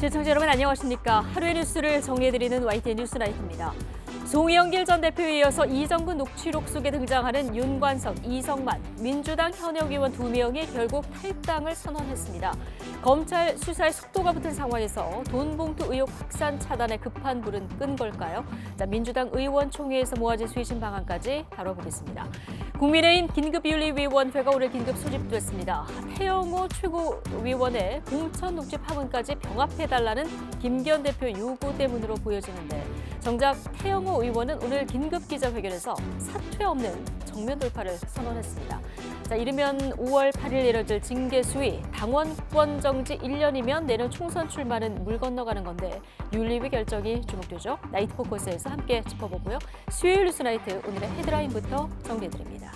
시청자 여러분 안녕하십니까. 하루의 뉴스를 정리해드리는 YTN 뉴스나이트입니다. 송영길 전 대표에 이어서 이정근 녹취록 속에 등장하는 윤관석, 이성만, 민주당 현역 의원 2명이 결국 탈당을 선언했습니다. 검찰 수사에 속도가 붙은 상황에서 돈 봉투 의혹 확산 차단에 급한 불은 끈 걸까요? 민주당 의원총회에서 모아진 쇄신 방안까지 다뤄보겠습니다. 국민의힘 긴급윤리위원회가 오늘 긴급 소집됐습니다. 태영호 최고위원의 공천 녹취 파문까지 병합해달라는 김기현 대표 요구 때문으로 보여지는데 정작 태영호 의원은 오늘 긴급 기자회견에서 사퇴 없는 정면 돌파를 선언했습니다. 이르면 5월 8일 열어질 징계 수위, 당원권 정지 1년이면 내년 총선 출마는 물 건너가는 건데 윤리위 결정이 주목되죠. 나이트 포커스에서 함께 짚어보고요. 수요일 뉴스나이트 오늘의 헤드라인부터 정리해드립니다.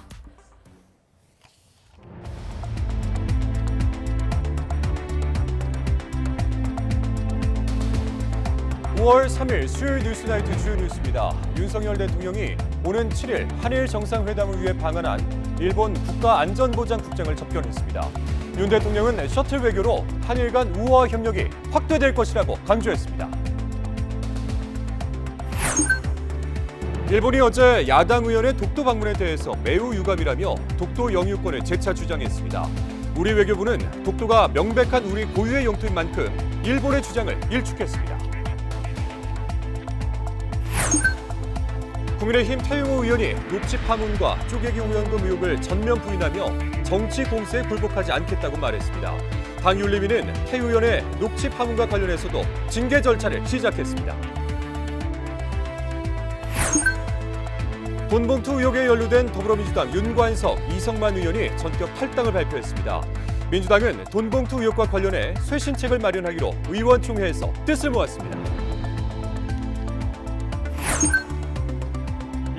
(5월 3일) 수요일 뉴스나이트 주요 뉴스입니다. 윤석열 대통령이 오는 7일 한일 정상회담을 위해 방한한 일본 국가안전보장국장을 접견했습니다. 윤 대통령은 셔틀 외교로 한일 간 우호와 협력이 확대될 것이라고 강조했습니다. 일본이 어제 야당 의원의 독도 방문에 대해서 매우 유감이라며 독도 영유권을 재차 주장했습니다. 우리 외교부는 독도가 명백한 우리 고유의 영토인 만큼 일본의 주장을 일축했습니다. 국민의힘 태영호 의원이 녹취 파문과 쪼개기 후원금 의혹을 전면 부인하며 정치 공세에 굴복하지 않겠다고 말했습니다. 당 윤리위는 태 의원의 녹취 파문과 관련해서도 징계 절차를 시작했습니다. 돈봉투 의혹에 연루된 더불어민주당 윤관석, 이성만 의원이 전격 탈당을 발표했습니다. 민주당은 돈봉투 의혹과 관련해 쇄신책을 마련하기로 의원총회에서 뜻을 모았습니다.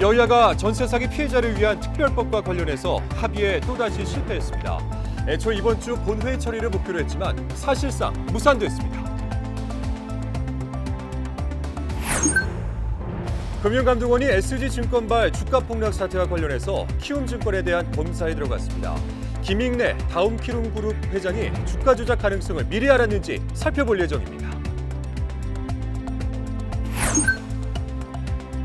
여야가 전세 사기 피해자를 위한 특별법과 관련해서 합의에 또다시 실패했습니다. 애초 이번 주 본회의 처리를 목표로 했지만 사실상 무산됐습니다. 금융감독원이 SG증권발 주가 폭락 사태와 관련해서 키움증권에 대한 검사에 들어갔습니다. 김익래 다음키움그룹 회장이 주가 조작 가능성을 미리 알았는지 살펴볼 예정입니다.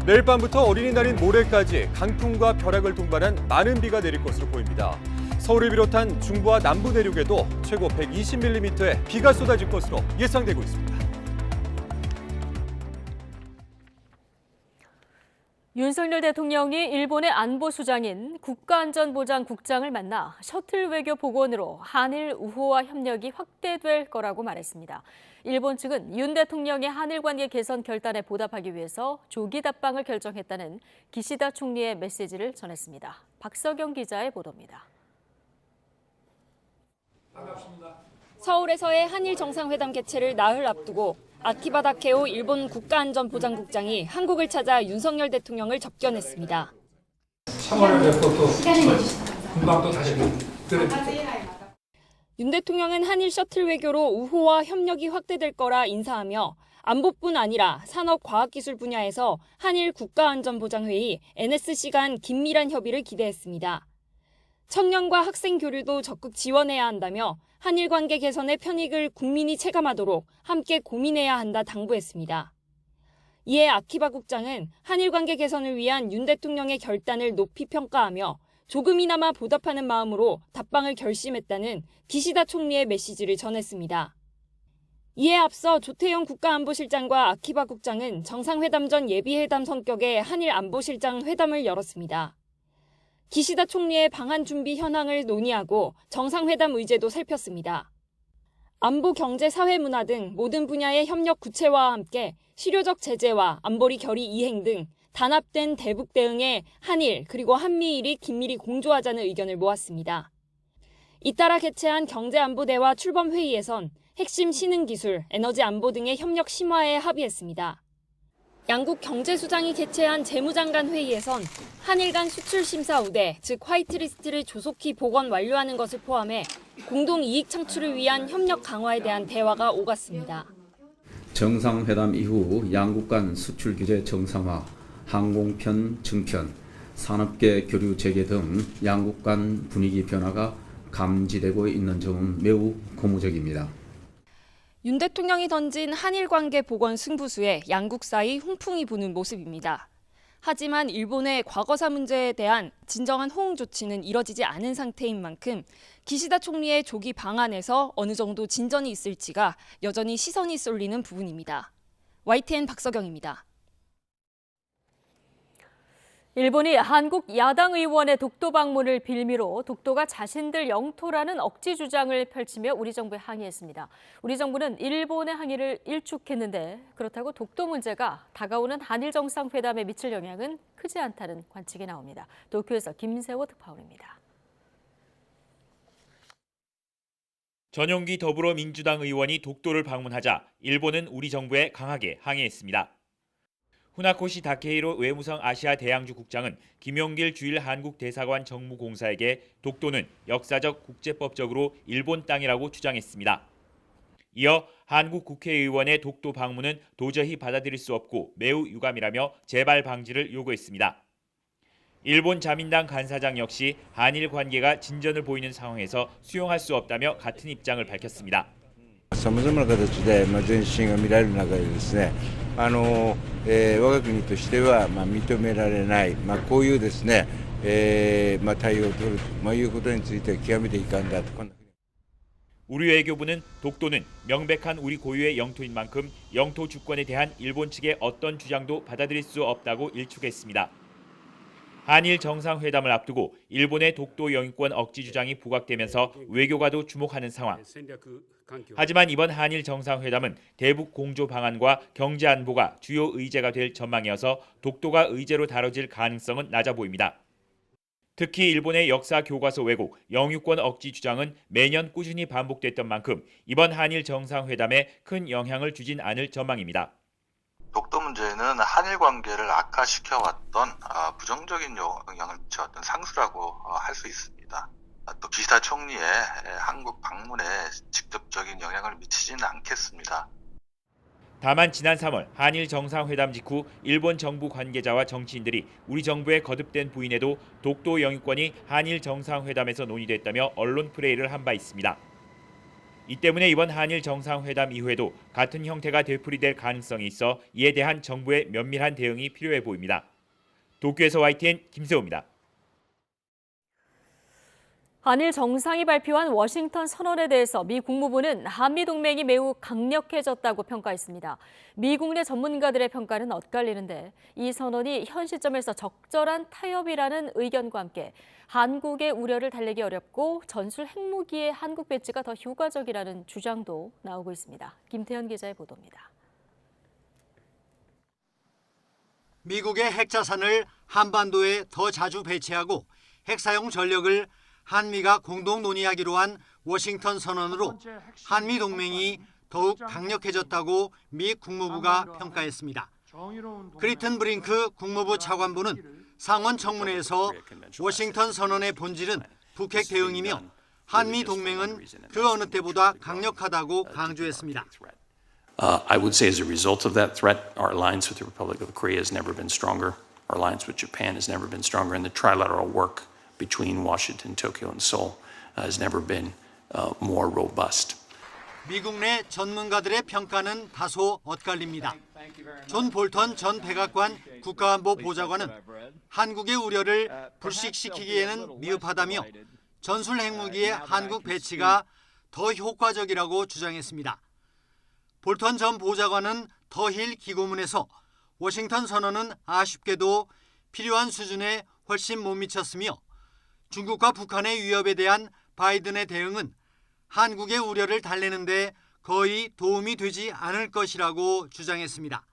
내일 밤부터 어린이날인 모레까지 강풍과 벼락을 동반한 많은 비가 내릴 것으로 보입니다. 서울을 비롯한 중부와 남부 내륙에도 최고 120mm의 비가 쏟아질 것으로 예상되고 있습니다. 윤석열 대통령이 일본의 안보수장인 국가안전보장국장을 만나 셔틀 외교 복원으로 한일 우호와 협력이 확대될 거라고 말했습니다. 일본 측은 윤 대통령의 한일 관계 개선 결단에 보답하기 위해서 조기 답방을 결정했다는 기시다 총리의 메시지를 전했습니다. 박서경 기자의 보도입니다. 반갑습니다. 서울에서의 한일 정상회담 개최를 나흘 앞두고 아키바 다케오 일본 국가안전보장국장이 한국을 찾아 윤석열 대통령을 접견했습니다. 3월에 뵙고 또 금방 또 다시 윤 대통령은 한일 셔틀 외교로 우호와 협력이 확대될 거라 인사하며 안보뿐 아니라 산업 과학기술 분야에서 한일 국가안전보장회의 NSC 간 긴밀한 협의를 기대했습니다. 청년과 학생 교류도 적극 지원해야 한다며 한일 관계 개선의 편익을 국민이 체감하도록 함께 고민해야 한다 당부했습니다. 이에 아키바 국장은 한일 관계 개선을 위한 윤 대통령의 결단을 높이 평가하며 조금이나마 보답하는 마음으로 답방을 결심했다는 기시다 총리의 메시지를 전했습니다. 이에 앞서 조태용 국가안보실장과 아키바 국장은 정상회담 전 예비회담 성격의 한일 안보실장 회담을 열었습니다. 기시다 총리의 방한 준비 현황을 논의하고 정상회담 의제도 살폈습니다. 안보, 경제, 사회, 문화 등 모든 분야의 협력 구체화와 함께 실효적 제재와 안보리 결의 이행 등 단합된 대북 대응에 한일 그리고 한미일이 긴밀히 공조하자는 의견을 모았습니다. 잇따라 개최한 경제안보대화 출범회의에선 핵심 신흥기술, 에너지 안보 등의 협력 심화에 합의했습니다. 양국 경제수장이 개최한 재무장관 회의에선 한일 간 수출 심사 우대, 즉 화이트리스트를 조속히 복원 완료하는 것을 포함해 공동 이익 창출을 위한 협력 강화에 대한 대화가 오갔습니다. 정상회담 이후 양국 간 수출 규제 정상화, 항공편 증편, 산업계 교류 재개 등 양국 간 분위기 변화가 감지되고 있는 점은 매우 고무적입니다. 윤 대통령이 던진 한일 관계 복원 승부수에 양국 사이 훈풍이 부는 모습입니다. 하지만 일본의 과거사 문제에 대한 진정한 호응 조치는 이뤄지지 않은 상태인 만큼 기시다 총리의 조기 방안에서 어느 정도 진전이 있을지가 여전히 시선이 쏠리는 부분입니다. YTN 박서경입니다. 일본이 한국 야당 의원의 독도 방문을 빌미로 독도가 자신들 영토라는 억지 주장을 펼치며 우리 정부에 항의했습니다. 우리 정부는 일본의 항의를 일축했는데 그렇다고 독도 문제가 다가오는 한일 정상회담에 미칠 영향은 크지 않다는 관측이 나옵니다. 도쿄에서 김세호 특파원입니다. 전용기 더불어민주당 의원이 독도를 방문하자 일본은 우리 정부에 강하게 항의했습니다. 후나코시 다케히로 외무성 아시아 대양주 국장은 김용길 주일 한국 대사관 정무공사에게 독도는 역사적 국제법적으로 일본 땅이라고 주장했습니다. 이어 한국 국회의원의 독도 방문은 도저히 받아들일 수 없고 매우 유감이라며 재발 방지를 요구했습니다. 일본 자민당 간사장 역시 한일 관계가 진전을 보이는 상황에서 수용할 수 없다며 같은 입장을 밝혔습니다. さまざまな形で前進が見られる中でですね、我が国としては認められない、こういうですね、対応を取るということについては極めて遺憾だと。 우리 외교부는 독도는 명백한 우리 고유의 영토인 만큼 영토 주권에 대한 일본 측의 어떤 주장도 받아들일 수 없다고 일축했습니다. 한일 정상회담을 앞두고 일본의 독도 영유권 억지 주장이 부각되면서 외교가도 주목하는 상황. 하지만 이번 한일 정상회담은 대북 공조 방안과 경제 안보가 주요 의제가 될 전망이어서 독도가 의제로 다뤄질 가능성은 낮아 보입니다. 특히 일본의 역사 교과서 왜곡, 영유권 억지 주장은 매년 꾸준히 반복됐던 만큼 이번 한일 정상회담에 큰 영향을 주진 않을 전망입니다. 독도 문제는 한일 관계를 악화시켜왔던 부정적인 영향을 미쳐왔던 상수라고 할 수 있습니다. 또 기시다 총리의 한국 방문에 직접적인 영향을 미치지는 않겠습니다. 다만 지난 3월 한일 정상회담 직후 일본 정부 관계자와 정치인들이 우리 정부의 거듭된 부인에도 독도 영유권이 한일 정상회담에서 논의됐다며 언론 플레이를 한 바 있습니다. 이 때문에 이번 한일 정상회담 이후에도 같은 형태가 되풀이될 가능성이 있어 이에 대한 정부의 면밀한 대응이 필요해 보입니다. 도쿄에서 YTN 김세호입니다. 한일 정상이 발표한 워싱턴 선언에 대해서 미 국무부는 한미 동맹이 매우 강력해졌다고 평가했습니다. 미국 내 전문가들의 평가는 엇갈리는데 이 선언이 현 시점에서 적절한 타협이라는 의견과 함께 한국의 우려를 달래기 어렵고 전술 핵무기의 한국 배치가 더 효과적이라는 주장도 나오고 있습니다. 김태현 기자의 보도입니다. 미국의 핵자산을 한반도에 더 자주 배치하고 핵사용 전력을 한미가 공동 논의하기로 한 워싱턴 선언으로 한미 동맹이 더욱 강력해졌다고 미 국무부가 평가했습니다. 크리튼 브링크 국무부 차관보는 상원 청문회에서 워싱턴 선언의 본질은 북핵 대응이며 한미 동맹은 그 어느 때보다 강력하다고 강조했습니다. I would say as a result of that threat, our alliance with the Republic of Korea has never been stronger. Our alliance with Japan has never been stronger, and the trilateral work between Washington, Tokyo, and Seoul has never been more robust. 미국 내 전문가들의 평가는 다소 엇갈립니다. 존 볼턴 전 백악관 국가안보 보좌관은 한국의 우려를 불식시키기에는 미흡하다며 전술 핵무기의 한국 배치가 더 효과적이라고 주장했습니다. 볼턴 전 보좌관은 더힐 기고문에서 워싱턴 선언은 아쉽게도 필요한 수준에 훨씬 못 미쳤으며 중국과 북한의 위협에 대한 바이든의 대응은 한국의 우려를 달래는 데 거의 도움이 되지 않을 것이라고 주장했습니다.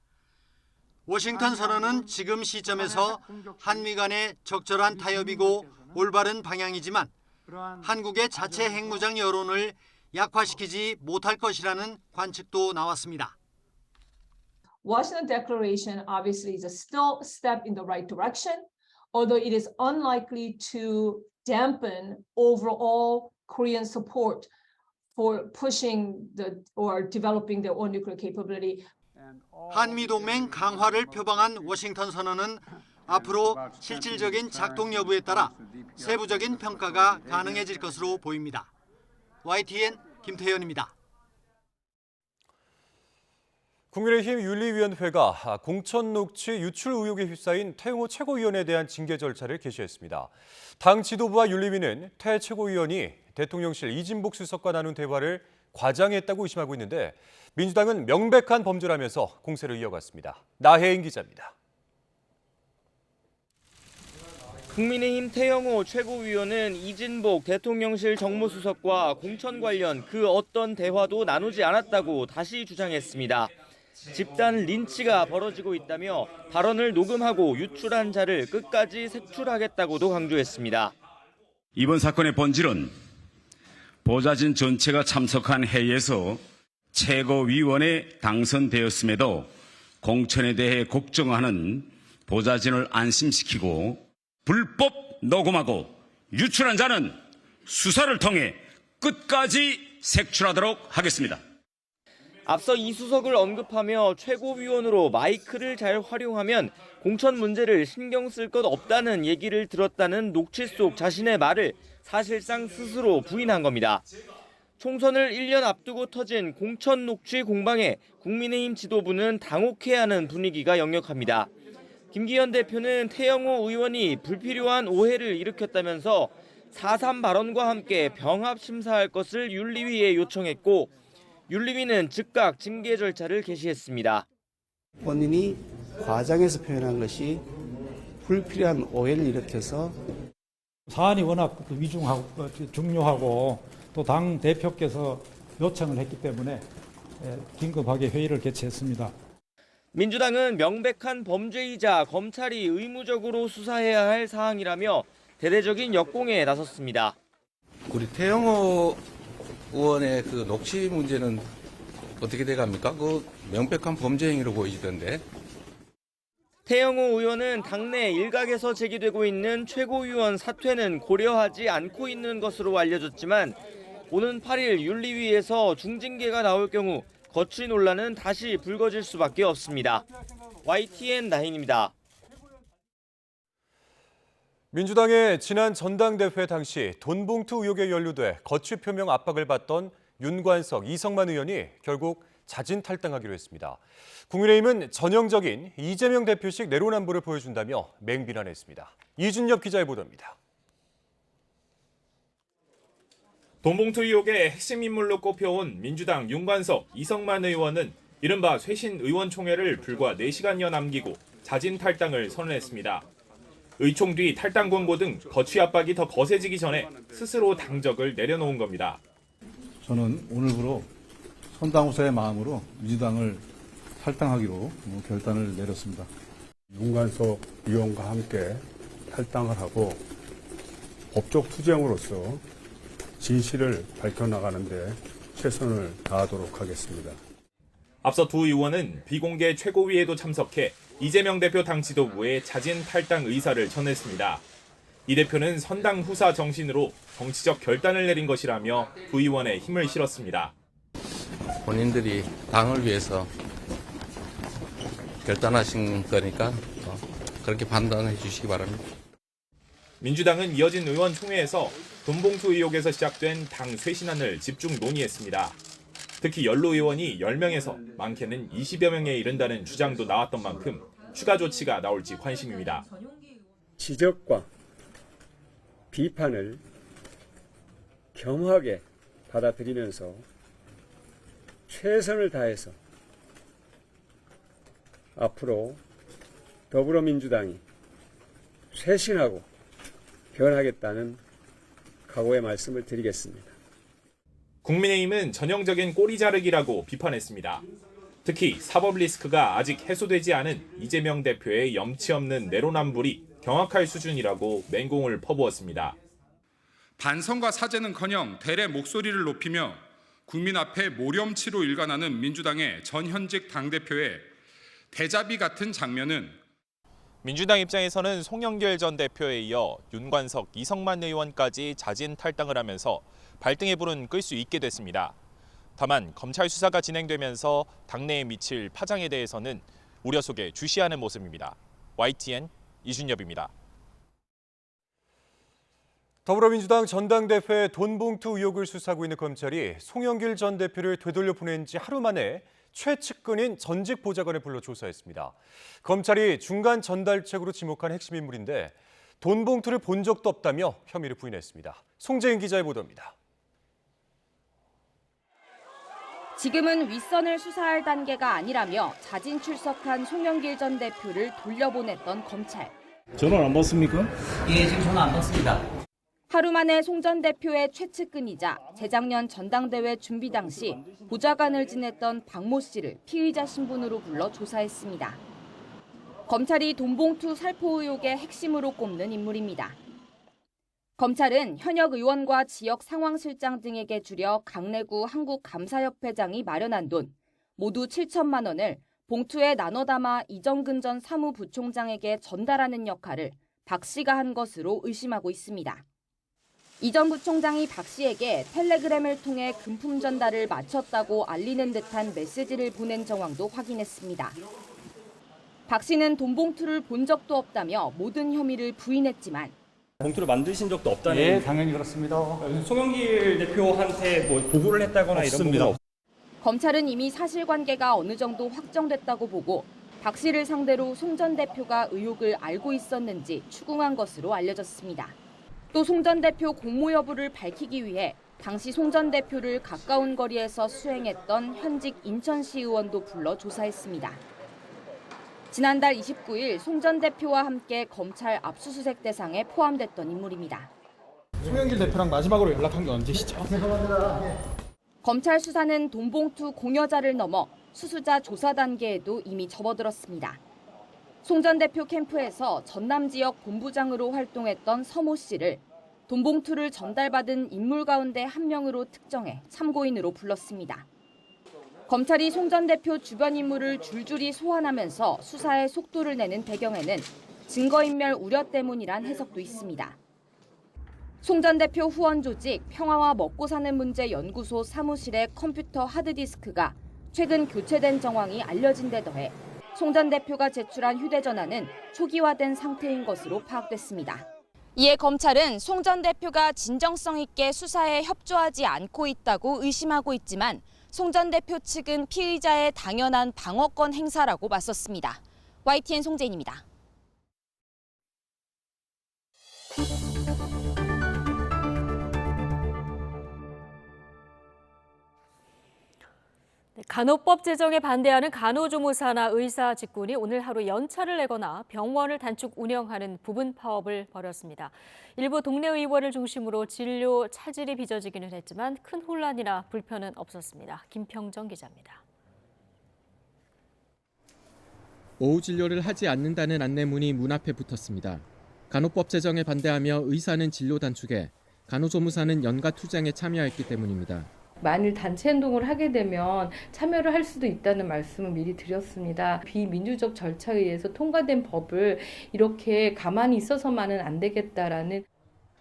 워싱턴 선언은 지금 시점에서 한미 간의 적절한 타협이고 올바른 방향이지만 한국의 자체 핵무장 여론을 약화시키지 못할 것이라는 관측도 나왔습니다. Washington Declaration obviously is a still step in the right direction, although it is unlikely to dampen overall Korean support for pushing or developing their own nuclear capability. 한미 동맹 강화를 표방한 워싱턴 선언은 앞으로 실질적인 작동 여부에 따라 세부적인 평가가 가능해질 것으로 보입니다. YTN 김태현입니다. 국민의힘 윤리위원회가 공천 녹취 유출 의혹에 휩싸인 태영호 최고위원에 대한 징계 절차를 개시했습니다. 당 지도부와 윤리위는 태 최고위원이 대통령실 이진복 수석과 나눈 대화를 과장했다고 의심하고 있는데 민주당은 명백한 범죄라면서 공세를 이어갔습니다. 나혜인 기자입니다. 국민의힘 태영호 최고위원은 이진복 대통령실 정무수석과 공천 관련 그 어떤 대화도 나누지 않았다고 다시 주장했습니다. 집단 린치가 벌어지고 있다며 발언을 녹음하고 유출한 자를 끝까지 색출하겠다고도 강조했습니다. 이번 사건의 본질은 보좌진 전체가 참석한 회의에서 최고위원에 당선되었음에도 공천에 대해 걱정하는 보좌진을 안심시키고 불법 녹음하고 유출한 자는 수사를 통해 끝까지 색출하도록 하겠습니다. 앞서 이 수석을 언급하며 최고위원으로 마이크를 잘 활용하면 공천 문제를 신경 쓸 것 없다는 얘기를 들었다는 녹취 속 자신의 말을 사실상 스스로 부인한 겁니다. 총선을 1년 앞두고 터진 공천 녹취 공방에 국민의힘 지도부는 당혹해하는 분위기가 역력합니다. 김기현 대표는 태영호 의원이 불필요한 오해를 일으켰다면서 4.3 발언과 함께 병합 심사할 것을 윤리위에 요청했고 윤리위는 즉각 징계 절차를 개시했습니다. 본인이 과장해서 표현한 것이 불필요한 오해를 일으켜서 사안이 워낙 위중하고 중요하고 또 당 대표께서 요청을 했기 때문에 긴급하게 회의를 개최했습니다. 민주당은 명백한 범죄이자 검찰이 의무적으로 수사해야 할 사항이라며 대대적인 역공에 나섰습니다. 우리 태영호 의원의 그 녹취 문제는 어떻게 돼갑니까? 그 명백한 범죄 행위로 보이던데. 태영호 의원은 당내 일각에서 제기되고 있는 최고위원 사퇴는 고려하지 않고 있는 것으로 알려졌지만 오는 8일 윤리위에서 중징계가 나올 경우 거취 논란은 다시 불거질 수밖에 없습니다. YTN 나인입니다. 민주당의 지난 전당대회 당시 돈봉투 의혹에 연루돼 거취 표명 압박을 받던 윤관석, 이성만 의원이 결국 자진 탈당하기로 했습니다. 국민의힘은 전형적인 이재명 대표식 내로남불을 보여준다며 맹비난했습니다. 이준엽 기자의 보도입니다. 돈봉투 의혹의 핵심 인물로 꼽혀온 민주당 윤관석, 이성만 의원은 이른바 쇄신 의원총회를 불과 4시간여 남기고 자진 탈당을 선언했습니다. 의총 뒤 탈당 권고 등 거취 압박이 더 거세지기 전에 스스로 당적을 내려놓은 겁니다. 저는 오늘부로 선당후사의 마음으로 민주당을 탈당하기로 결단을 내렸습니다. 윤관석 의원과 함께 탈당을 하고 법적 투쟁으로서 진실을 밝혀나가는데 최선을 다하도록 하겠습니다. 앞서 두 의원은 비공개 최고위에도 참석해 이재명 대표 당 지도부에 자진 탈당 의사를 전했습니다. 이 대표는 선당 후사 정신으로 정치적 결단을 내린 것이라며 두 의원에 힘을 실었습니다. 본인들이 당을 위해서 결단하신 거니까 그렇게 판단해 주시기 바랍니다. 민주당은 이어진 의원총회에서 돈봉투 의혹에서 시작된 당 쇄신안을 집중 논의했습니다. 특히 연루 의원이 10명에서 많게는 20여 명에 이른다는 주장도 나왔던 만큼 추가 조치가 나올지 관심입니다. 지적과 비판을 겸허하게 받아들이면서 최선을 다해서 앞으로 더불어민주당이 쇄신하고 변하겠다는 각오의 말씀을 드리겠습니다. 국민의힘은 전형적인 꼬리 자르기라고 비판했습니다. 특히 사법 리스크가 아직 해소되지 않은 이재명 대표의 염치 없는 내로남불이 경악할 수준이라고 맹공을 퍼부었습니다. 반성과 사죄는커녕 대래 목소리를 높이며 국민 앞에 모렴치로 일관하는 민주당의 전현직 당대표의 대자비 같은 장면은 민주당 입장에서는 송영길 전 대표에 이어 윤관석, 이성만 의원까지 자진 탈당을 하면서 발등에 불은 끌 수 있게 됐습니다. 다만 검찰 수사가 진행되면서 당내에 미칠 파장에 대해서는 우려 속에 주시하는 모습입니다. YTN 이준엽입니다. 더불어민주당 전당대회 돈봉투 의혹을 수사하고 있는 검찰이 송영길 전 대표를 되돌려 보낸 지 하루 만에 최측근인 전직 보좌관을 불러 조사했습니다. 검찰이 중간 전달책으로 지목한 핵심 인물인데 돈 봉투를 본 적도 없다며 혐의를 부인했습니다. 송재인 기자의 보도입니다. 지금은 윗선을 수사할 단계가 아니라며 자진 출석한 송영길 전 대표를 돌려보냈던 검찰. 전화 안 받습니까? 예, 지금 전화 안 받습니다. 하루 만에 송 전 대표의 최측근이자 재작년 전당대회 준비 당시 보좌관을 지냈던 박모 씨를 피의자 신분으로 불러 조사했습니다. 검찰이 돈봉투 살포 의혹의 핵심으로 꼽는 인물입니다. 검찰은 현역 의원과 지역 상황실장 등에게 줄여 강래구 한국감사협회장이 마련한 돈 모두 7천만 원을 봉투에 나눠 담아 이정근 전 사무부총장에게 전달하는 역할을 박 씨가 한 것으로 의심하고 있습니다. 이 전 부총장이 박 씨에게 텔레그램을 통해 금품 전달을 마쳤다고 알리는 듯한 메시지를 보낸 정황도 확인했습니다. 박 씨는 돈 봉투를 본 적도 없다며 모든 혐의를 부인했지만 봉투를 만드신 적도 없다는. 예, 당연히 그렇습니다. 송영길 대표한테 뭐 보고를 했다거나 없습니다. 이런 부분 검찰은 이미 사실관계가 어느 정도 확정됐다고 보고 박 씨를 상대로 송 전 대표가 의혹을 알고 있었는지 추궁한 것으로 알려졌습니다. 또 송 전 대표 공모 여부를 밝히기 위해 당시 송 전 대표를 가까운 거리에서 수행했던 현직 인천시 의원도 불러 조사했습니다. 지난달 29일 송 전 대표와 함께 검찰 압수수색 대상에 포함됐던 인물입니다. 송영길 대표랑 마지막으로 연락한 게 언제시죠? 검찰 수사는 돈봉투 공여자를 넘어 수수자 조사 단계에도 이미 접어들었습니다. 송 전 대표 캠프에서 전남 지역 본부장으로 활동했던 서모 씨를 돈봉투를 전달받은 인물 가운데 한 명으로 특정해 참고인으로 불렀습니다. 검찰이 송 전 대표 주변 인물을 줄줄이 소환하면서 수사에 속도를 내는 배경에는 증거인멸 우려 때문이란 해석도 있습니다. 송 전 대표 후원 조직 평화와 먹고 사는 문제 연구소 사무실의 컴퓨터 하드디스크가 최근 교체된 정황이 알려진 데 더해 송 전 대표가 제출한 휴대전화는 초기화된 상태인 것으로 파악됐습니다. 이에 검찰은 송 전 대표가 진정성 있게 수사에 협조하지 않고 있다고 의심하고 있지만 송 전 대표 측은 피의자의 당연한 방어권 행사라고 맞섰습니다. YTN 송재인입니다. 간호법 제정에 반대하는 간호조무사나 의사 직군이 오늘 하루 연차를 내거나 병원을 단축 운영하는 부분 파업을 벌였습니다. 일부 동네 의원을 중심으로 진료 차질이 빚어지기는 했지만 큰 혼란이나 불편은 없었습니다. 김평정 기자입니다. 오후 진료를 하지 않는다는 안내문이 문 앞에 붙었습니다. 간호법 제정에 반대하며 의사는 진료 단축에, 간호조무사는 연가 투쟁에 참여했기 때문입니다. 만일 단체 행동을 하게 되면 참여를 할 수도 있다는 말씀을 미리 드렸습니다. 비민주적 절차에 의해서 통과된 법을 이렇게 가만히 있어서만은 안 되겠다라는.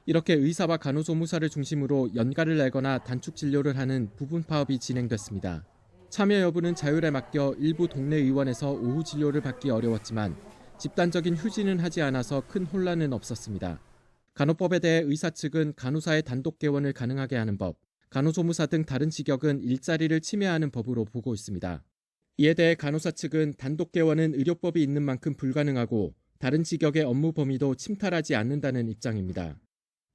이렇게 의사와 간호조무사를 중심으로 연가를 내거나 단축 진료를 하는 부분 파업이 진행됐습니다. 참여 여부는 자율에 맡겨 일부 동네 의원에서 오후 진료를 받기 어려웠지만 집단적인 휴진은 하지 않아서 큰 혼란은 없었습니다. 간호법에 대해 의사 측은 간호사의 단독 개원을 가능하게 하는 법, 간호조무사 등 다른 직역은 일자리를 침해하는 법으로 보고 있습니다. 이에 대해 간호사 측은 단독 개원은 의료법이 있는 만큼 불가능하고 다른 직역의 업무 범위도 침탈하지 않는다는 입장입니다.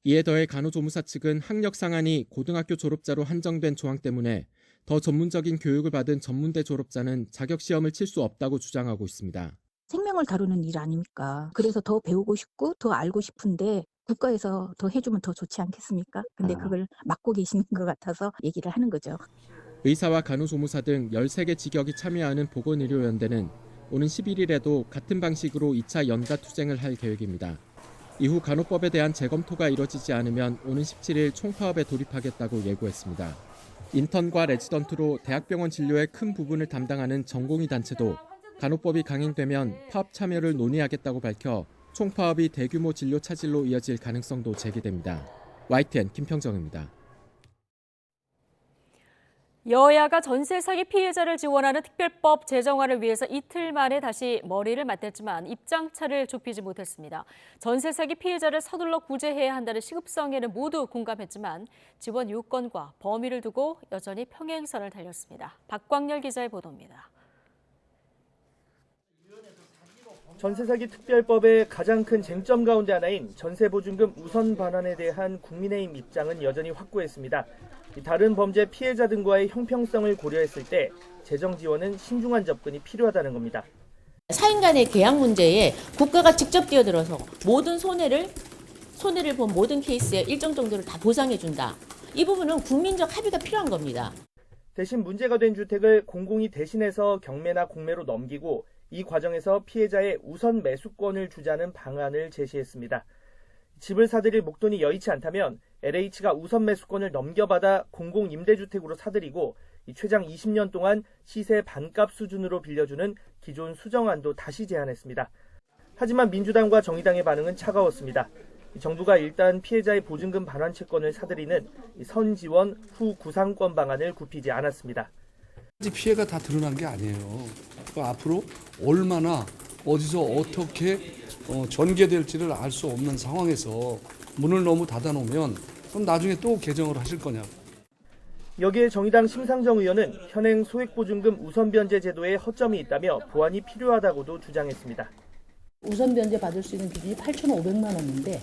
이에 더해 간호조무사 측은 학력 상한이 고등학교 졸업자로 한정된 조항 때문에 더 전문적인 교육을 받은 전문대 졸업자는 자격시험을 칠 수 없다고 주장하고 있습니다. 생명을 다루는 일 아닙니까? 그래서 더 배우고 싶고 더 알고 싶은데 국가에서 더 해주면 더 좋지 않겠습니까? 근데 그걸 막고 계시는 것 같아서 얘기를 하는 거죠. 의사와 간호조무사 등 13개 직역이 참여하는 보건의료연대는 오는 11일에도 같은 방식으로 2차 연가 투쟁을 할 계획입니다. 이후 간호법에 대한 재검토가 이뤄지지 않으면 오는 17일 총파업에 돌입하겠다고 예고했습니다. 인턴과 레지던트로 대학병원 진료의 큰 부분을 담당하는 전공의 단체도 간호법이 강행되면 파업 참여를 논의하겠다고 밝혀 총파업이 대규모 진료 차질로 이어질 가능성도 제기됩니다. YTN 김평정입니다. 여야가 전세 사기 피해자를 지원하는 특별법 제정안을 위해서 이틀 만에 다시 머리를 맞댔지만 입장차를 좁히지 못했습니다. 전세 사기 피해자를 서둘러 구제해야 한다는 시급성에는 모두 공감했지만 지원 요건과 범위를 두고 여전히 평행선을 달렸습니다. 박광열 기자의 보도입니다. 전세사기 특별법의 가장 큰 쟁점 가운데 하나인 전세보증금 우선 반환에 대한 국민의힘 입장은 여전히 확고했습니다. 다른 범죄 피해자 등과의 형평성을 고려했을 때 재정 지원은 신중한 접근이 필요하다는 겁니다. 사인 간의 계약 문제에 국가가 직접 뛰어들어서 모든 손해를 본 모든 케이스에 일정 정도를 다 보상해 준다. 이 부분은 국민적 합의가 필요한 겁니다. 대신 문제가 된 주택을 공공이 대신해서 경매나 공매로 넘기고 이 과정에서 피해자의 우선 매수권을 주자는 방안을 제시했습니다. 집을 사들일 목돈이 여의치 않다면 LH가 우선 매수권을 넘겨받아 공공임대주택으로 사들이고 최장 20년 동안 시세 반값 수준으로 빌려주는 기존 수정안도 다시 제안했습니다. 하지만 민주당과 정의당의 반응은 차가웠습니다. 정부가 일단 피해자의 보증금 반환 채권을 사들이는 선지원 후 구상권 방안을 굽히지 않았습니다. 피해가 다 드러난 게 아니에요. 앞으로 얼마나 어디서 어떻게 전개될지를 알 수 없는 상황에서 문을 너무 닫아놓으면 그럼 나중에 또 개정을 하실 거냐고. 여기에 정의당 심상정 의원은 현행 소액보증금 우선변제 제도에 허점이 있다며 보완이 필요하다고도 주장했습니다. 우선 변제 받을 수 있는 기준이 8,500만 원인데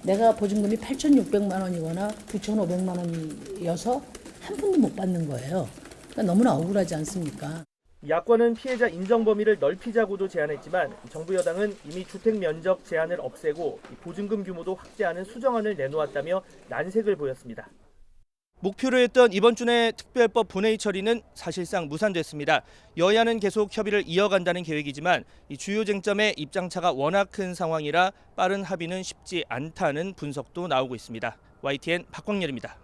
내가 보증금이 8,600만 원이거나 9,500만 원이어서 한 푼도 못 받는 거예요. 그러니까 너무나 억울하지 않습니까? 야권은 피해자 인정 범위를 넓히자고도 제안했지만 정부 여당은 이미 주택 면적 제한을 없애고 보증금 규모도 확대하는 수정안을 내놓았다며 난색을 보였습니다. 목표로 했던 이번 주 내 특별법 본회의 처리는 사실상 무산됐습니다. 여야는 계속 협의를 이어간다는 계획이지만 이 주요 쟁점의 입장차가 워낙 큰 상황이라 빠른 합의는 쉽지 않다는 분석도 나오고 있습니다. YTN 박광열입니다.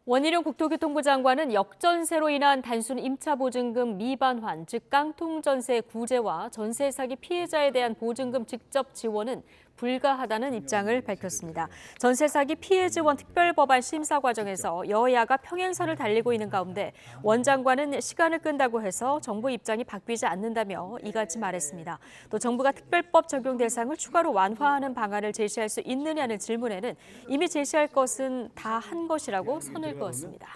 원희룡 국토교통부 장관은 역전세로 인한 단순 임차 보증금 미반환, 즉 깡통전세 구제와 전세 사기 피해자에 대한 보증금 직접 지원은 불가하다는 입장을 밝혔습니다. 전세 사기 피해 지원 특별법안 심사 과정에서 여야가 평행선을 달리고 있는 가운데 원 장관은 시간을 끈다고 해서 정부 입장이 바뀌지 않는다며 이같이 말했습니다. 또 정부가 특별법 적용 대상을 추가로 완화하는 방안을 제시할 수 있느냐는 질문에는 이미 제시할 것은 다 한 것이라고 선을 그었습니다.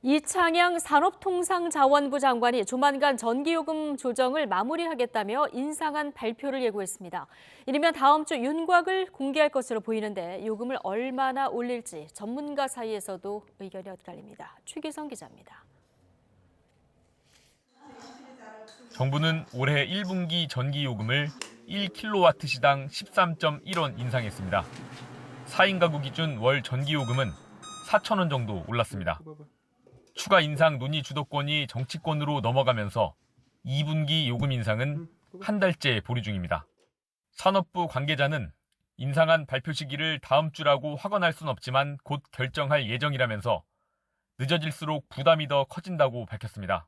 이창양 산업통상자원부 장관이 조만간 전기요금 조정을 마무리하겠다며 인상안 발표를 예고했습니다. 이르면 다음 주 윤곽을 공개할 것으로 보이는데 요금을 얼마나 올릴지 전문가 사이에서도 의견이 엇갈립니다. 최기성 기자입니다. 정부는 올해 1분기 전기요금을 1kW시당 13.1원 인상했습니다. 4인 가구 기준 월 전기요금은 4,000원 정도 올랐습니다. 추가 인상 논의 주도권이 정치권으로 넘어가면서 2분기 요금 인상은 한 달째 보류 중입니다. 산업부 관계자는 인상안 발표 시기를 다음 주라고 확언할 순 없지만 곧 결정할 예정이라면서 늦어질수록 부담이 더 커진다고 밝혔습니다.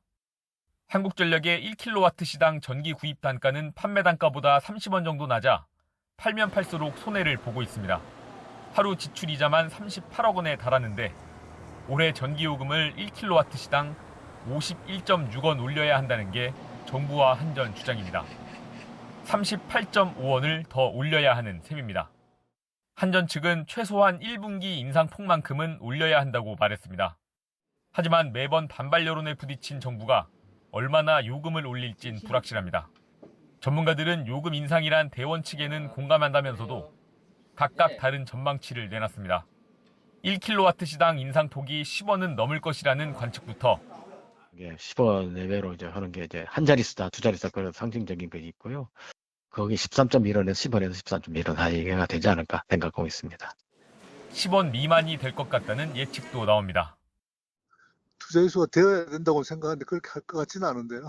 한국전력의 1kW시당 전기 구입 단가는 판매 단가보다 30원 정도 낮아 팔면 팔수록 손해를 보고 있습니다. 하루 지출이자만 38억 원에 달하는데 올해 전기요금을 1kW시당 51.6원 올려야 한다는 게 정부와 한전 주장입니다. 38.5원을 더 올려야 하는 셈입니다. 한전 측은 최소한 1분기 인상폭만큼은 올려야 한다고 말했습니다. 하지만 매번 반발 여론에 부딪힌 정부가 얼마나 요금을 올릴진 불확실합니다. 전문가들은 요금 인상이란 대원 측에는 공감한다면서도 각각 다른 전망치를 내놨습니다. 1kW시당 인상폭이 10원은 넘을 것이라는 관측부터 10원 내외로 이제 하는 게 이제 한 자릿수다, 두 자릿수다 그런 상징적인 것이 있고요. 거기 13.1원에서 10원에서 13.1원 사이가 되지 않을까 생각하고 있습니다. 10원 미만이 될 것 같다는 예측도 나옵니다. 투자일수가 되어야 된다고 생각하는데 그렇게 할 것 같지는 않은데요.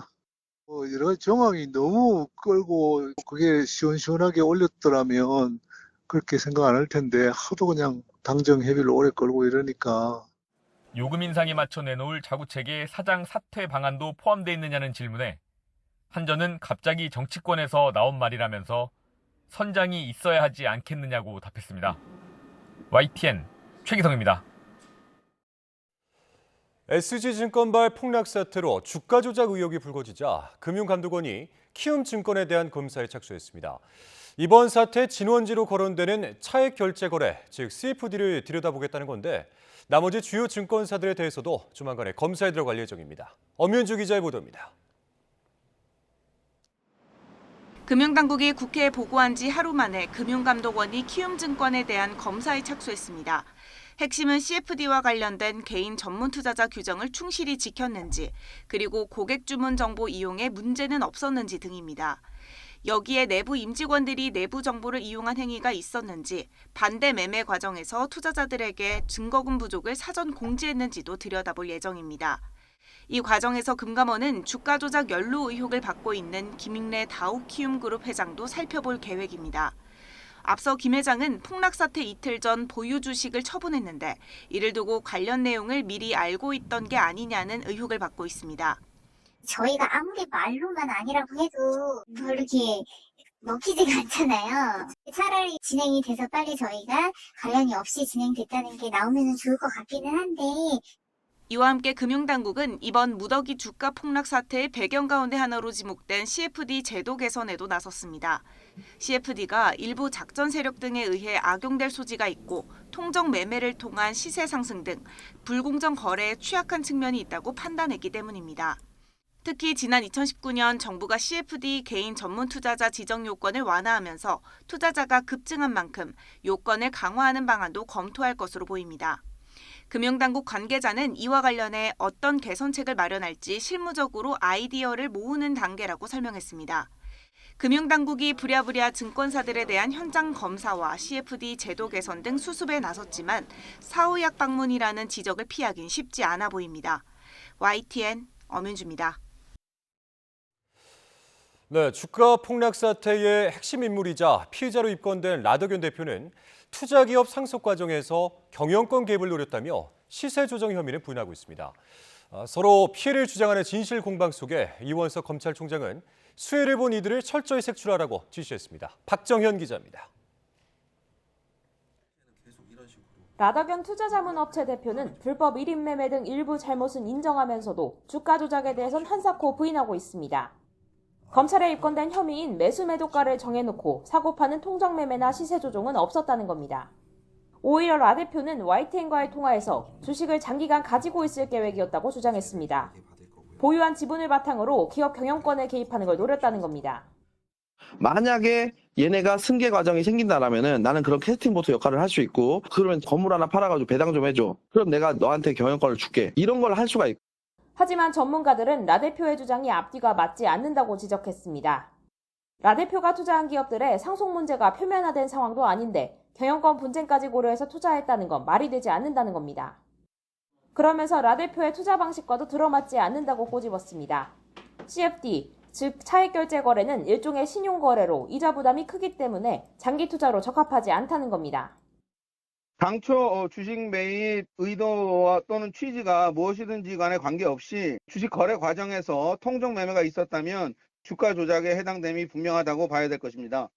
여러 가지 정황이 너무 끌고 그게 시원시원하게 올렸더라면 그렇게 생각 안 할 텐데 하도 그냥 당정 협의를 오래 끌고 이러니까. 요금 인상에 맞춰 내놓을 자구책에 사장 사퇴 방안도 포함되어 있느냐는 질문에 한전은 갑자기 정치권에서 나온 말이라면서 선장이 있어야 하지 않겠느냐고 답했습니다. YTN 최기성입니다. SG증권발 폭락 사태로 주가 조작 의혹이 불거지자 금융감독원이 키움증권에 대한 검사에 착수했습니다. 이번 사태 진원지로 거론되는 차액 결제 거래, 즉 CFD를 들여다보겠다는 건데 나머지 주요 증권사들에 대해서도 조만간에 검사에 들어갈 예정입니다. 엄윤주 기자의 보도입니다. 금융당국이 국회에 보고한 지 하루 만에 금융감독원이 키움증권에 대한 검사에 착수했습니다. 핵심은 CFD와 관련된 개인 전문 투자자 규정을 충실히 지켰는지, 그리고 고객 주문 정보 이용에 문제는 없었는지 등입니다. 여기에 내부 임직원들이 내부 정보를 이용한 행위가 있었는지, 반대 매매 과정에서 투자자들에게 증거금 부족을 사전 공지했는지도 들여다볼 예정입니다. 이 과정에서 금감원은 주가 조작 연루 의혹을 받고 있는 김익래 다우키움그룹 회장도 살펴볼 계획입니다. 앞서 김 회장은 폭락 사태 이틀 전 보유 주식을 처분했는데 이를 두고 관련 내용을 미리 알고 있던 게 아니냐는 의혹을 받고 있습니다. 저희가 아무리 말로만 아니라고 해도 별로 이렇게 먹히지가 않잖아요. 차라리 진행이 돼서 빨리 저희가 관련이 없이 진행됐다는 게 나오면 좋을 것 같기는 한데, 이와 함께 금융당국은 이번 무더기 주가 폭락 사태의 배경 가운데 하나로 지목된 CFD 제도 개선에도 나섰습니다. CFD가 일부 작전 세력 등에 의해 악용될 소지가 있고 통정 매매를 통한 시세 상승 등 불공정 거래에 취약한 측면이 있다고 판단했기 때문입니다. 특히 지난 2019년 정부가 CFD 개인 전문 투자자 지정 요건을 완화하면서 투자자가 급증한 만큼 요건을 강화하는 방안도 검토할 것으로 보입니다. 금융당국 관계자는 이와 관련해 어떤 개선책을 마련할지 실무적으로 아이디어를 모으는 단계라고 설명했습니다. 금융당국이 부랴부랴 증권사들에 대한 현장 검사와 CFD 제도 개선 등 수습에 나섰지만 사후약 방문이라는 지적을 피하긴 쉽지 않아 보입니다. YTN 엄윤주입니다. 네, 주가 폭락 사태의 핵심 인물이자 피해자로 입건된 라더견 대표는 투자기업 상속 과정에서 경영권 개입을 노렸다며 시세 조정 혐의를 부인하고 있습니다. 서로 피해를 주장하는 진실 공방 속에 이원석 검찰총장은 수혜를 본 이들을 철저히 색출하라고 지시했습니다. 박정현 기자입니다. 라더견 투자자문업체 대표는 불법 1인 매매 등 일부 잘못은 인정하면서도 주가 조작에 대해선 한사코 부인하고 있습니다. 검찰에 입건된 혐의인 매수 매도가를 정해놓고 사고 파는 통정 매매나 시세 조종은 없었다는 겁니다. 오히려 라 대표는 YTN과의 통화에서 주식을 장기간 가지고 있을 계획이었다고 주장했습니다. 보유한 지분을 바탕으로 기업 경영권에 개입하는 걸 노렸다는 겁니다. 만약에 얘네가 승계 과정이 생긴다라면은 나는 그런 캐스팅보트 역할을 할 수 있고, 그러면 건물 하나 팔아가지고 배당 좀 해줘. 그럼 내가 너한테 경영권을 줄게. 이런 걸 할 수가 있고. 하지만 전문가들은 라 대표의 주장이 앞뒤가 맞지 않는다고 지적했습니다. 라 대표가 투자한 기업들의 상속 문제가 표면화된 상황도 아닌데 경영권 분쟁까지 고려해서 투자했다는 건 말이 되지 않는다는 겁니다. 그러면서 라 대표의 투자 방식과도 들어맞지 않는다고 꼬집었습니다. CFD, 즉 차익 결제 거래는 일종의 신용 거래로 이자 부담이 크기 때문에 장기 투자로 적합하지 않다는 겁니다. 당초 주식 매입 의도와 또는 취지가 무엇이든지 간에 관계없이 주식 거래 과정에서 통정 매매가 있었다면 주가 조작에 해당됨이 분명하다고 봐야 될 것입니다.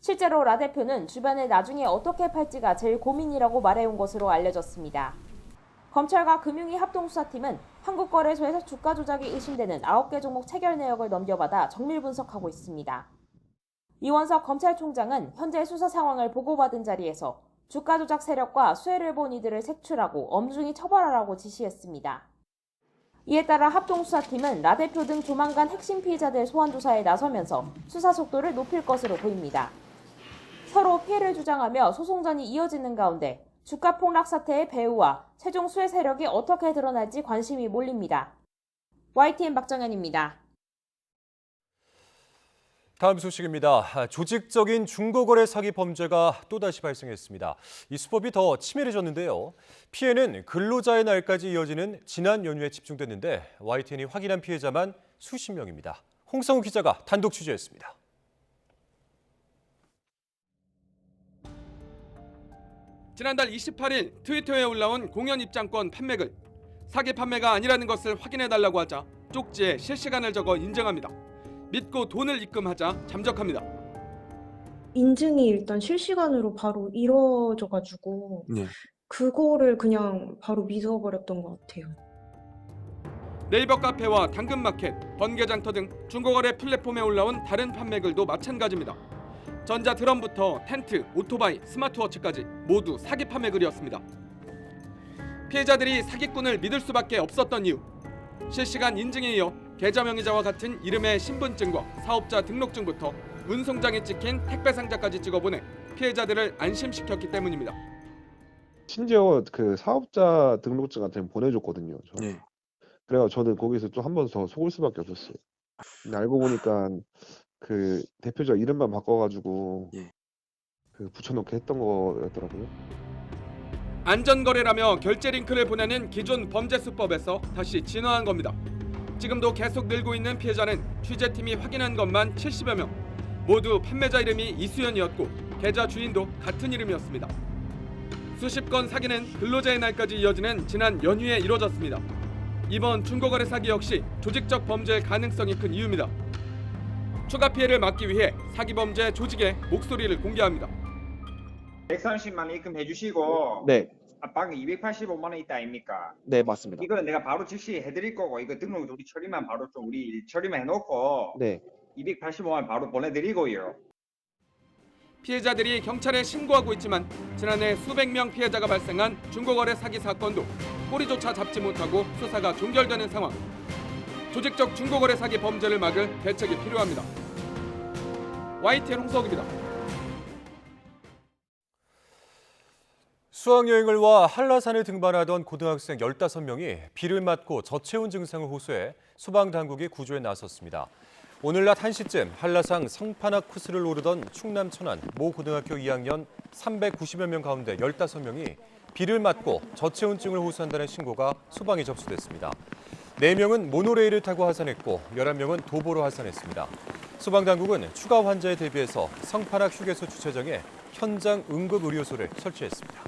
실제로 라 대표는 주변에 나중에 어떻게 팔지가 제일 고민이라고 말해온 것으로 알려졌습니다. 검찰과 금융위 합동수사팀은 한국거래소에서 주가 조작이 의심되는 9개 종목 체결 내역을 넘겨받아 정밀 분석하고 있습니다. 이원석 검찰총장은 현재 수사 상황을 보고받은 자리에서 주가 조작 세력과 수혜를 본 이들을 색출하고 엄중히 처벌하라고 지시했습니다. 이에 따라 합동수사팀은 라 대표 등 조만간 핵심 피의자들 소환 조사에 나서면서 수사 속도를 높일 것으로 보입니다. 서로 피해를 주장하며 소송전이 이어지는 가운데 주가 폭락 사태의 배후와 최종 수혜 세력이 어떻게 드러날지 관심이 몰립니다. YTN 박정현입니다. 다음 소식입니다. 조직적인 중고거래 사기 범죄가 또다시 발생했습니다. 이 수법이 더 치밀해졌는데요. 피해는 근로자의 날까지 이어지는 지난 연휴에 집중됐는데 YTN이 확인한 피해자만 수십 명입니다. 홍성우 기자가 단독 취재했습니다. 지난달 28일 트위터에 올라온 공연 입장권 판매글. 사기 판매가 아니라는 것을 확인해달라고 하자 쪽지에 실시간을 적어 인정합니다. 믿고 돈을 입금하자 잠적합니다. 인증이 일단 실시간으로 바로 이루어져가지고 그거를 그냥 바로 믿어버렸던 것 같아요. 네이버 카페와 당근마켓, 번개장터 등 중고거래 플랫폼에 올라온 다른 판매글도 마찬가지입니다. 전자 드럼부터 텐트, 오토바이, 스마트워치까지 모두 사기 판매글이었습니다. 피해자들이 사기꾼을 믿을 수밖에 없었던 이유, 실시간 인증에 이어 계좌명의자와 같은 이름의 신분증과 사업자 등록증부터 운송장에 찍힌 택배 상자까지 찍어보내 피해자들을 안심시켰기 때문입니다. 심지어 그 사업자 등록증 같은 거 보내줬거든요. 그래서 저는 거기서 또 한 번 더 속을 수밖에 없었어요. 근데 알고 보니까 그 대표자 이름만 바꿔가지고 그 붙여놓게 했던 거였더라고요. 안전거래라며 결제 링크를 보내는 기존 범죄 수법에서 다시 진화한 겁니다. 지금도 계속 늘고 있는 피해자는 취재팀이 확인한 것만 70여 명. 모두 판매자 이름이 이수연이었고 계좌 주인도 같은 이름이었습니다. 수십 건 사기는 근로자의 날까지 이어지는 지난 연휴에 이뤄졌습니다. 이번 중고거래 사기 역시 조직적 범죄의 가능성이 큰 이유입니다. 추가 피해를 막기 위해 사기 범죄 조직의 목소리를 공개합니다. 130만 원 입금해 주시고 네. 방금 285만 원 있다 아닙니까? 네, 맞습니다. 이거는 내가 바로 즉시 해드릴 거고 이거 등록 우리 처리만 바로 좀 우리 처리만 해놓고 네. 285만 원 바로 보내드리고요. 피해자들이 경찰에 신고하고 있지만 지난해 수백 명 피해자가 발생한 중고거래 사기 사건도 꼬리조차 잡지 못하고 수사가 종결되는 상황. 조직적 중고거래 사기 범죄를 막을 대책이 필요합니다. YTN 홍석입니다. 수학여행을 와 한라산을 등반하던 고등학생 15명이 비를 맞고 저체온 증상을 호소해 소방당국이 구조에 나섰습니다. 오늘 낮 1시쯤 한라산 성판악 코스를 오르던 충남 천안 모 고등학교 2학년 390여 명 가운데 15명이 비를 맞고 저체온증을 호소한다는 신고가 소방에 접수됐습니다. 4명은 모노레일을 타고 하산했고 11명은 도보로 하산했습니다. 소방당국은 추가 환자에 대비해서 성판악 휴게소 주차장에 현장 응급의료소를 설치했습니다.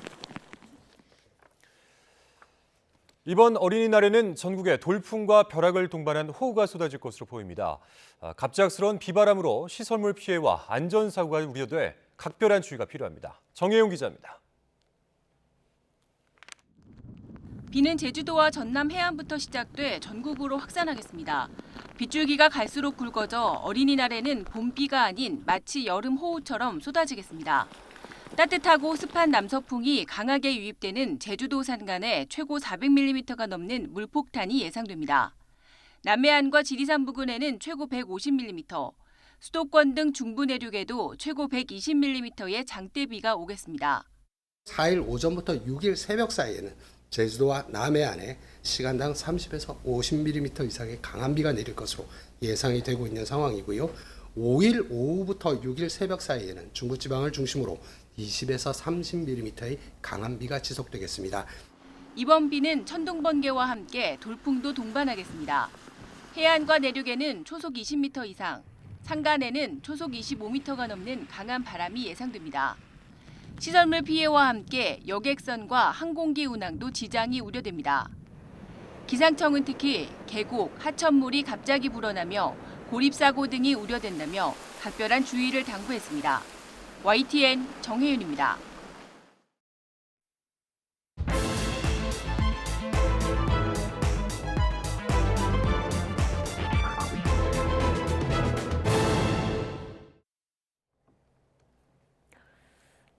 이번 어린이날에는 전국에 돌풍과 벼락을 동반한 호우가 쏟아질 것으로 보입니다. 갑작스러운 비바람으로 시설물 피해와 안전사고가 우려돼 각별한 주의가 필요합니다. 정혜용 기자입니다. 비는 제주도와 전남 해안부터 시작돼 전국으로 확산하겠습니다. 빗줄기가 갈수록 굵어져 어린이날에는 봄비가 아닌 마치 여름 호우처럼 쏟아지겠습니다. 따뜻하고 습한 남서풍이 강하게 유입되는 제주도 산간에 최고 400mm가 넘는 물폭탄이 예상됩니다. 남해안과 지리산 부근에는 최고 150mm, 수도권 등 중부 내륙에도 최고 120mm의 장대비가 오겠습니다. 4일 오전부터 6일 새벽 사이에는 제주도와 남해안에 시간당 30에서 50mm 이상의 강한 비가 내릴 것으로 예상이 되고 있는 상황이고요. 5일 오후부터 6일 새벽 사이에는 중부지방을 중심으로 20에서 30mm의 강한 비가 지속되겠습니다. 이번 비는 천둥 번개와 함께 돌풍도 동반하겠습니다. 해안과 내륙에는 초속 20m 이상, 산간에는 초속 25m가 넘는 강한 바람이 예상됩니다. 시설물 피해와 함께 여객선과 항공기 운항도 지장이 우려됩니다. 기상청은 특히 계곡, 하천물이 갑자기 불어나며 고립사고 등이 우려된다며 각별한 주의를 당부했습니다. YTN 정혜윤입니다.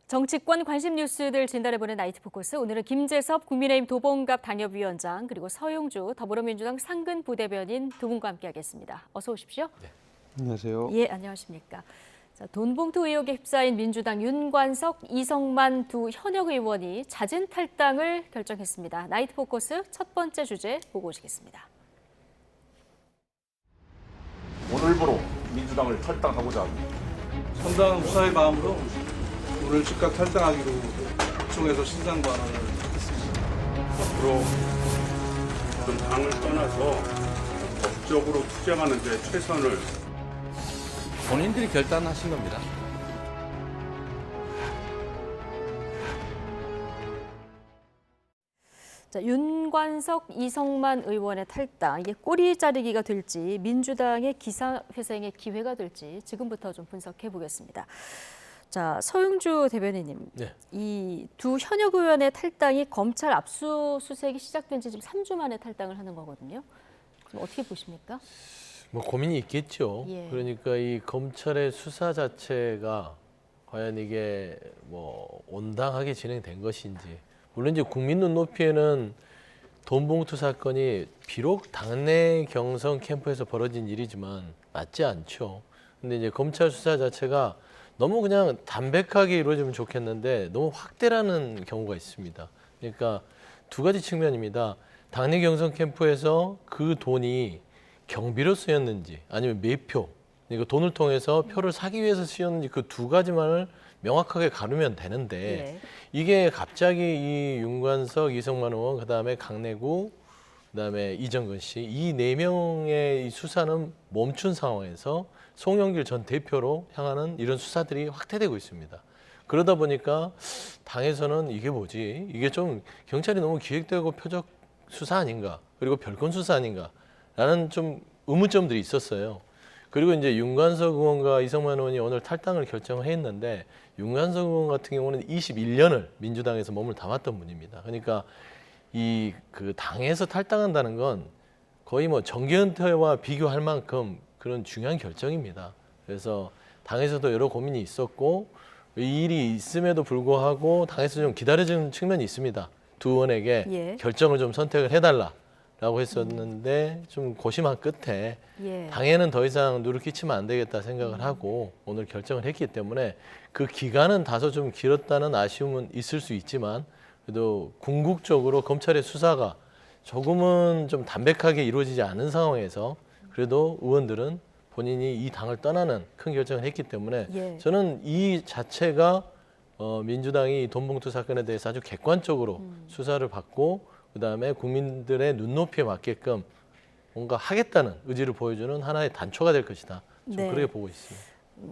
정치권 관심 뉴스들 진단해보는 나이트 포커스. 오늘은 김재섭 국민의힘 도봉갑 당협위원장 그리고 서용주 더불어민주당 상근 부대변인 두 분과 함께하겠습니다. 어서 오십시오. 네. 안녕하세요. 예, 안녕하십니까. 자, 돈봉투 의혹에 휩싸인 민주당 윤관석, 이성만 두 현역 의원이 자진 탈당을 결정했습니다. 나이트 포커스 첫 번째 주제 보고 오시겠습니다. 오늘부로 민주당을 탈당하고자 합니다. 선당 무사의 마음으로 오늘 즉각 탈당하기로 구청에서 신상 반환을 하겠습니다. 앞으로 당을 떠나서 법적으로 투쟁하는 데 최선을 본인들이 결단하신 겁니다. 자, 윤관석, 이성만 의원의 탈당, 이게 꼬리 자르기가 될지 민주당의 기사회생의 기회가 될지 지금부터 좀 분석해 보겠습니다. 자, 서영주 대변인님, 네. 이 두 현역 의원의 탈당이 검찰 압수수색이 시작된 지 지금 3주 만에 탈당을 하는 거거든요. 그럼 어떻게 보십니까? 뭐 고민이 있겠죠. 예. 그러니까 이 검찰의 수사 자체가 과연 이게 뭐 온당하게 진행된 것인지. 물론 이제 국민 눈높이에는 돈봉투 사건이 비록 당내 경선 캠프에서 벌어진 일이지만 맞지 않죠. 근데 이제 검찰 수사 자체가 너무 그냥 담백하게 이루어지면 좋겠는데 너무 확대라는 경우가 있습니다. 그러니까 두 가지 측면입니다. 당내 경선 캠프에서 그 돈이 경비로 쓰였는지 아니면 매표, 그러니까 돈을 통해서 표를 사기 위해서 쓰였는지 그 두 가지만을 명확하게 가르면 되는데 이게 갑자기 이 윤관석, 이성만 의원, 그다음에 강내구, 그다음에 이정근 씨 이 네 명의 이 수사는 멈춘 상황에서 송영길 전 대표로 향하는 이런 수사들이 확대되고 있습니다. 그러다 보니까 당에서는 이게 뭐지? 이게 좀 경찰이 너무 기획되고 표적 수사 아닌가? 그리고 별건 수사 아닌가? 라는 좀 의문점들이 있었어요. 그리고 이제 윤관석 의원과 이성만 의원이 오늘 탈당을 결정했는데 윤관석 의원 같은 경우는 21년을 민주당에서 몸을 담았던 분입니다. 그러니까 이 그 당에서 탈당한다는 건 거의 뭐 정계은퇴와 비교할 만큼 그런 중요한 결정입니다. 그래서 당에서도 여러 고민이 있었고 이 일이 있음에도 불구하고 당에서 좀 기다려주는 측면이 있습니다. 두 의원에게 결정을 좀 선택을 해달라라고 했었는데 좀 고심한 끝에 당에는 더 이상 누를 끼치면 안 되겠다 생각을 하고 오늘 결정을 했기 때문에 그 기간은 다소 좀 길었다는 아쉬움은 있을 수 있지만 그래도 궁극적으로 검찰의 수사가 조금은 좀 담백하게 이루어지지 않은 상황에서 그래도 의원들은 본인이 이 당을 떠나는 큰 결정을 했기 때문에 저는 이 자체가 민주당이 돈봉투 사건에 대해서 아주 객관적으로 수사를 받고 그다음에 국민들의 눈높이에 맞게끔 뭔가 하겠다는 의지를 보여주는 하나의 단초가 될 것이다. 좀 그렇게 보고 있습니다.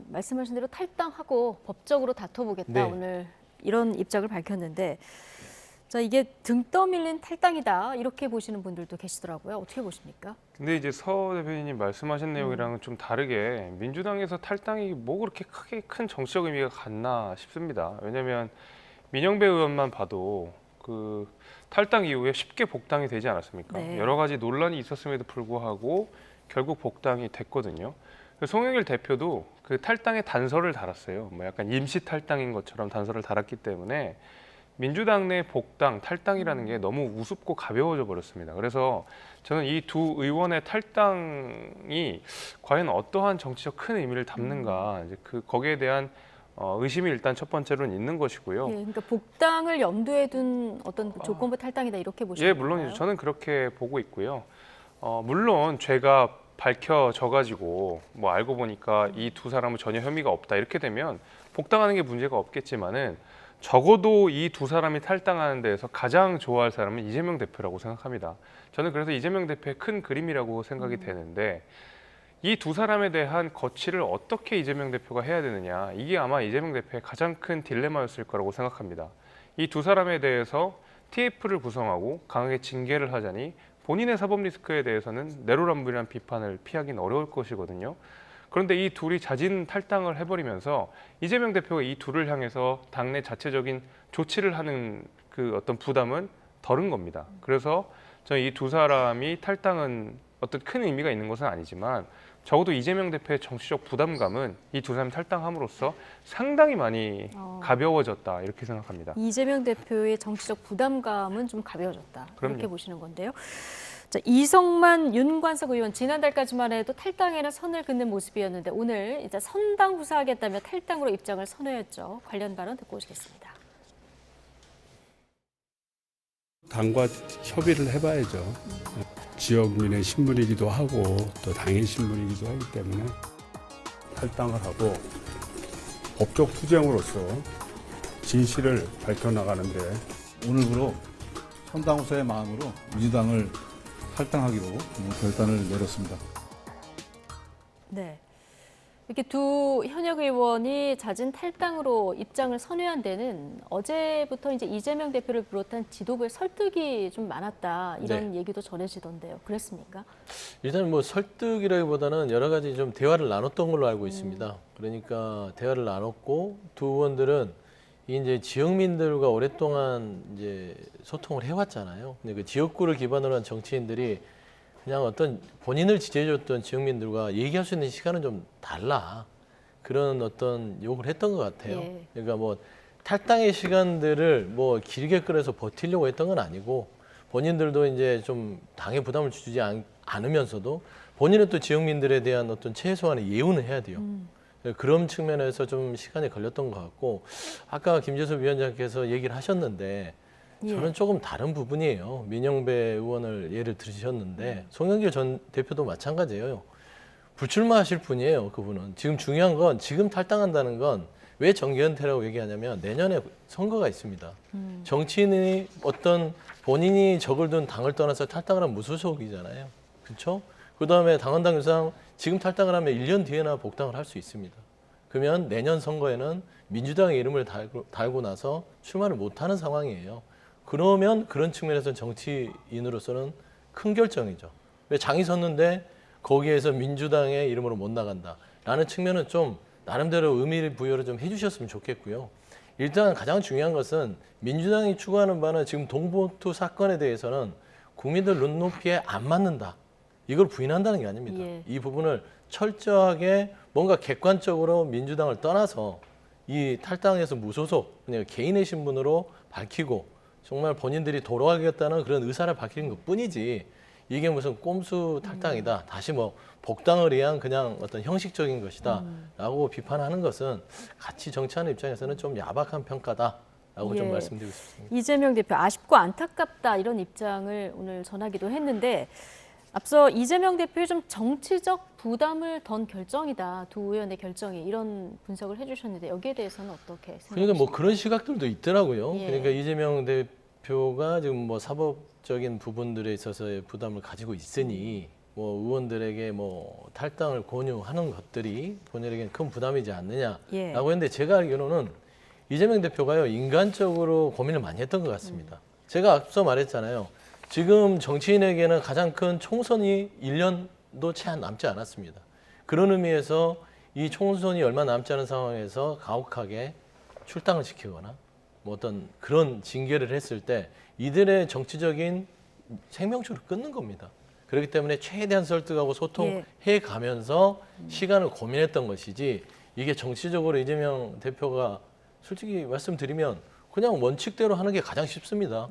말씀하신 대로 탈당하고 법적으로 다퉈보겠다. 오늘 이런 입장을 밝혔는데 자, 이게 등 떠밀린 탈당이다 이렇게 보시는 분들도 계시더라고요. 어떻게 보십니까? 근데 이제 서 대변인님 말씀하신 내용이랑은 좀 다르게 민주당에서 탈당이 뭐 그렇게 크게 큰 정치적 의미가 갔나 싶습니다. 왜냐하면 민영배 의원만 봐도 그 탈당 이후에 쉽게 복당이 되지 않았습니까? 여러 가지 논란이 있었음에도 불구하고 결국 복당이 됐거든요. 송영길 대표도 그 탈당에 단서를 달았어요. 뭐 약간 임시 탈당인 것처럼 단서를 달았기 때문에 민주당 내 복당, 탈당이라는 게 너무 우습고 가벼워져 버렸습니다. 그래서 저는 이 두 의원의 탈당이 과연 어떠한 정치적 큰 의미를 담는가, 이제 거기에 대한 의심이 일단 첫 번째로는 있는 것이고요. 그러니까 복당을 염두에 둔 어떤 조건부 탈당이다 이렇게 보시는 건가요? 물론이죠. 저는 그렇게 보고 있고요. 물론 죄가 밝혀져 가지고 뭐 알고 보니까 이 두 사람은 전혀 혐의가 없다 이렇게 되면 복당하는 게 문제가 없겠지만은 적어도 이 두 사람이 탈당하는 데에서 가장 좋아할 사람은 이재명 대표라고 생각합니다. 저는 그래서 이재명 대표의 큰 그림이라고 생각이 되는데 이 두 사람에 대한 거취를 어떻게 이재명 대표가 해야 되느냐, 이게 아마 이재명 대표의 가장 큰 딜레마였을 거라고 생각합니다. 이 두 사람에 대해서 TF를 구성하고 강하게 징계를 하자니 본인의 사법 리스크에 대해서는 내로남불이라는 비판을 피하기는 어려울 것이거든요. 그런데 이 둘이 자진 탈당을 해버리면서 이재명 대표가 이 둘을 향해서 당내 자체적인 조치를 하는 그 어떤 부담은 덜은 겁니다. 그래서 저는 이 두 사람이 탈당은 어떤 큰 의미가 있는 것은 아니지만 적어도 이재명 대표의 정치적 부담감은 이 두 사람이 탈당함으로써 상당히 많이 가벼워졌다 이렇게 생각합니다. 이재명 대표의 정치적 부담감은 좀 가벼워졌다. 그럼요. 이렇게 보시는 건데요. 자, 이성만, 윤관석 의원 지난달까지만 해도 탈당에는 선을 긋는 모습이었는데 오늘 이제 선당 후사하겠다며 탈당으로 입장을 선회했죠. 관련 발언 듣고 오시겠습니다. 당과 협의를 해봐야죠. 지역민의 신분이기도 하고 또 당의 신분이기도 하기 때문에 탈당을 하고 법적 투쟁으로서 진실을 밝혀나가는데 오늘부로 선당후사의 마음으로 민주당을 탈당하기로 결단을 내렸습니다. 네. 이렇게 두 현역 의원이 잦은 탈당으로 입장을 선회한 데는 어제부터 이제 이재명 대표를 비롯한 지도부의 설득이 좀 많았다 이런 얘기도 전해지던데요. 그랬습니까? 일단 뭐 설득이라기보다는 여러 가지 좀 대화를 나눴던 걸로 알고 있습니다. 그러니까 대화를 나눴고 두 의원들은 이제 지역민들과 오랫동안 이제 소통을 해왔잖아요. 근데 그 지역구를 기반으로 한 정치인들이 그냥 어떤 본인을 지지해줬던 지역민들과 얘기할 수 있는 시간은 좀 달라. 그런 어떤 욕을 했던 것 같아요. 그러니까 뭐 탈당의 시간들을 뭐 길게 끌어서 버티려고 했던 건 아니고 본인들도 이제 좀 당에 부담을 주지 않으면서도 본인은 또 지역민들에 대한 어떤 최소한의 예우는 해야 돼요. 그런 측면에서 좀 시간이 걸렸던 것 같고 아까 김재섭 위원장께서 얘기를 하셨는데 저는 조금 다른 부분이에요. 민영배 의원을 예를 들으셨는데 송영길 전 대표도 마찬가지예요. 불출마하실 분이에요. 그분은. 지금 중요한 건 지금 탈당한다는 건 왜 정기은퇴라고 얘기하냐면 내년에 선거가 있습니다. 정치인이 어떤 본인이 적을 둔 당을 떠나서 탈당을 하면 무소속이잖아요. 그렇죠? 그다음에 당헌당 유상 지금 탈당을 하면 1년 뒤에나 복당을 할 수 있습니다. 그러면 내년 선거에는 민주당의 이름을 달고 나서 출마를 못하는 상황이에요. 그러면 그런 측면에서 정치인으로서는 큰 결정이죠. 왜 장이 섰는데 거기에서 민주당의 이름으로 못 나간다라는 측면은 좀 나름대로 의미 부여를 좀 해주셨으면 좋겠고요. 일단 가장 중요한 것은 민주당이 추구하는 바는 지금 동봉투 사건에 대해서는 국민들 눈높이에 안 맞는다. 이걸 부인한다는 게 아닙니다. 이 부분을 철저하게 뭔가 객관적으로 민주당을 떠나서 이 탈당에서 무소속 그냥 개인의 신분으로 밝히고 정말 본인들이 돌아가겠다는 그런 의사를 밝히는 것뿐이지 이게 무슨 꼼수 탈당이다. 다시 뭐 복당을 위한 그냥 어떤 형식적인 것이다 라고 비판하는 것은 같이 정치하는 입장에서는 좀 야박한 평가다라고 좀 말씀드리고 싶습니다. 이재명 대표 아쉽고 안타깝다 이런 입장을 오늘 전하기도 했는데 앞서 이재명 대표의 좀 정치적 부담을 던 결정이다. 두 의원의 결정이 이런 분석을 해주셨는데 여기에 대해서는 어떻게 생각하십니까? 그러니까 뭐 그런 시각들도 있더라고요. 그러니까 이재명 대표가 지금 뭐 사법적인 부분들에 있어서의 부담을 가지고 있으니 뭐 의원들에게 뭐 탈당을 권유하는 것들이 본인에게는 큰 부담이지 않느냐라고 했는데 제가 알기로는 이재명 대표가요 인간적으로 고민을 많이 했던 것 같습니다. 제가 앞서 말했잖아요. 지금 정치인에게는 가장 큰 총선이 1년도 채 남지 않았습니다. 그런 의미에서 이 총선이 얼마 남지 않은 상황에서 가혹하게 출당을 시키거나 뭐 어떤 그런 징계를 했을 때 이들의 정치적인 생명줄을 끊는 겁니다. 그렇기 때문에 최대한 설득하고 소통해 가면서 시간을 고민했던 것이지 이게 정치적으로 이재명 대표가 솔직히 말씀드리면 그냥 원칙대로 하는 게 가장 쉽습니다.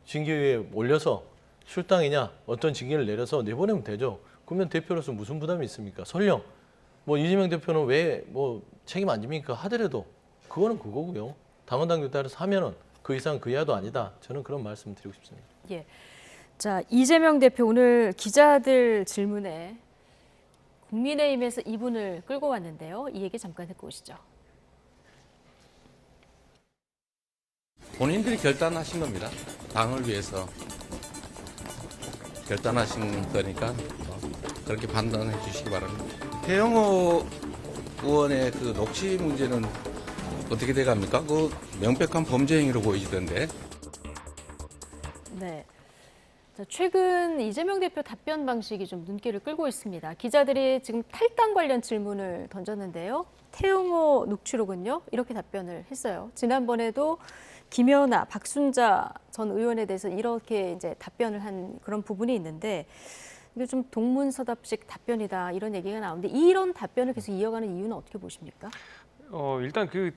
징계위에 올려서 출당이냐 어떤 징계를 내려서 내보내면 되죠. 그러면 대표로서 무슨 부담이 있습니까? 설령 뭐 이재명 대표는 왜 뭐 책임 안 집니까 하더라도 그거는 그거고요. 당헌당규 따라서 하면은 그 이상 그 이하도 아니다. 저는 그런 말씀 드리고 싶습니다. 예. 자, 이재명 대표 오늘 기자들 질문에 국민의힘에서 이분을 끌고 왔는데요. 이 얘기 잠깐 듣고 오시죠. 본인들이 결단하신 겁니다. 당을 위해서 결단하신 거니까 그렇게 판단해 주시기 바랍니다. 태영호 의원의 그 녹취 문제는 어떻게 돼갑니까? 그 명백한 범죄 행위로 보이던데. 네. 자, 최근 이재명 대표 답변 방식이 좀 눈길을 끌고 있습니다. 기자들이 지금 탈당 관련 질문을 던졌는데요. 태영호 녹취록은요, 이렇게 답변을 했어요. 지난번에도 김연아, 박순자 전 의원에 대해서 이렇게 이제 답변을 한 그런 부분이 있는데 이게 좀 동문서답식 답변이다 이런 얘기가 나오는데 이런 답변을 계속 이어가는 이유는 어떻게 보십니까? 일단 그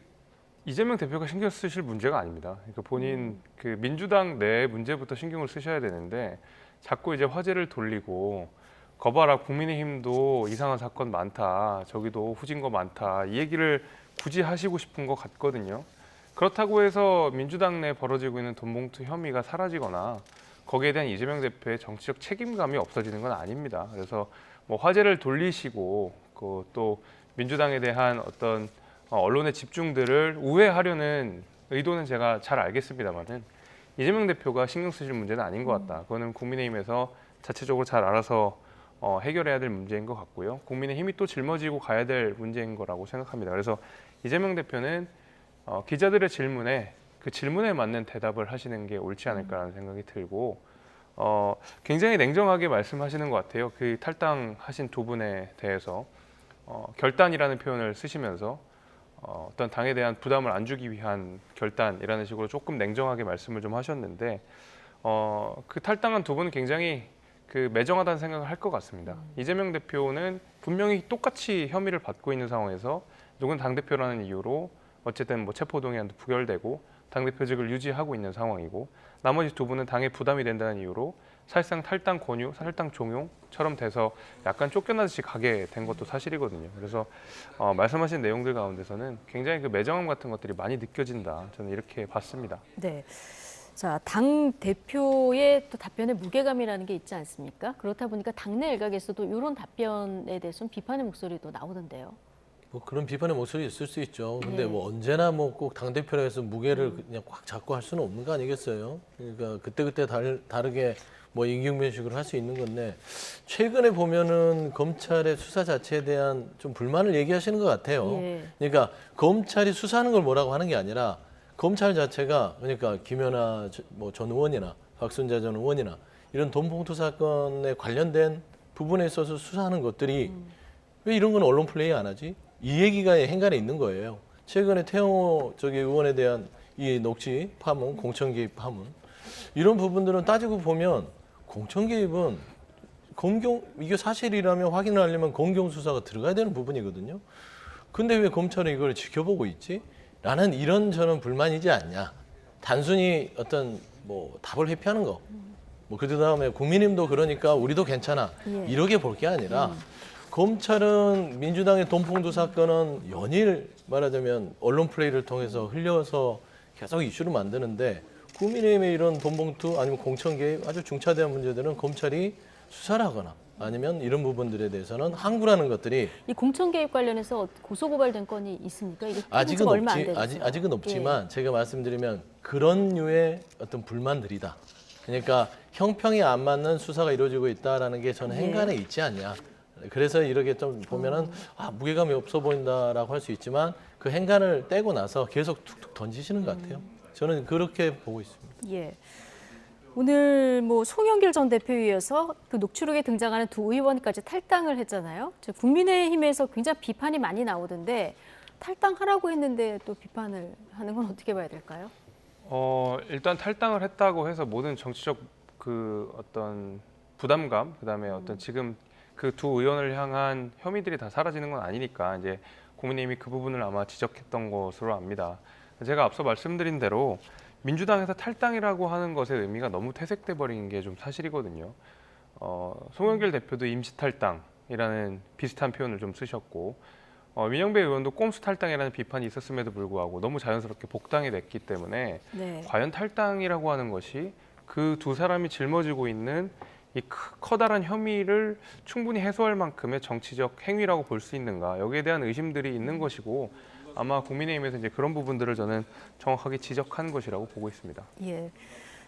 이재명 대표가 신경 쓰실 문제가 아닙니다. 그러니까 본인 그 민주당 내 문제부터 신경을 쓰셔야 되는데 자꾸 이제 화제를 돌리고 거봐라 국민의힘도 이상한 사건 많다. 저기도 후진 거 많다. 이 얘기를 굳이 하시고 싶은 것 같거든요. 그렇다고 해서 민주당 내 벌어지고 있는 돈봉투 혐의가 사라지거나 거기에 대한 이재명 대표의 정치적 책임감이 없어지는 건 아닙니다. 그래서 뭐 화제를 돌리시고 그 또 민주당에 대한 어떤 언론의 집중들을 우회하려는 의도는 제가 잘 알겠습니다만은 이재명 대표가 신경 쓰실 문제는 아닌 것 같다. 그거는 국민의힘에서 자체적으로 잘 알아서 해결해야 될 문제인 것 같고요. 국민의힘이 또 짊어지고 가야 될 문제인 거라고 생각합니다. 그래서 이재명 대표는 기자들의 질문에 그 질문에 맞는 대답을 하시는 게 옳지 않을까라는 생각이 들고 굉장히 냉정하게 말씀하시는 것 같아요. 그 탈당하신 두 분에 대해서 결단이라는 표현을 쓰시면서 어떤 당에 대한 부담을 안 주기 위한 결단이라는 식으로 조금 냉정하게 말씀을 좀 하셨는데 그 탈당한 두 분은 굉장히 그 매정하다는 생각을 할 것 같습니다. 이재명 대표는 분명히 똑같이 혐의를 받고 있는 상황에서 누군 당대표라는 이유로 어쨌든 뭐 체포동의안도 부결되고 당대표직을 유지하고 있는 상황이고 나머지 두 분은 당에 부담이 된다는 이유로 사실상 탈당 권유, 탈당 종용처럼 돼서 약간 쫓겨나듯이 가게 된 것도 사실이거든요. 그래서 말씀하신 내용들 가운데서는 굉장히 그 매정함 같은 것들이 많이 느껴진다. 저는 이렇게 봤습니다. 네. 자, 당 대표의 또 답변에 무게감이라는 게 있지 않습니까? 그렇다 보니까 당내 일각에서도 이런 답변에 대해서는 비판의 목소리도 나오던데요. 뭐 그런 비판의 목소리 있을 수 있죠. 근데 네. 뭐 언제나 뭐 꼭 당대표라 해서 무게를 그냥 꽉 잡고 할 수는 없는 거 아니겠어요? 그러니까 그때그때 다르게 뭐 임기응변식으로 할 수 있는 건데 최근에 보면은 검찰의 수사 자체에 대한 좀 불만을 얘기하시는 것 같아요. 예. 그러니까 검찰이 수사하는 걸 뭐라고 하는 게 아니라 검찰 자체가 그러니까 김연아 뭐 전 의원이나 박순자 전 의원이나 이런 돈봉투 사건에 관련된 부분에 있어서 수사하는 것들이 왜 이런 건 언론 플레이 안 하지? 이 얘기가 행간에 있는 거예요. 최근에 태영호 의원에 대한 이 녹취 파문, 공천 개입 파문 이런 부분들은 따지고 보면 공천 개입은 이게 사실이라면 확인을 하려면 검경 수사가 들어가야 되는 부분이거든요. 근데 왜 검찰은 이걸 지켜보고 있지? 라는 이런 저는 불만이지 않냐. 단순히 어떤 뭐 답을 회피하는 거. 뭐 그다음에 국민의힘도 그러니까 우리도 괜찮아. 예. 이렇게 볼 게 아니라 검찰은 민주당의 돈봉투 사건은 연일 말하자면 언론 플레이를 통해서 흘려서 계속 이슈를 만드는데 국민의힘의 이런 돈봉투 아니면 공천 개입 아주 중차대한 문제들은 검찰이 수사를 하거나 아니면 이런 부분들에 대해서는 항구라는 것들이 이 공천 개입 관련해서 고소 고발된 건이 있습니까? 이게 아직은 얼마 안 없지 돼서. 아직은 없지만 제가 말씀드리면 그런 류의 어떤 불만들이다. 그러니까 형평이 안 맞는 수사가 이루어지고 있다라는 게 저는 행간에 있지 않냐. 그래서 이렇게 좀 보면은 무게감이 없어 보인다라고 할 수 있지만 그 행간을 떼고 나서 계속 툭툭 던지시는 것 같아요. 저는 그렇게 보고 있습니다. 예. 오늘 뭐 송영길 전 대표에 이어서 그 녹취록에 등장하는 두 의원까지 탈당을 했잖아요. 국민의힘에서 굉장히 비판이 많이 나오던데 탈당하라고 했는데 또 비판을 하는 건 어떻게 봐야 될까요? 일단 탈당을 했다고 해서 모든 정치적 그 어떤 부담감, 그다음에 어떤 지금 그 두 의원을 향한 혐의들이 다 사라지는 건 아니니까 이제 국민의힘이 그 부분을 아마 지적했던 것으로 압니다. 제가 앞서 말씀드린 대로 민주당에서 탈당이라고 하는 것의 의미가 너무 퇴색돼 버린 게 좀 사실이거든요. 송영길 대표도 임시 탈당이라는 비슷한 표현을 좀 쓰셨고 민영배 의원도 꼼수 탈당이라는 비판이 있었음에도 불구하고 너무 자연스럽게 복당이 됐기 때문에 과연 탈당이라고 하는 것이 그 두 사람이 짊어지고 있는 이 커다란 혐의를 충분히 해소할 만큼의 정치적 행위라고 볼 수 있는가, 여기에 대한 의심들이 있는 것이고 아마 국민의힘에서 이제 그런 부분들을 저는 정확하게 지적한 것이라고 보고 있습니다. 예.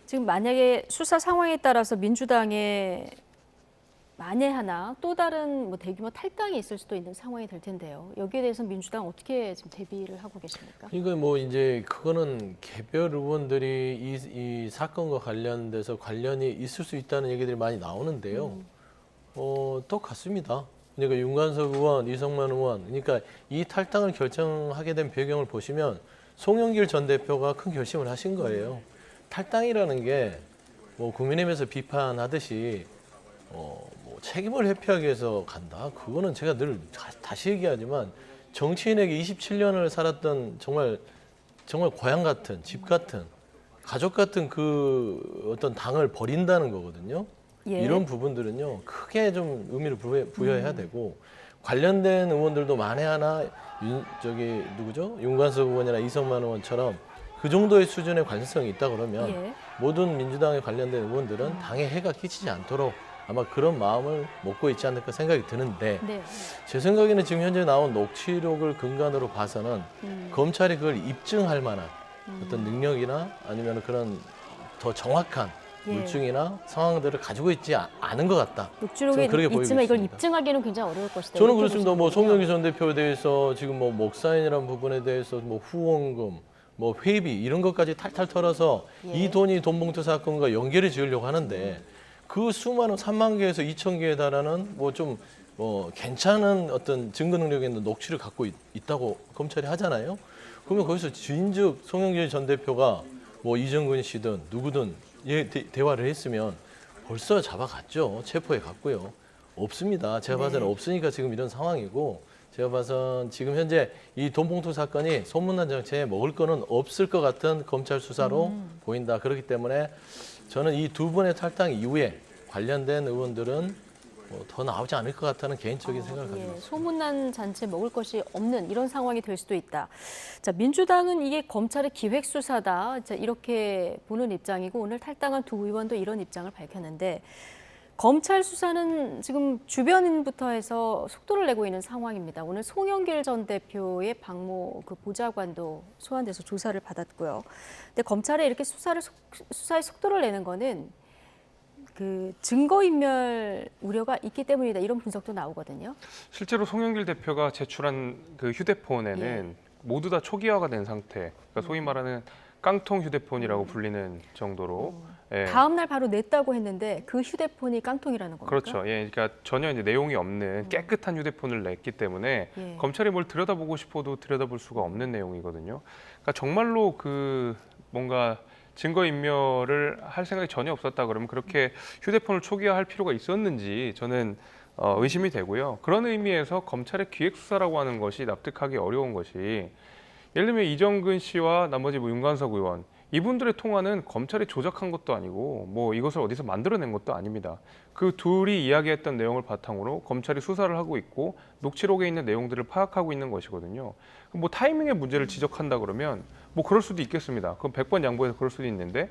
지금 만약에 수사 상황에 따라서 민주당에 만에 하나 또 다른 뭐 대규모 탈당이 있을 수도 있는 상황이 될 텐데요. 여기에 대해서 민주당 어떻게 지금 대비를 하고 계십니까? 그러니까 뭐 이제 그거는 개별 의원들이 이 사건과 관련돼서 관련이 있을 수 있다는 얘기들이 많이 나오는데요. 똑같습니다. 그러니까 윤관석 의원, 이성만 의원, 그러니까 이 탈당을 결정하게 된 배경을 보시면 송영길 전 대표가 큰 결심을 하신 거예요. 탈당이라는 게 뭐 국민의힘에서 비판하듯이 뭐 책임을 회피하기 위해서 간다. 그거는 제가 늘 다시 얘기하지만 정치인에게 27년을 살았던 정말 고향 같은 집 같은 가족 같은 그 어떤 당을 버린다는 거거든요. 예. 이런 부분들은요 크게 좀 의미를 부여해야 되고 관련된 의원들도 만에 하나 누구죠? 윤관석 의원이나 이성만 의원처럼 그 정도의 수준의 관련성이 있다 그러면 모든 민주당에 관련된 의원들은 당에 해가 끼치지 않도록 아마 그런 마음을 먹고 있지 않을까 생각이 드는데 제 생각에는 지금 현재 나온 녹취록을 근간으로 봐서는 검찰이 그걸 입증할 만한 어떤 능력이나 아니면 그런 더 정확한 물증이나 상황들을 가지고 있지 않은 것 같다. 녹취록에 그렇게 보이고 있지만 이걸 있습니다. 입증하기는 굉장히 어려울 것이다. 저는 이렇게 그렇습니다. 뭐 보시는군요. 송영기 전 대표에 대해서 지금 뭐 목사인이라는 부분에 대해서 뭐 후원금, 뭐 회비 이런 것까지 탈탈 털어서 이 돈이 돈봉투 사건과 연결을 지으려고 하는데 그 수많은 3만 개에서 2천 개에 달하는 뭐 좀 괜찮은 어떤 증거 능력이 있는 녹취를 갖고 있다고 검찰이 하잖아요. 그러면 거기서 진즉 송영길 전 대표가 뭐 이정근 씨든 누구든 대화를 했으면 벌써 잡아갔죠. 체포해 갔고요. 없습니다. 제가 봐서는 없으니까 지금 이런 상황이고 제가 봐서는 지금 현재 이 돈봉투 사건이 소문난 정체에 먹을 거는 없을 것 같은 검찰 수사로 보인다. 그렇기 때문에 저는 이 두 번의 탈당 이후에 관련된 의원들은 더 나오지 않을 것 같다는 개인적인 생각을 가지고 있습니다. 소문난 잔치에 먹을 것이 없는 이런 상황이 될 수도 있다. 자, 민주당은 이게 검찰의 기획 수사다. 자, 이렇게 보는 입장이고 오늘 탈당한 두 의원도 이런 입장을 밝혔는데 검찰 수사는 지금 주변부터 해서 속도를 내고 있는 상황입니다. 오늘 송영길 전 대표의 박모 그 보좌관도 소환돼서 조사를 받았고요. 근데 검찰에 이렇게 수사에 속도를 내는 거는 그 증거인멸 우려가 있기 때문이다. 이런 분석도 나오거든요. 실제로 송영길 대표가 제출한 그 휴대폰에는 모두 다 초기화가 된 상태. 그러니까 소위 말하는 깡통 휴대폰이라고 불리는 정도로. 다음 날 바로 냈다고 했는데 그 휴대폰이 깡통이라는 겁니까? 그렇죠. 예, 그러니까 전혀 이제 내용이 없는 깨끗한 휴대폰을 냈기 때문에 검찰이 뭘 들여다보고 싶어도 들여다볼 수가 없는 내용이거든요. 그러니까 정말로 그 뭔가 증거인멸을 할 생각이 전혀 없었다 그러면 그렇게 휴대폰을 초기화할 필요가 있었는지 저는 의심이 되고요. 그런 의미에서 검찰의 기획수사라고 하는 것이 납득하기 어려운 것이 예를 들면 이정근 씨와 나머지 뭐 윤관석 의원 이분들의 통화는 검찰이 조작한 것도 아니고 뭐 이것을 어디서 만들어낸 것도 아닙니다. 그 둘이 이야기했던 내용을 바탕으로 검찰이 수사를 하고 있고 녹취록에 있는 내용들을 파악하고 있는 것이거든요. 뭐 타이밍의 문제를 지적한다 그러면 뭐 그럴 수도 있겠습니다. 그럼 100번 양보해서 그럴 수도 있는데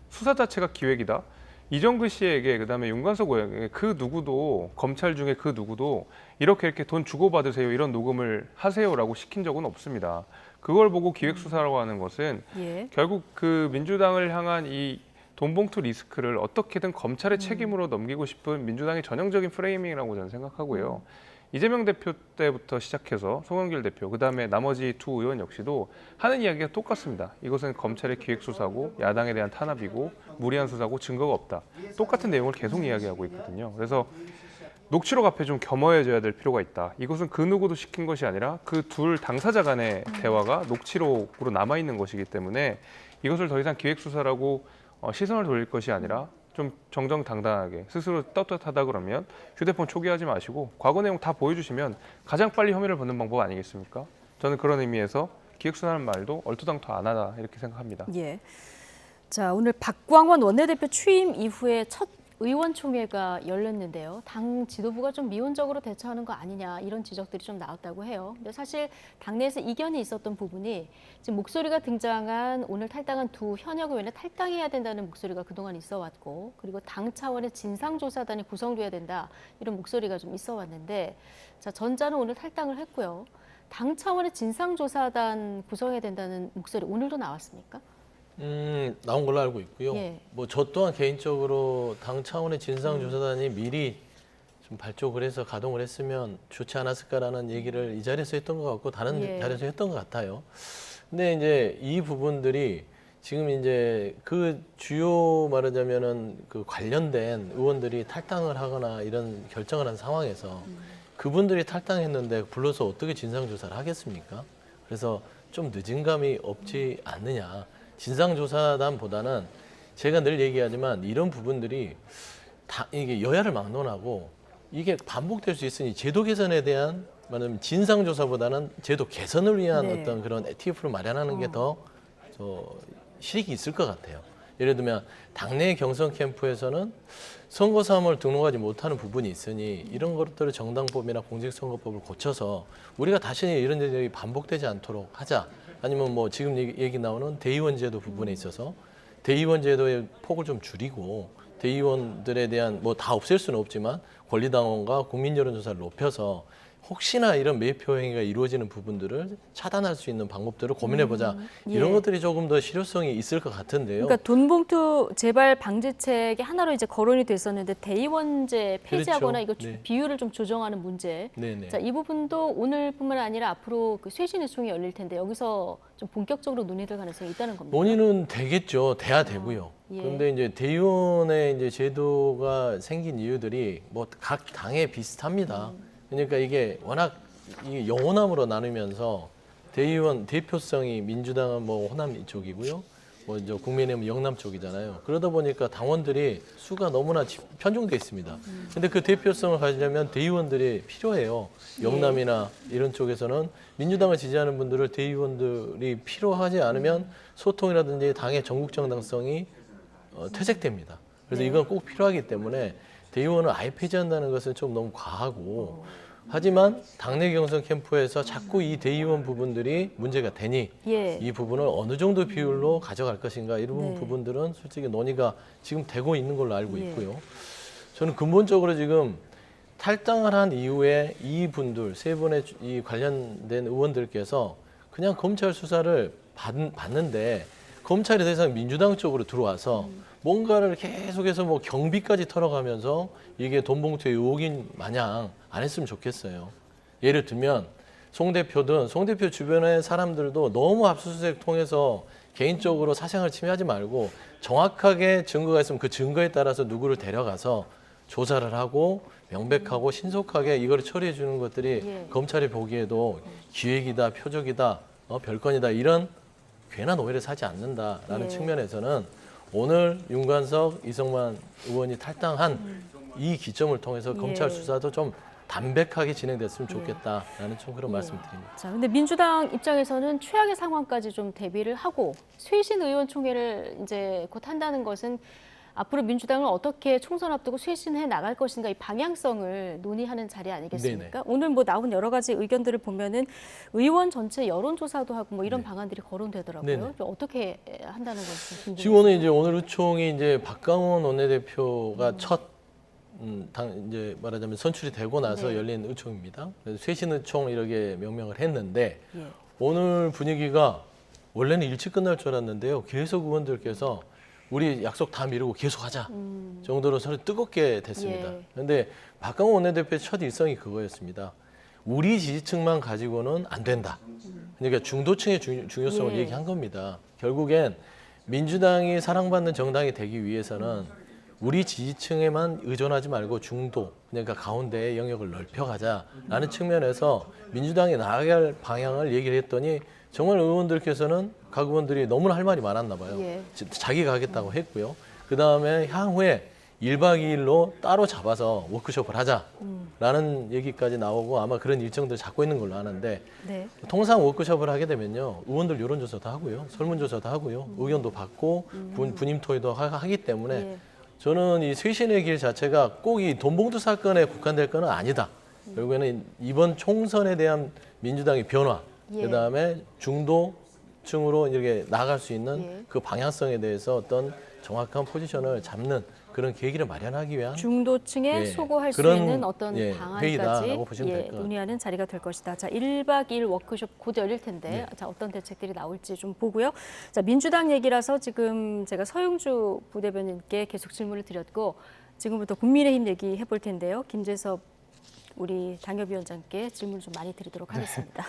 수사 자체가 기획이다. 이정근 씨에게 그다음에 윤관석 의원에게 그 누구도 검찰 중에 그 누구도 이렇게 돈 주고받으세요 이런 녹음을 하세요라고 시킨 적은 없습니다. 그걸 보고 기획수사라고 하는 것은 결국 그 민주당을 향한 이 돈봉투 리스크를 어떻게든 검찰의 책임으로 넘기고 싶은 민주당의 전형적인 프레이밍이라고 저는 생각하고요. 이재명 대표 때부터 시작해서 송영길 대표, 그다음에 나머지 두 의원 역시도 하는 이야기가 똑같습니다. 이것은 검찰의 기획수사고 야당에 대한 탄압이고 무리한 수사고 증거가 없다. 똑같은 내용을 계속 이야기하고 있거든요. 그래서 녹취록 앞에 좀 겸허해져야 될 필요가 있다. 이것은 그 누구도 시킨 것이 아니라 그 둘 당사자 간의 대화가 녹취록으로 남아있는 것이기 때문에 이것을 더 이상 기획수사라고 시선을 돌릴 것이 아니라 좀 정정당당하게 스스로 떳떳하다 그러면 휴대폰 초기화하지 마시고 과거 내용 다 보여주시면 가장 빨리 혐의를 받는 방법 아니겠습니까? 저는 그런 의미에서 기획수사라는 말도 얼토당토 안 하다 이렇게 생각합니다. 예. 자, 오늘 박광원 원내대표 취임 이후에 첫 의원총회가 열렸는데요. 당 지도부가 좀 미온적으로 대처하는 거 아니냐 이런 지적들이 좀 나왔다고 해요. 근데 사실 당내에서 이견이 있었던 부분이 지금 목소리가 등장한 오늘 탈당한 두 현역 의원을 탈당해야 된다는 목소리가 그동안 있어 왔고 그리고 당 차원의 진상조사단이 구성돼야 된다 이런 목소리가 좀 있어 왔는데 자, 전자는 오늘 탈당을 했고요. 당 차원의 진상조사단 구성해야 된다는 목소리 오늘도 나왔습니까? 나온 걸로 알고 있고요. 예. 뭐 저 또한 개인적으로 당 차원의 진상조사단이 미리 좀 발족을 해서 가동을 했으면 좋지 않았을까라는 얘기를 이 자리에서 했던 것 같고 다른 자리에서 했던 것 같아요. 근데 이제 이 부분들이 지금 이제 그 주요 말하자면은 그 관련된 의원들이 탈당을 하거나 이런 결정을 한 상황에서 그분들이 탈당했는데 불러서 어떻게 진상조사를 하겠습니까? 그래서 좀 늦은 감이 없지 않느냐. 진상조사단보다는 제가 늘 얘기하지만 이런 부분들이 이게 여야를 막론하고 이게 반복될 수 있으니 제도 개선에 대한 말하자면 진상조사보다는 제도 개선을 위한 어떤 그런 TF를 마련하는 게 더 실익이 있을 것 같아요. 예를 들면 당내 경선 캠프에서는 선거 사무를 등록하지 못하는 부분이 있으니 이런 것들을 정당법이나 공직선거법을 고쳐서 우리가 다시 이런 일이 반복되지 않도록 하자. 아니면 뭐 지금 얘기 나오는 대의원제도 부분에 있어서 대의원제도의 폭을 좀 줄이고 대의원들에 대한 뭐 다 없앨 수는 없지만 권리당원과 국민여론조사를 높여서 혹시나 이런 매표 행위가 이루어지는 부분들을 차단할 수 있는 방법들을 고민해보자. 이런 예. 것들이 조금 더 실효성이 있을 것 같은데요. 그러니까 돈봉투 재발 방지책이 하나로 이제 거론이 됐었는데 대의원제 폐지하거나 그렇죠. 이거 네. 비율을 좀 조정하는 문제. 네네. 자, 이 부분도 오늘뿐만 아니라 앞으로 그 쇄신 의총이 열릴 텐데 여기서 좀 본격적으로 논의될 가능성이 있다는 겁니다. 논의는 되겠죠. 돼야 되고요. 예. 그런데 이제 대의원의 이제 제도가 생긴 이유들이 뭐 각 당에 비슷합니다. 그러니까 이게 워낙 이 영호남으로 나누면서 대의원 대표성이 민주당은 뭐 호남 이쪽이고요. 뭐 이제 국민의힘은 영남 쪽이잖아요. 그러다 보니까 당원들이 수가 너무나 편중돼 있습니다. 근데 그 대표성을 가지려면 대의원들이 필요해요. 영남이나 이런 쪽에서는 민주당을 지지하는 분들을 대의원들이 필요하지 않으면 소통이라든지 당의 전국 정당성이 퇴색됩니다. 그래서 이건 꼭 필요하기 때문에 대의원을 아예 폐지한다는 것은 좀 너무 과하고, 하지만 당내 경선 캠프에서 자꾸 이 대의원 부분들이 문제가 되니 예. 이 부분을 어느 정도 비율로 가져갈 것인가 이런 네. 부분들은 솔직히 논의가 지금 되고 있는 걸로 알고 예. 있고요. 저는 근본적으로 지금 탈당을 한 이후에 이 분들 세 분의 이 관련된 의원들께서 그냥 검찰 수사를 받는데 검찰이 더 이상 민주당 쪽으로 들어와서 뭔가를 계속해서 뭐 경비까지 털어가면서 이게 돈봉투의 의혹인 마냥 안 했으면 좋겠어요. 예를 들면 송 대표 주변의 사람들도 너무 압수수색 통해서 개인적으로 사생활 침해하지 말고 정확하게 증거가 있으면 그 증거에 따라서 누구를 데려가서 조사를 하고 명백하고 신속하게 이걸 처리해 주는 것들이 검찰이 보기에도 기획이다, 표적이다, 별건이다 이런 괜한 오해를 사지 않는다라는 측면에서는 오늘 윤관석, 이성만 의원이 탈당한 이 기점을 통해서 검찰 수사도 좀 담백하게 진행됐으면 좋겠다라는 좀 그런 말씀드립니다. 자, 근데 민주당 입장에서는 최악의 상황까지 좀 대비를 하고 쇄신 의원총회를 이제 곧 한다는 것은 앞으로 민주당을 어떻게 총선 앞두고 쇄신해 나갈 것인가 이 방향성을 논의하는 자리 아니겠습니까? 네네. 오늘 뭐 나온 여러 가지 의견들을 보면은 의원 전체 여론조사도 하고 뭐 이런 네. 방안들이 거론되더라고요. 네네. 좀 어떻게 한다는 건지 궁금해요. 지금 오늘 의총이 이제 박강원 원내대표가 첫 이제 말하자면 선출이 되고 나서 네. 열린 의총입니다. 그래서 쇄신 의총 이렇게 명명을 했는데 예. 오늘 분위기가 원래는 일찍 끝날 줄 알았는데요. 계속 의원들께서 우리 약속 다 미루고 계속 하자 정도로 서로 뜨겁게 됐습니다. 예. 그런데 박강원 원내대표의 첫 일성이 그거였습니다. 우리 지지층만 가지고는 안 된다. 그러니까 중도층의 중요성을 예. 얘기한 겁니다. 결국엔 민주당이 사랑받는 정당이 되기 위해서는 우리 지지층에만 의존하지 말고 중도, 그러니까 가운데의 영역을 넓혀가자라는 측면에서 민주당이 나아갈 방향을 얘기를 했더니 정말 의원들께서는 각 의원들이 너무나 할 말이 많았나 봐요. 예. 자기가 하겠다고 했고요. 그다음에 향후에 1박 2일로 따로 잡아서 워크숍을 하자라는 얘기까지 나오고 아마 그런 일정들 잡고 있는 걸로 아는데 네. 통상 워크숍을 하게 되면요. 의원들 여론조사도 하고요. 설문조사도 하고요. 의견도 받고 분임 토의도 하기 때문에 예. 저는 이 쇄신의 길 자체가 꼭 이 돈봉투 사건에 국한될 건 아니다. 결국에는 이번 총선에 대한 민주당의 변화, 예. 그다음에 중도층으로 이렇게 나아갈 수 있는 예. 그 방향성에 대해서 어떤 정확한 포지션을 잡는 그런 계기를 마련하기 위한 중도층에 예, 소구할 수 그런, 있는 어떤 방안까지 회의다라고 보시면 될 것 같아요. 논의하는 자리가 될 것이다. 자, 1박 2일 워크숍 곧 열릴 텐데 자, 어떤 대책들이 나올지 좀 보고요. 자, 민주당 얘기라서 지금 제가 서영주 부대변인께 계속 질문을 드렸고 지금부터 국민의힘 얘기해 볼 텐데요. 김재섭 우리 당협위원장께 질문을 좀 많이 드리도록 하겠습니다.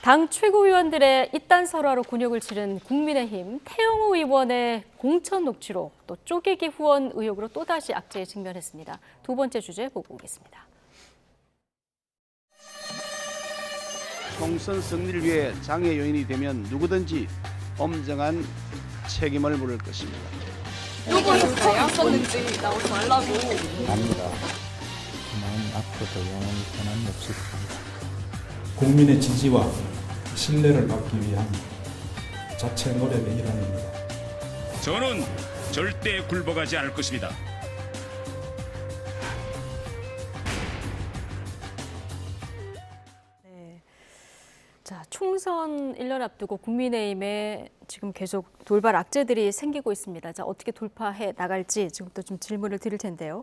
당 최고위원들의 이딴 설화로 곤욕을 치른 국민의힘 태영호 의원의 공천 녹취록 또 쪼개기 후원 의혹으로 또다시 악재에 직면했습니다. 두 번째 주제 보고 오겠습니다. 총선 승리를 위해 장애 요인이 되면 누구든지 엄정한 책임을 물을 것입니다. 누구였어요? 있었는지 나오지 말라고. 압니다. 마음 앞으로도 영원히 변함없을 겁니다. 국민의 지지와 신뢰를 받기 위한 자체 노력의 일환입니다. 저는 절대 굴복하지 않을 것입니다. 자, 총선 1년 앞두고 국민의힘에 지금 계속 돌발 악재들이 생기고 있습니다. 자, 어떻게 돌파해 나갈지 지금부터 좀 질문을 드릴 텐데요.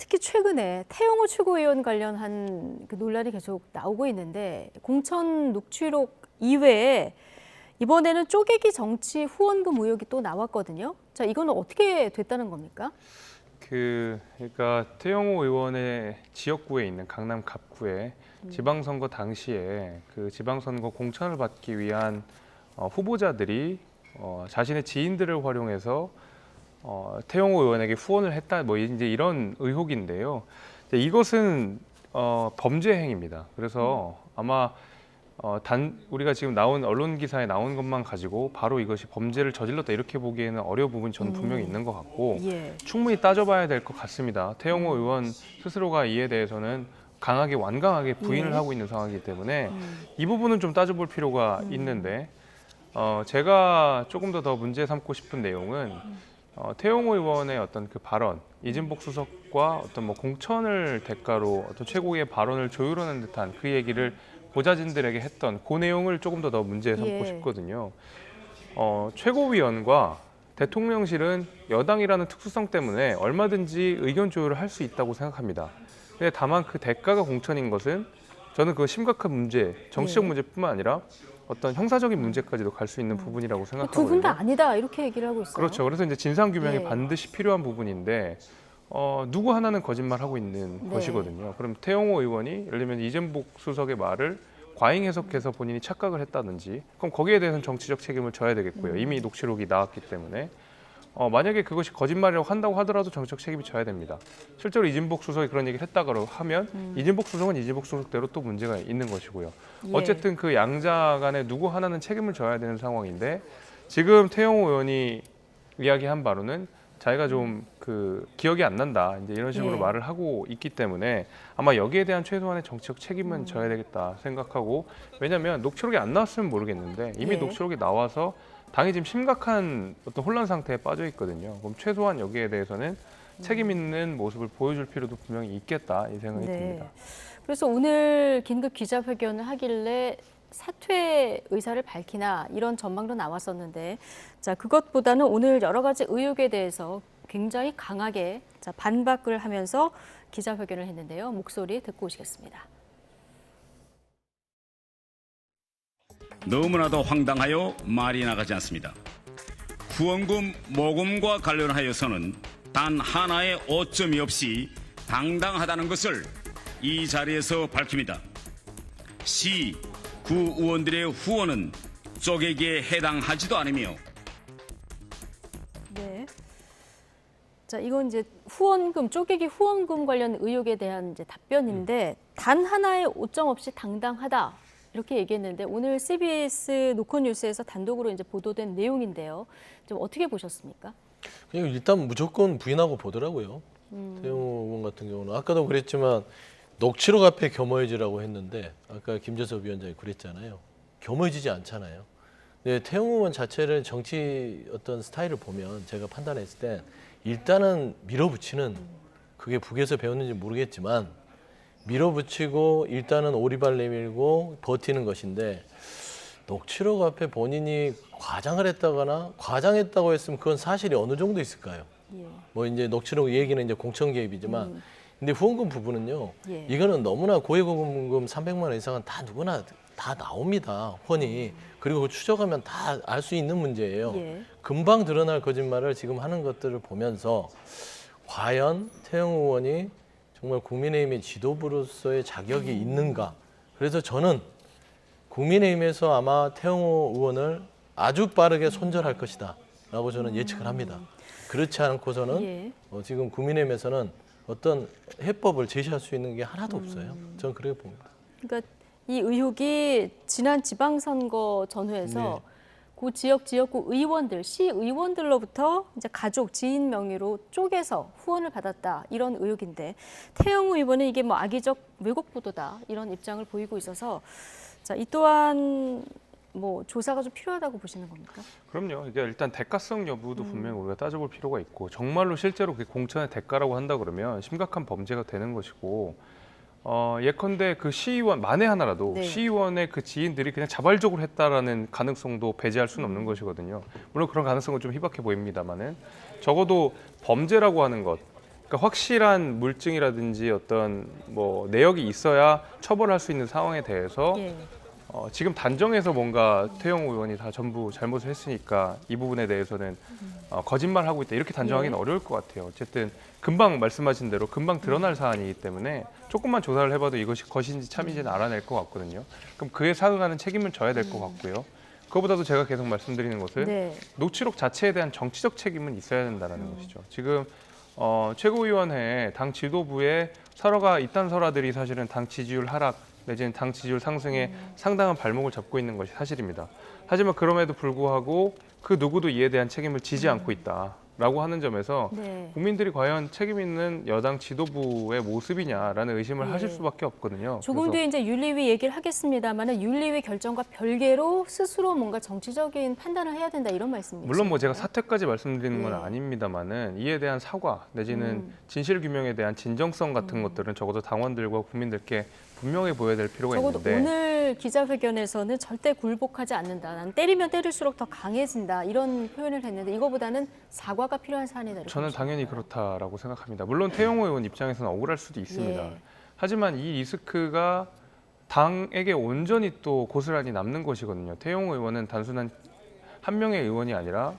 특히 최근에 태영호 최고위원 관련한 그 논란이 계속 나오고 있는데 공천 녹취록 이외에 이번에는 쪼개기 정치 후원금 의혹이 또 나왔거든요. 자, 이거는 어떻게 됐다는 겁니까? 그러니까 태영호 의원의 지역구에 있는 강남 갑구에 지방선거 당시에 그 지방선거 공천을 받기 위한 후보자들이 자신의 지인들을 활용해서 태영호 의원에게 후원을 했다, 뭐 이제 이런 의혹인데요. 이것은 범죄 행위입니다. 그래서 아마 우리가 지금 나온 언론 기사에 나온 것만 가지고 바로 이것이 범죄를 저질렀다 이렇게 보기에는 어려운 부분이 저는 분명히 있는 것 같고 충분히 따져봐야 될 것 같습니다. 태영호 의원 스스로가 이에 대해서는 강하게 완강하게 부인을 하고 있는 상황이기 때문에 이 부분은 좀 따져볼 필요가 있는데 제가 조금 더 문제 삼고 싶은 내용은 태영호 의원의 어떤 그 발언, 이진복 수석과 어떤 뭐 공천을 대가로 어떤 최고위의 발언을 조율하는 듯한 그 얘기를 보좌진들에게 했던 그 내용을 조금 더 문제 삼고 싶거든요. 최고위원과 대통령실은 여당이라는 특수성 때문에 얼마든지 의견 조율을 할 수 있다고 생각합니다. 근데 다만 그 대가가 공천인 것은 저는 그 심각한 문제, 정치적 문제뿐만 아니라 어떤 형사적인 문제까지도 갈 수 있는 부분이라고 생각하거든요. 두 분 다 아니다 이렇게 얘기를 하고 있어요. 그렇죠. 그래서 이제 진상 규명이 반드시 필요한 부분인데 누구 하나는 거짓말하고 있는 것이거든요. 그럼 태영호 의원이 예를 들면 이진복 수석의 말을 과잉 해석해서 본인이 착각을 했다든지 그럼 거기에 대해서는 정치적 책임을 져야 되겠고요. 이미 녹취록이 나왔기 때문에 만약에 그것이 거짓말이라고 한다고 하더라도 정치적 책임이 져야 됩니다. 실제로 이진복 수석이 그런 얘기를 했다고 하면 이진복 수석은 이진복 수석대로 또 문제가 있는 것이고요. 어쨌든 그 양자 간에 누구 하나는 책임을 져야 되는 상황인데 지금 태영호 의원이 이야기한 바로는 자기가 좀 그 기억이 안 난다 이제 이런 식으로 말을 하고 있기 때문에 아마 여기에 대한 최소한의 정치적 책임은 져야 되겠다 생각하고 왜냐하면 녹취록이 안 나왔으면 모르겠는데 이미 녹취록이 나와서 당이 지금 심각한 어떤 혼란 상태에 빠져 있거든요. 그럼 최소한 여기에 대해서는 책임 있는 모습을 보여줄 필요도 분명히 있겠다 이 생각이 듭니다. 그래서 오늘 긴급 기자회견을 하길래 사퇴 의사를 밝히나 이런 전망도 나왔었는데 자 그것보다는 오늘 여러 가지 의혹에 대해서 굉장히 강하게 반박을 하면서 기자회견을 했는데요. 목소리 듣고 오시겠습니다. 너무나도 황당하여 말이 나가지 않습니다. 후원금 모금과 관련하여서는 단 하나의 오점이 없이 당당하다는 것을 이 자리에서 밝힙니다. 시, 구 의원들의 후원은 쪼개기에 해당하지도 않으며 자, 이건 이제 후원금, 쪼개기 후원금 관련 의혹에 대한 이제 답변인데 단 하나의 오점 없이 당당하다. 이렇게 얘기했는데 오늘 CBS 노컷뉴스에서 단독으로 이제 보도된 내용인데요. 좀 어떻게 보셨습니까? 그냥 일단 무조건 부인하고 보더라고요. 태영호 의원 같은 경우는 아까도 그랬지만 녹취록 앞에 겸허해지라고 했는데 아까 김재섭 위원장이 그랬잖아요. 겸허해지지 않잖아요. 근데 태영호 의원 자체를 정치 어떤 스타일을 보면 제가 판단했을 때 일단은 밀어붙이는 그게 북에서 배웠는지 모르겠지만 밀어붙이고 일단은 오리발 내밀고 버티는 것인데 녹취록 앞에 본인이 과장을 했다거나 과장했다고 했으면 그건 사실이 어느 정도 있을까요? 뭐 이제 녹취록 얘기는 이제 공천 개입이지만 근데 후원금 부분은요. 이거는 너무나 고액후원금 300만 원 이상은 다 누구나 다 나옵니다. 후원이. 그리고 추적하면 다 알 수 있는 문제예요. 금방 드러날 거짓말을 지금 하는 것들을 보면서 과연 태영호 의원이 정말 국민의힘의 지도부로서의 자격이 있는가. 그래서 저는 국민의힘에서 아마 태영호 의원을 아주 빠르게 손절할 것이다 라고 저는 예측을 합니다. 그렇지 않고서는 지금 국민의힘에서는 어떤 해법을 제시할 수 있는 게 하나도 없어요. 저는 그렇게 봅니다. 그러니까 이 의혹이 지난 지방선거 전후에서 그 지역구 의원들, 시의원들로부터 이제 가족, 지인 명의로 쪼개서 후원을 받았다 이런 의혹인데 태영호 의원은 이게 뭐 악의적 왜곡 보도다 이런 입장을 보이고 있어서 자, 이 또한 뭐 조사가 좀 필요하다고 보시는 겁니까? 그럼요. 이게 일단 대가성 여부도 분명히 우리가 따져볼 필요가 있고 정말로 실제로 그게 공천의 대가라고 한다 그러면 심각한 범죄가 되는 것이고 예컨대 그 시의원 만에 하나라도 시의원의 그 지인들이 그냥 자발적으로 했다라는 가능성도 배제할 수는 없는 것이거든요. 물론 그런 가능성은 좀 희박해 보입니다만은 적어도 범죄라고 하는 것 그러니까 확실한 물증이라든지 어떤 뭐 내역이 있어야 처벌할 수 있는 상황에 대해서 예. 지금 단정해서 뭔가 태영호 의원이 다 전부 잘못을 했으니까 이 부분에 대해서는 거짓말하고 있다 이렇게 단정하기는 예. 어려울 것 같아요. 어쨌든 금방 말씀하신 대로 금방 드러날 사안이기 때문에 조금만 조사를 해봐도 이것이 것인지 참인지는 알아낼 것 같거든요. 그럼 그에 상응하는 책임은 져야 될 것 같고요. 그거보다도 제가 계속 말씀드리는 것은 네. 녹취록 자체에 대한 정치적 책임은 있어야 된다는 것이죠. 지금 최고위원회 당 지도부에 설화가 있던 설화들이 사실은 당 지지율 하락 내지는 당 지지율 상승에 상당한 발목을 잡고 있는 것이 사실입니다. 하지만 그럼에도 불구하고 그 누구도 이에 대한 책임을 지지 않고 있다라고 하는 점에서 네. 국민들이 과연 책임 있는 여당 지도부의 모습이냐라는 의심을 네. 하실 수밖에 없거든요. 조금 그래서 뒤에 이제 윤리위 얘기를 하겠습니다만 윤리위 결정과 별개로 스스로 뭔가 정치적인 판단을 해야 된다 이런 말씀이시죠? 물론 뭐 제가 사퇴까지 말씀드리는 건 네. 아닙니다만은 이에 대한 사과 내지는 진실 규명에 대한 진정성 같은 것들은 적어도 당원들과 국민들께 분명히 보여야 될 필요가 적어도 있는데 오늘 기자회견에서는 절대 굴복하지 않는다. 난 때리면 때릴수록 더 강해진다. 이런 표현을 했는데 이거보다는 사과가 필요한 사안이다. 이렇게 저는 보시죠. 당연히 그렇다라고 생각합니다. 물론 태영호 의원 입장에서는 억울할 수도 있습니다. 예. 하지만 이 리스크가 당에게 온전히 또 고스란히 남는 것이거든요. 태영호 의원은 단순한 한 명의 의원이 아니라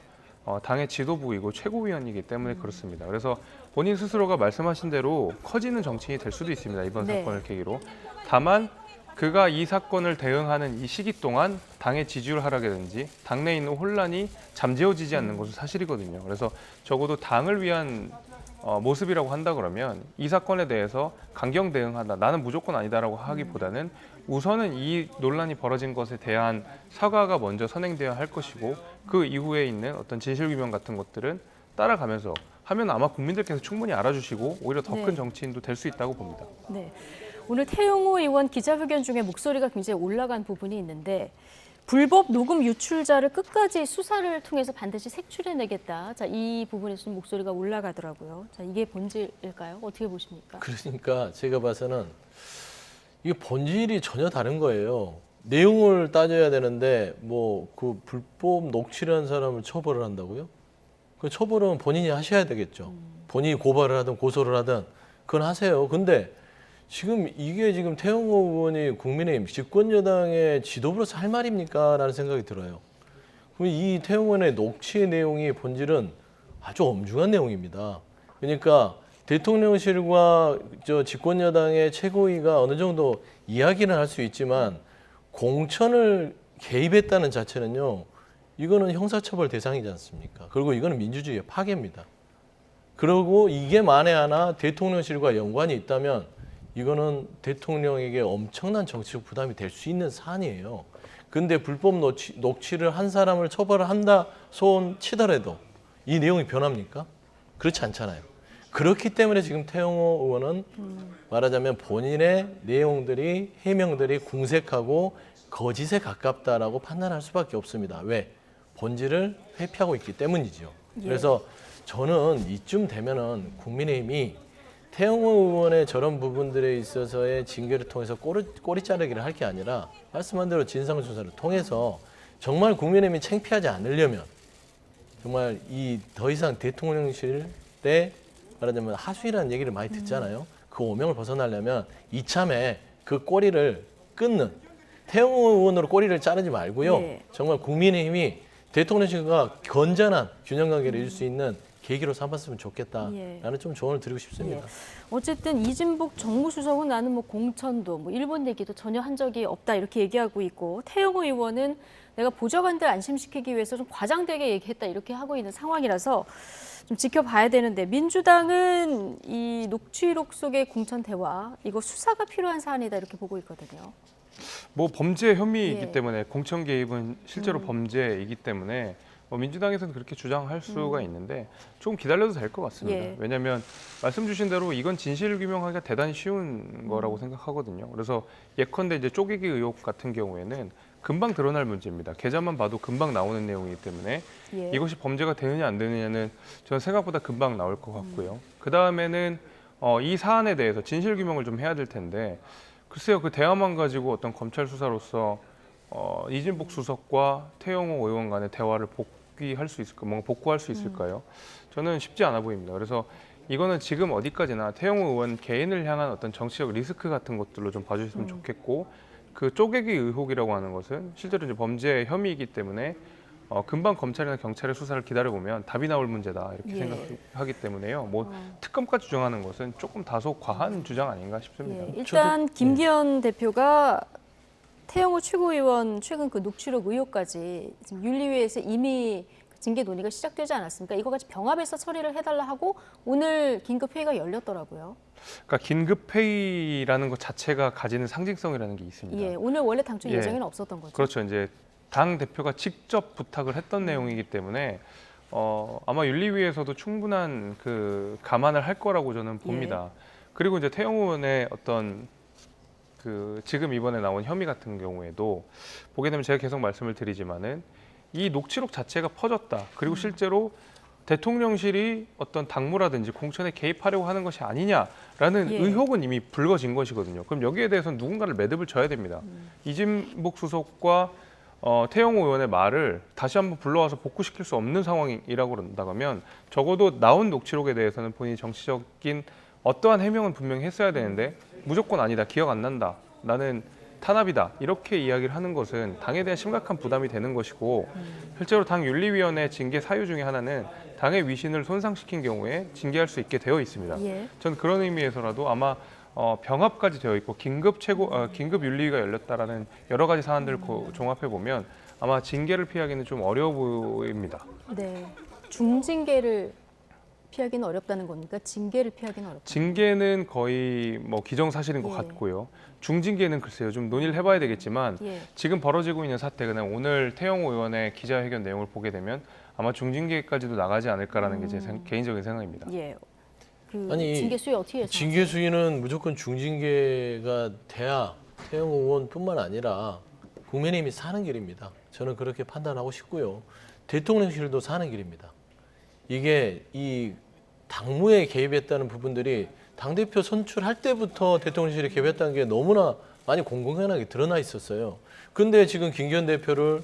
당의 지도부이고 최고위원이기 때문에 그렇습니다. 그래서 본인 스스로가 말씀하신 대로 커지는 정치인이 될 수도 있습니다. 이번 네. 사건을 계기로. 다만 그가 이 사건을 대응하는 이 시기 동안 당의 지지율 하락이라든지 당내에 있는 혼란이 잠재워지지 않는 것은 사실이거든요. 그래서 적어도 당을 위한 모습이라고 한다 그러면 이 사건에 대해서 강경 대응한다. 나는 무조건 아니다라고 하기보다는 우선은 이 논란이 벌어진 것에 대한 사과가 먼저 선행되어야 할 것이고 그 이후에 있는 어떤 진실규명 같은 것들은 따라가면서 하면 아마 국민들께서 충분히 알아주시고 오히려 더 큰 네. 정치인도 될 수 있다고 봅니다. 네. 오늘 태영호 의원 기자회견 중에 목소리가 굉장히 올라간 부분이 있는데 불법 녹음 유출자를 끝까지 수사를 통해서 반드시 색출해내겠다. 자, 이 부분에서 좀 목소리가 올라가더라고요. 자, 이게 본질일까요? 어떻게 보십니까? 그러니까 제가 봐서는 이게 본질이 전혀 다른 거예요. 내용을 따져야 되는데 뭐 그 불법 녹취를 한 사람을 처벌을 한다고요? 그 처벌은 본인이 하셔야 되겠죠. 본인이 고발을 하든 고소를 하든 그건 하세요. 근데 지금 이게 지금 태영호 의원이 국민의힘 집권여당의 지도부로서 할 말입니까? 라는 생각이 들어요. 그럼 이 태영호 의원의 녹취의 내용이 본질은 아주 엄중한 내용입니다. 그러니까 대통령실과 저 집권여당의 최고위가 어느 정도 이야기는 할 수 있지만 공천을 개입했다는 자체는요. 이거는 형사처벌 대상이지 않습니까? 그리고 이거는 민주주의의 파괴입니다. 그리고 이게 만에 하나 대통령실과 연관이 있다면 이거는 대통령에게 엄청난 정치적 부담이 될 수 있는 사안이에요. 근데 불법 녹취를 한 사람을 처벌을 한다 손 치더라도 이 내용이 변합니까? 그렇지 않잖아요. 그렇기 때문에 지금 태영호 의원은 말하자면 본인의 내용들이 해명들이 궁색하고 거짓에 가깝다라고 판단할 수밖에 없습니다. 왜? 본질을 회피하고 있기 때문이죠. 예. 그래서 저는 이쯤 되면은 국민의힘이 태영호 의원의 저런 부분들에 있어서의 징계를 통해서 꼬리 자르기를 할 게 아니라 말씀한 대로 진상조사를 통해서 정말 국민의힘이 창피하지 않으려면 정말 이 더 이상 대통령실에 말하자면 하수이라는 얘기를 많이 듣잖아요. 그 오명을 벗어나려면 이참에 그 꼬리를 끊는 태영호 의원으로 꼬리를 자르지 말고요. 네. 정말 국민의힘이 대통령실과 건전한 균형관계를 이룰 수 있는 계기로 삼았으면 좋겠다라는 좀 조언을 드리고 싶습니다. 예. 어쨌든 이진복 정무수석은 나는 뭐 공천도 뭐 일본 얘기도 전혀 한 적이 없다 이렇게 얘기하고 있고 태영호 의원은 내가 보좌관들 안심시키기 위해서 좀 과장되게 얘기했다 이렇게 하고 있는 상황이라서 좀 지켜봐야 되는데 민주당은 이 녹취록 속의 공천 대화 이거 수사가 필요한 사안이다 이렇게 보고 있거든요. 뭐 범죄 혐의이기 예. 때문에 공천 개입은 실제로 범죄이기 때문에 민주당에서는 그렇게 주장할 수가 있는데 조금 기다려도 될 것 같습니다. 예. 왜냐하면 말씀 주신 대로 이건 진실 규명하기가 대단히 쉬운 거라고 생각하거든요. 그래서 예컨대 이제 쪼개기 의혹 같은 경우에는 금방 드러날 문제입니다. 계좌만 봐도 금방 나오는 내용이기 때문에 예. 이것이 범죄가 되느냐 안 되느냐는 저는 생각보다 금방 나올 것 같고요. 그 다음에는 이 사안에 대해서 진실 규명을 좀 해야 될 텐데 글쎄요, 그 대화만 가지고 어떤 검찰 수사로서 이진복 수석과 태영호 의원 간의 대화를 복귀할 수 있을까, 뭔가 복구할 수 있을까요? 저는 쉽지 않아 보입니다. 그래서 이거는 지금 어디까지나 태영호 의원 개인을 향한 어떤 정치적 리스크 같은 것들로 좀 봐주셨으면 좋겠고 그 쪼개기 의혹이라고 하는 것은 실제로 이제 범죄 혐의이기 때문에 금방 검찰이나 경찰의 수사를 기다려보면 답이 나올 문제다 이렇게 생각하기 때문에요. 뭐 특검까지 주장하는 것은 조금 다소 과한 주장 아닌가 싶습니다. 일단 김기현 대표가 태영호 최고위원 최근 그 녹취록 의혹까지 지금 윤리위에서 이미 징계 논의가 시작되지 않았습니까? 이거 같이 병합해서 처리를 해달라 하고 오늘 긴급 회의가 열렸더라고요. 그러니까 긴급 회의라는 것 자체가 가지는 상징성이라는 게 있습니다. 예, 오늘 원래 당초 예정에는 없었던 거죠. 그렇죠. 이제 당 대표가 직접 부탁을 했던 내용이기 때문에 아마 윤리위에서도 충분한 그 감안을 할 거라고 저는 봅니다. 그리고 이제 태영호 의원의 어떤 그 지금 이번에 나온 혐의 같은 경우에도 보게 되면 제가 계속 말씀을 드리지만은 이 녹취록 자체가 퍼졌다. 그리고 실제로 대통령실이 어떤 당무라든지 공천에 개입하려고 하는 것이 아니냐라는 의혹은 이미 불거진 것이거든요. 그럼 여기에 대해서는 누군가를 매듭을 져야 됩니다. 이진복 수석과 태영호 의원의 말을 다시 한번 불러와서 복구시킬 수 없는 상황이라고 그런다면 적어도 나온 녹취록에 대해서는 본인이 정치적인 어떠한 해명은 분명히 했어야 되는데 무조건 아니다, 기억 안 난다, 나는 탄압이다 이렇게 이야기를 하는 것은 당에 대한 심각한 부담이 되는 것이고 실제로 당 윤리위원회 징계 사유 중에 하나는 당의 위신을 손상시킨 경우에 징계할 수 있게 되어 있습니다. 전 그런 의미에서라도 아마 병합까지 되어 있고 긴급 윤리위가 열렸다라는 여러 가지 사안들을 종합해 보면 아마 징계를 피하기는 좀 어려워 보입니다. 네, 중징계를 피하기는 어렵다는 겁니까? 징계를 피하기는 어렵다. 징계는 거의 뭐 기정사실인 것 같고요. 중징계는 글쎄요, 좀 논의를 해봐야 되겠지만 지금 벌어지고 있는 사태, 그냥 오늘 태영호 의원의 기자회견 내용을 보게 되면 아마 중징계까지도 나가지 않을까라는 게 제 개인적인 생각입니다. 아니, 징계 수위 어떻게 예상하세요? 징계 수위는 무조건 중징계가 돼야 태영호 의원뿐만 아니라 국민의힘이 사는 길입니다. 저는 그렇게 판단하고 싶고요. 대통령실도 사는 길입니다. 이게 이 당무에 개입했다는 부분들이 당대표 선출할 때부터 대통령실이 개입했다는 게 너무나 많이 공공연하게 드러나 있었어요. 근데 지금 김기현 대표를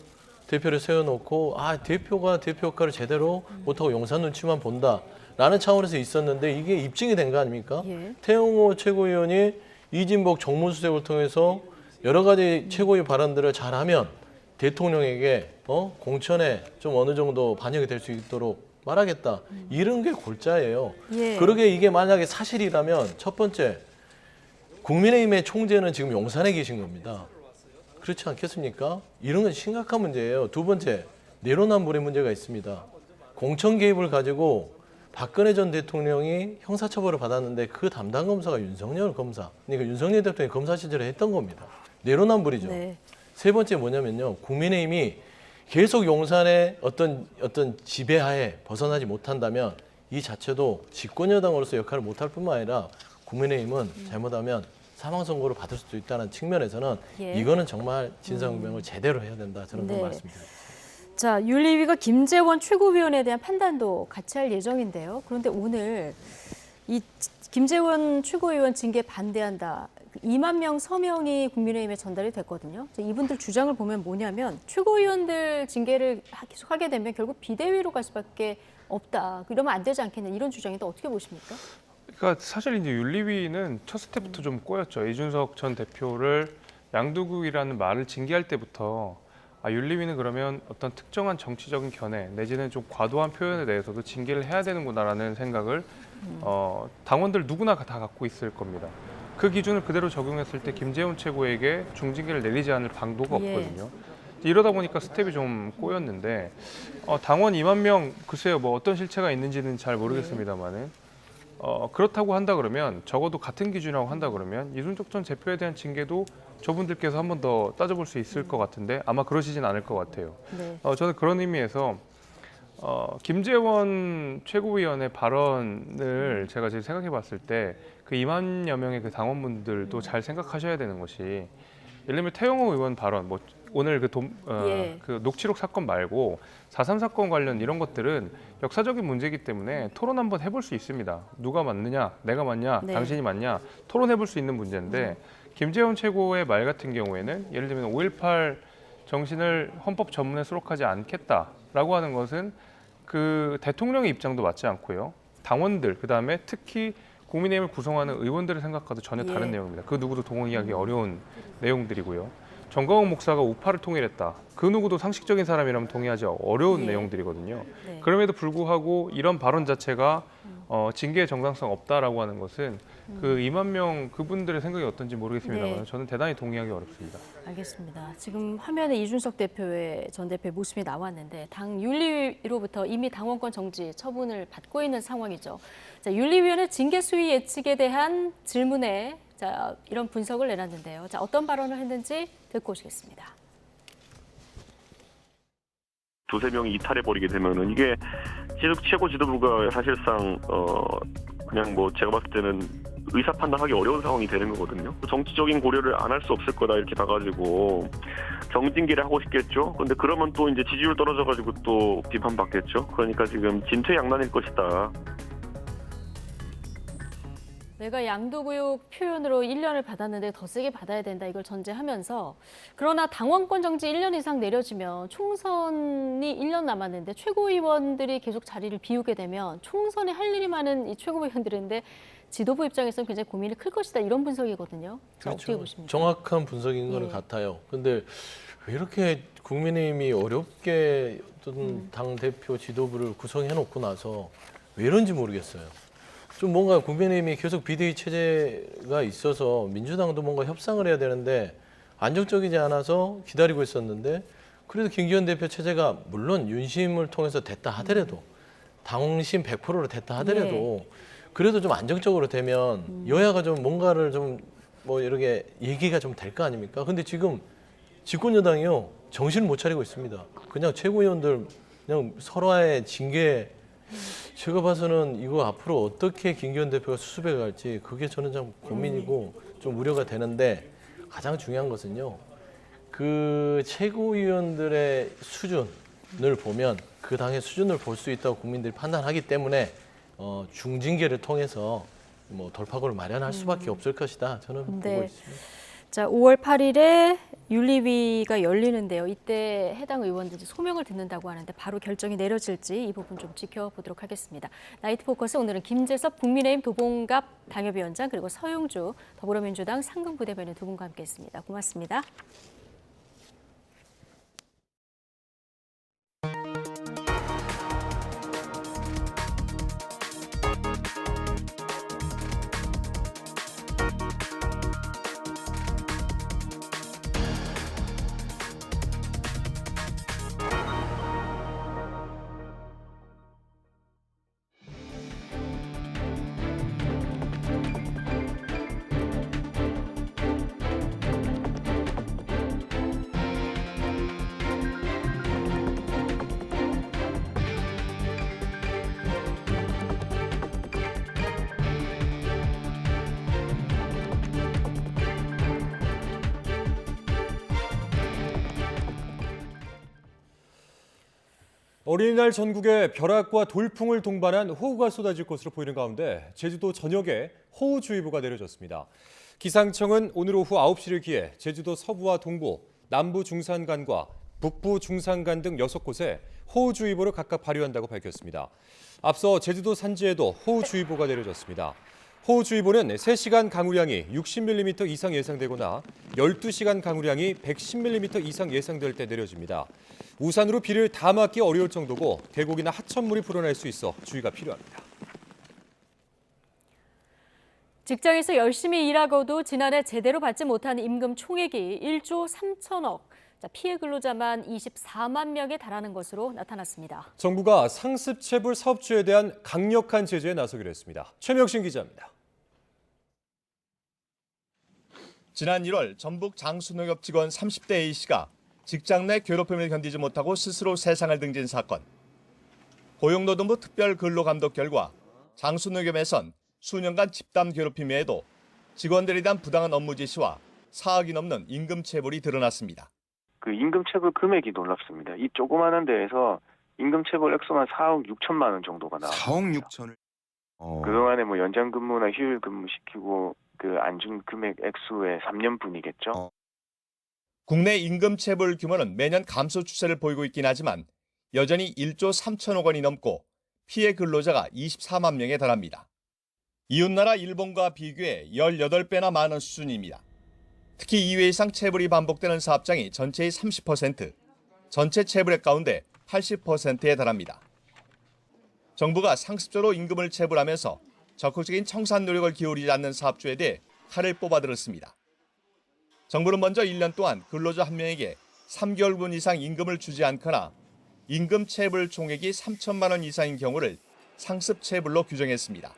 세워놓고 대표가 대표 역할을 제대로 못하고 용산 눈치만 본다라는 차원에서 있었는데 이게 입증이 된 거 아닙니까? 태영호 최고위원이 이진복 정무수석을 통해서 여러 가지 최고위 발언들을 잘하면 대통령에게 공천에 좀 어느 정도 반영이 될 수 있도록 말하겠다. 이런 게 골자예요. 그러게 이게 만약에 사실이라면 첫 번째, 국민의힘의 총재는 지금 용산에 계신 겁니다. 그렇지 않겠습니까? 이런 건 심각한 문제예요. 두 번째, 내로남불의 문제가 있습니다. 공천 개입을 가지고 박근혜 전 대통령이 형사처벌을 받았는데 그 담당 검사가 윤석열 검사. 그러니까 윤석열 대통령이 검사 시절에 했던 겁니다. 내로남불이죠. 세 번째 뭐냐면요. 국민의힘이 계속 용산의 어떤 지배하에 벗어나지 못한다면 이 자체도 집권여당으로서 역할을 못할 뿐만 아니라 국민의힘은 잘못하면 사망선고를 받을 수도 있다는 측면에서는 이거는 정말 진상규명을 제대로 해야 된다. 저는 그런 말씀드립니다. 자, 윤리위가 김재원 최고위원에 대한 판단도 같이 할 예정인데요. 그런데 오늘 이 김재원 최고위원 징계 반대한다. 2만 명 서명이 국민의힘에 전달이 됐거든요. 이분들 주장을 보면 뭐냐면 최고위원들 징계를 계속하게 되면 결국 비대위로 갈 수밖에 없다. 이러면 안 되지 않겠냐 이런 주장인데 어떻게 보십니까? 그러니까 사실 이제 윤리위는 첫 스텝부터 좀 꼬였죠. 이준석 전 대표를 양도국이라는 말을 징계할 때부터 윤리위는 그러면 어떤 특정한 정치적인 견해 내지는 좀 과도한 표현에 대해서도 징계를 해야 되는구나라는 생각을 당원들 누구나 다 갖고 있을 겁니다. 그 기준을 그대로 적용했을 때 김재원 최고에게 중징계를 내리지 않을 방도가 없거든요. 이러다 보니까 스텝이 좀 꼬였는데 당원 2만 명 글쎄요 뭐 어떤 실체가 있는지는 잘 모르겠습니다만은 그렇다고 한다 그러면 적어도 같은 기준이라고 한다 그러면 이준석 전 대표에 대한 징계도 저분들께서 한 번 더 따져볼 수 있을 것 같은데 아마 그러시진 않을 것 같아요. 저는 그런 의미에서 김재원 최고위원의 발언을 제가 지금 생각해 봤을 때 그 2만여 명의 그 당원분들도 잘 생각하셔야 되는 것이 예를 들면 태영호 의원 발언, 뭐 오늘 그 녹취록 사건 말고 4.3 사건 관련 이런 것들은 역사적인 문제이기 때문에 토론 한번 해볼 수 있습니다. 누가 맞느냐, 내가 맞냐, 당신이 맞냐 토론해볼 수 있는 문제인데 김재원 최고의 말 같은 경우에는 예를 들면 5.18 정신을 헌법 전문에 수록하지 않겠다라고 하는 것은 그 대통령의 입장도 맞지 않고요. 당원들, 그다음에 특히 국민의힘을 구성하는 의원들을 생각해도 전혀 다른 내용입니다. 그 누구도 동의하기 어려운 내용들이고요. 정광훈 목사가 우파를 통일했다. 그 누구도 상식적인 사람이라면 동의하지 어려운 내용들이거든요. 그럼에도 불구하고 이런 발언 자체가 징계의 정당성 없다라고 하는 것은 그 2만 명 그분들의 생각이 어떤지 모르겠습니다만 저는 대단히 동의하기 어렵습니다. 알겠습니다. 지금 화면에 이준석 대표의 전 대표의 모습이 나왔는데 당 윤리위로부터 이미 당원권 정지 처분을 받고 있는 상황이죠. 자, 윤리위원회 징계 수위 예측에 대한 질문에 이런 분석을 내놨는데요. 자, 어떤 발언을 했는지 듣고 오시겠습니다. 두세 명이 이탈해버리게 되면은 이게 최고 지도부가 사실상 그냥 뭐 제가 봤을 때는 의사 판단하기 어려운 상황이 되는 거거든요. 정치적인 고려를 안 할 수 없을 거다 이렇게 봐가지고 정징계를 하고 싶겠죠. 근데 그러면 또 이제 지지율 떨어져가지고 또 비판받겠죠. 그러니까 지금 진퇴양난일 것이다. 내가 양도구역 표현으로 1년을 받았는데 더 세게 받아야 된다 이걸 전제하면서 그러나 당원권 정지 1년 이상 내려지면 총선이 1년 남았는데 최고위원들이 계속 자리를 비우게 되면 총선에 할 일이 많은 이 최고위원들인데 지도부 입장에서는 굉장히 고민이 클 것이다 이런 분석이거든요. 그렇죠. 어떻게 보십니까? 정확한 분석인 건 같아요. 근데 왜 이렇게 국민의힘이 어렵게 어떤 당대표 지도부를 구성해놓고 나서 왜 이런지 모르겠어요. 좀 뭔가 국민의힘이 계속 비대위 체제가 있어서 민주당도 뭔가 협상을 해야 되는데 안정적이지 않아서 기다리고 있었는데 그래도 김기현 대표 체제가 물론 윤심을 통해서 됐다 하더라도 당심 100%로 됐다 하더라도 그래도 좀 안정적으로 되면 여야가 좀 뭔가를 좀 뭐 이렇게 얘기가 좀 될 거 아닙니까? 근데 지금 집권 여당이요 정신을 못 차리고 있습니다. 그냥 최고위원들 그냥 서로의 징계 제가 봐서는 이거 앞으로 어떻게 김기현 대표가 수습해 갈지 그게 저는 참 고민이고 좀 우려가 되는데 가장 중요한 것은요. 그 최고위원들의 수준을 보면 그 당의 수준을 볼 수 있다고 국민들이 판단하기 때문에 중징계를 통해서 뭐 돌파구를 마련할 수밖에 없을 것이다. 저는 보고 있습니다. 자, 5월 8일에 윤리위가 열리는데요. 이때 해당 의원들이 소명을 듣는다고 하는데 바로 결정이 내려질지 이 부분 좀 지켜보도록 하겠습니다. 나이트 포커스 오늘은 김재섭 국민의힘 도봉갑 당협위원장 그리고 서용주 더불어민주당 상근부대변인 두 분과 함께했습니다. 고맙습니다. 어린이날 전국에 벼락과 돌풍을 동반한 호우가 쏟아질 것으로 보이는 가운데 제주도 전역에 호우주의보가 내려졌습니다. 기상청은 오늘 오후 9시를 기해 제주도 서부와 동부, 남부 중산간과 북부 중산간 등 6곳에 호우주의보를 각각 발효한다고 밝혔습니다. 앞서 제주도 산지에도 호우주의보가 내려졌습니다. 호우주의보는 3시간 강우량이 60mm 이상 예상되거나 12시간 강우량이 110mm 이상 예상될 때 내려집니다. 우산으로 비를 다 막기 어려울 정도고 계곡이나 하천물이 불어날 수 있어 주의가 필요합니다. 직장에서 열심히 일하고도 지난해 제대로 받지 못한 임금 총액이 1조 3천억, 피해 근로자만 24만 명에 달하는 것으로 나타났습니다. 정부가 상습체불 사업주에 대한 강력한 제재에 나서기로 했습니다. 최명신 기자입니다. 지난 1월 전북 장수농협 직원 30대 A씨가 직장 내 괴롭힘을 견디지 못하고 스스로 세상을 등진 사건. 고용노동부 특별근로감독 결과 장수농협에선 수년간 집단 괴롭힘 외에도 직원들에 대한 부당한 업무 지시와 4억이 넘는 임금체불이 드러났습니다. 그 임금체불 금액이 놀랍습니다. 이 조그마한 데에서 임금체불 액수만 4억 6천만 원 정도가 나와요. 4억 6천을. 그동안에 뭐 연장 근무나 휴일 근무 시키고 그 안 준 금액 액수의 3년분이겠죠. 국내 임금체불 규모는 매년 감소 추세를 보이고 있긴 하지만 여전히 1조 3천억 원이 넘고 피해 근로자가 24만 명에 달합니다. 이웃나라 일본과 비교해 18배나 많은 수준입니다. 특히 2회 이상 체불이 반복되는 사업장이 전체의 30%, 전체 체불액 가운데 80%에 달합니다. 정부가 상습적으로 임금을 체불하면서 적극적인 청산 노력을 기울이지 않는 사업주에 대해 칼을 뽑아들었습니다. 정부는 먼저 1년 동안 근로자 한 명에게 3개월분 이상 임금을 주지 않거나 임금 체불 총액이 3천만 원 이상인 경우를 상습 체불로 규정했습니다.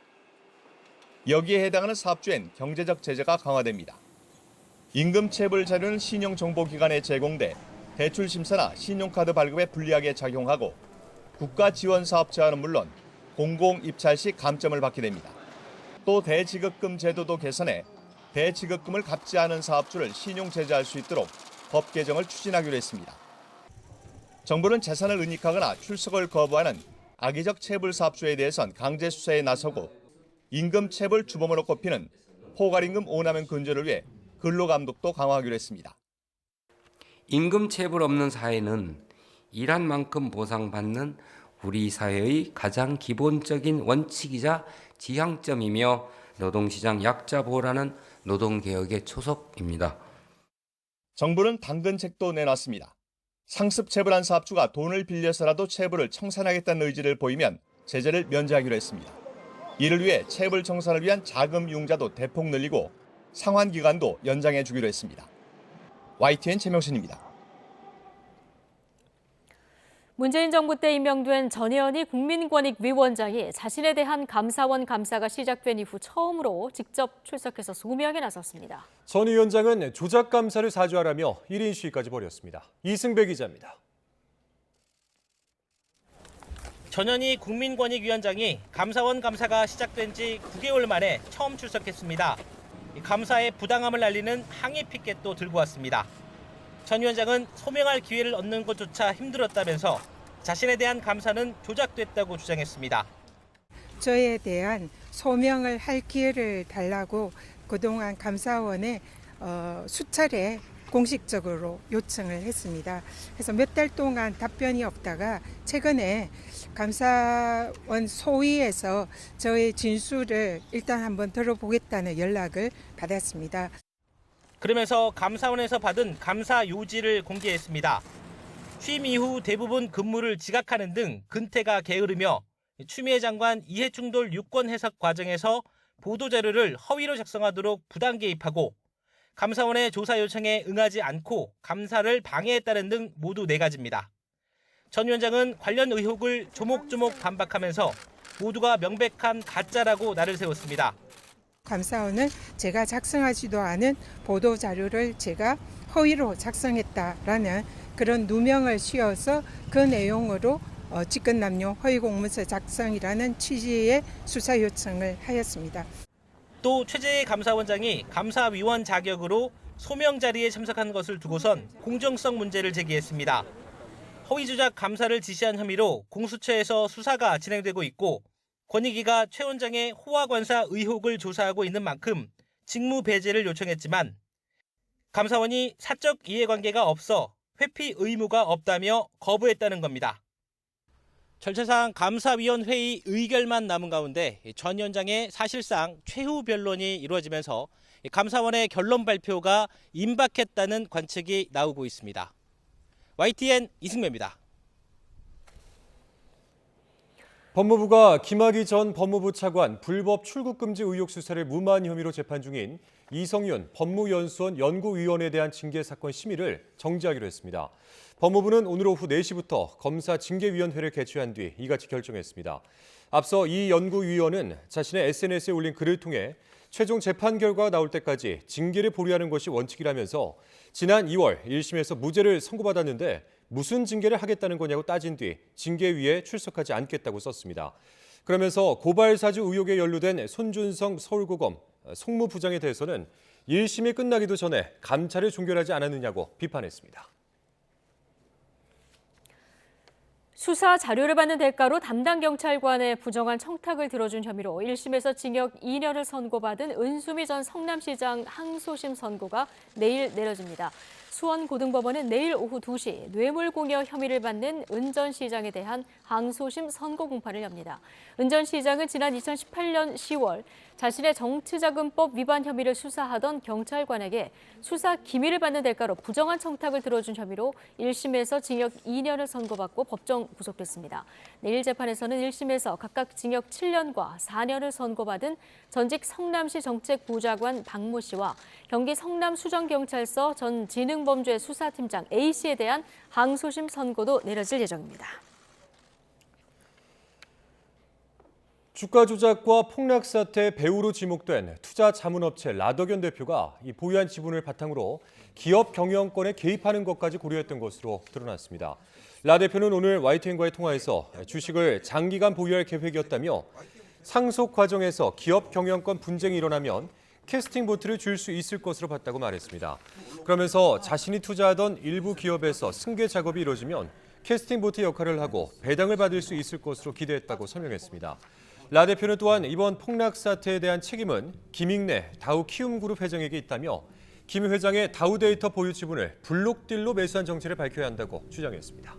여기에 해당하는 사업주엔 경제적 제재가 강화됩니다. 임금 체불 자료는 신용정보기관에 제공돼 대출 심사나 신용카드 발급에 불리하게 작용하고 국가 지원 사업 제한은 물론 공공 입찰 시 감점을 받게 됩니다. 또 대지급금 제도도 개선해 대지급금을 갚지 않은 사업주를 신용 제재할 수 있도록 법 개정을 추진하기로 했습니다. 정부는 재산을 은닉하거나 출석을 거부하는 악의적 체불 사업주에 대해선 강제 수사에 나서고 임금 체불 주범으로 꼽히는 포괄임금 오남용 근절을 위해 근로감독도 강화하기로 했습니다. 임금 체불 없는 사회는 일한 만큼 보상받는 우리 사회의 가장 기본적인 원칙이자 지향점이며 노동시장 약자 보호라는 노동개혁의 초석입니다. 정부는 당근책도 내놨습니다. 상습 체불한 사업주가 돈을 빌려서라도 체불을 청산하겠다는 의지를 보이면 제재를 면제하기로 했습니다. 이를 위해 체불 청산을 위한 자금 융자도 대폭 늘리고 상환 기간도 연장해 주기로 했습니다. YTN 최명신입니다. 문재인 정부 때 임명된 전혜연이 국민권익위원장이 자신에 대한 감사원 감사가 시작된 이후 처음으로 직접 출석해서 소명에 나섰습니다. 전 위원장은 조작 감사를 사죄하라며 1인 시위까지 벌였습니다. 이승배 기자입니다. 전현희 국민권익위원장이 감사원 감사가 시작된 지 9개월 만에 처음 출석했습니다. 감사의 부당함을 알리는 항의 피켓도 들고 왔습니다. 전 위원장은 소명할 기회를 얻는 것조차 힘들었다면서 자신에 대한 감사는 조작됐다고 주장했습니다. 저에 대한 소명을 할 기회를 달라고 그동안 감사원에 수차례 공식적으로 요청을 했습니다. 그래서 몇 달 동안 답변이 없다가 최근에 감사원 소위에서 저의 진술을 일단 한번 들어보겠다는 연락을 받았습니다. 그러면서 감사원에서 받은 감사 요지를 공개했습니다. 취임 이후 대부분 근무를 지각하는 등 근태가 게으르며 추미애 장관 이해충돌 유권 해석 과정에서 보도자료를 허위로 작성하도록 부당 개입하고 감사원의 조사 요청에 응하지 않고 감사를 방해했다는 등 모두 4가지입니다. 전 위원장은 관련 의혹을 조목조목 반박하면서 모두가 명백한 가짜라고 날을 세웠습니다. 감사원은 제가 작성하지도 않은 보도자료를 제가 허위로 작성했다라는 그런 누명을 씌워서 그 내용으로 직권남용 허위공문서 작성이라는 취지의 수사 요청을 하였습니다. 또 최재해 감사원장이 감사위원 자격으로 소명 자리에 참석한 것을 두고선 공정성 문제를 제기했습니다. 허위조작 감사를 지시한 혐의로 공수처에서 수사가 진행되고 있고 권익위가 최 원장의 호화관사 의혹을 조사하고 있는 만큼 직무 배제를 요청했지만 감사원이 사적 이해관계가 없어 회피 의무가 없다며 거부했다는 겁니다. 절차상 감사위원회의 의결만 남은 가운데 전 위원장의 사실상 최후 변론이 이루어지면서 감사원의 결론 발표가 임박했다는 관측이 나오고 있습니다. YTN 이승매입니다. 법무부가 김학의 전 법무부 차관 불법 출국 금지 의혹 수사를 무마한 혐의로 재판 중인 이성윤 법무연수원 연구위원에 대한 징계 사건 심의를 정지하기로 했습니다. 법무부는 오늘 오후 4시부터 검사 징계위원회를 개최한 뒤 이같이 결정했습니다. 앞서 이 연구위원은 자신의 SNS에 올린 글을 통해 최종 재판 결과가 나올 때까지 징계를 보류하는 것이 원칙이라면서 지난 2월 1심에서 무죄를 선고받았는데 무슨 징계를 하겠다는 거냐고 따진 뒤 징계위에 출석하지 않겠다고 썼습니다. 그러면서 고발 사주 의혹에 연루된 손준성 서울고검 송무부장에 대해서는 1심이 끝나기도 전에 감찰을 종결하지 않았느냐고 비판했습니다. 수사 자료를 받는 대가로 담당 경찰관의 부정한 청탁을 들어준 혐의로 1심에서 징역 2년을 선고받은 은수미 전 성남시장 항소심 선고가 내일 내려집니다. 수원고등법원은 내일 오후 2시 뇌물공여 혐의를 받는 은 전 시장에 대한 항소심 선고 공판을 엽니다. 은 전 시장은 지난 2018년 10월 자신의 정치자금법 위반 혐의를 수사하던 경찰관에게 수사 기밀을 받는 대가로 부정한 청탁을 들어준 혐의로 1심에서 징역 2년을 선고받고 법정 구속됐습니다. 내일 재판에서는 1심에서 각각 징역 7년과 4년을 선고받은 전직 성남시 정책부좌관 박모 씨와 경기 성남수정경찰서 전 지능범죄 수사팀장 A 씨에 대한 항소심 선고도 내려질 예정입니다. 주가 조작과 폭락 사태의 배우로 지목된 투자 자문업체 라더견 대표가 이 보유한 지분을 바탕으로 기업 경영권에 개입하는 것까지 고려했던 것으로 드러났습니다. 라 대표는 오늘 YTN과의 통화에서 주식을 장기간 보유할 계획이었다며 상속 과정에서 기업 경영권 분쟁이 일어나면 캐스팅 보트를 줄 수 있을 것으로 봤다고 말했습니다. 그러면서 자신이 투자하던 일부 기업에서 승계 작업이 이루어지면 캐스팅 보트 역할을 하고 배당을 받을 수 있을 것으로 기대했다고 설명했습니다. 라 대표는 또한 이번 폭락 사태에 대한 책임은 김익래 다우키움그룹 회장에게 있다며 김 회장의 다우데이터 보유 지분을 블록딜로 매수한 정체를 밝혀야 한다고 주장했습니다.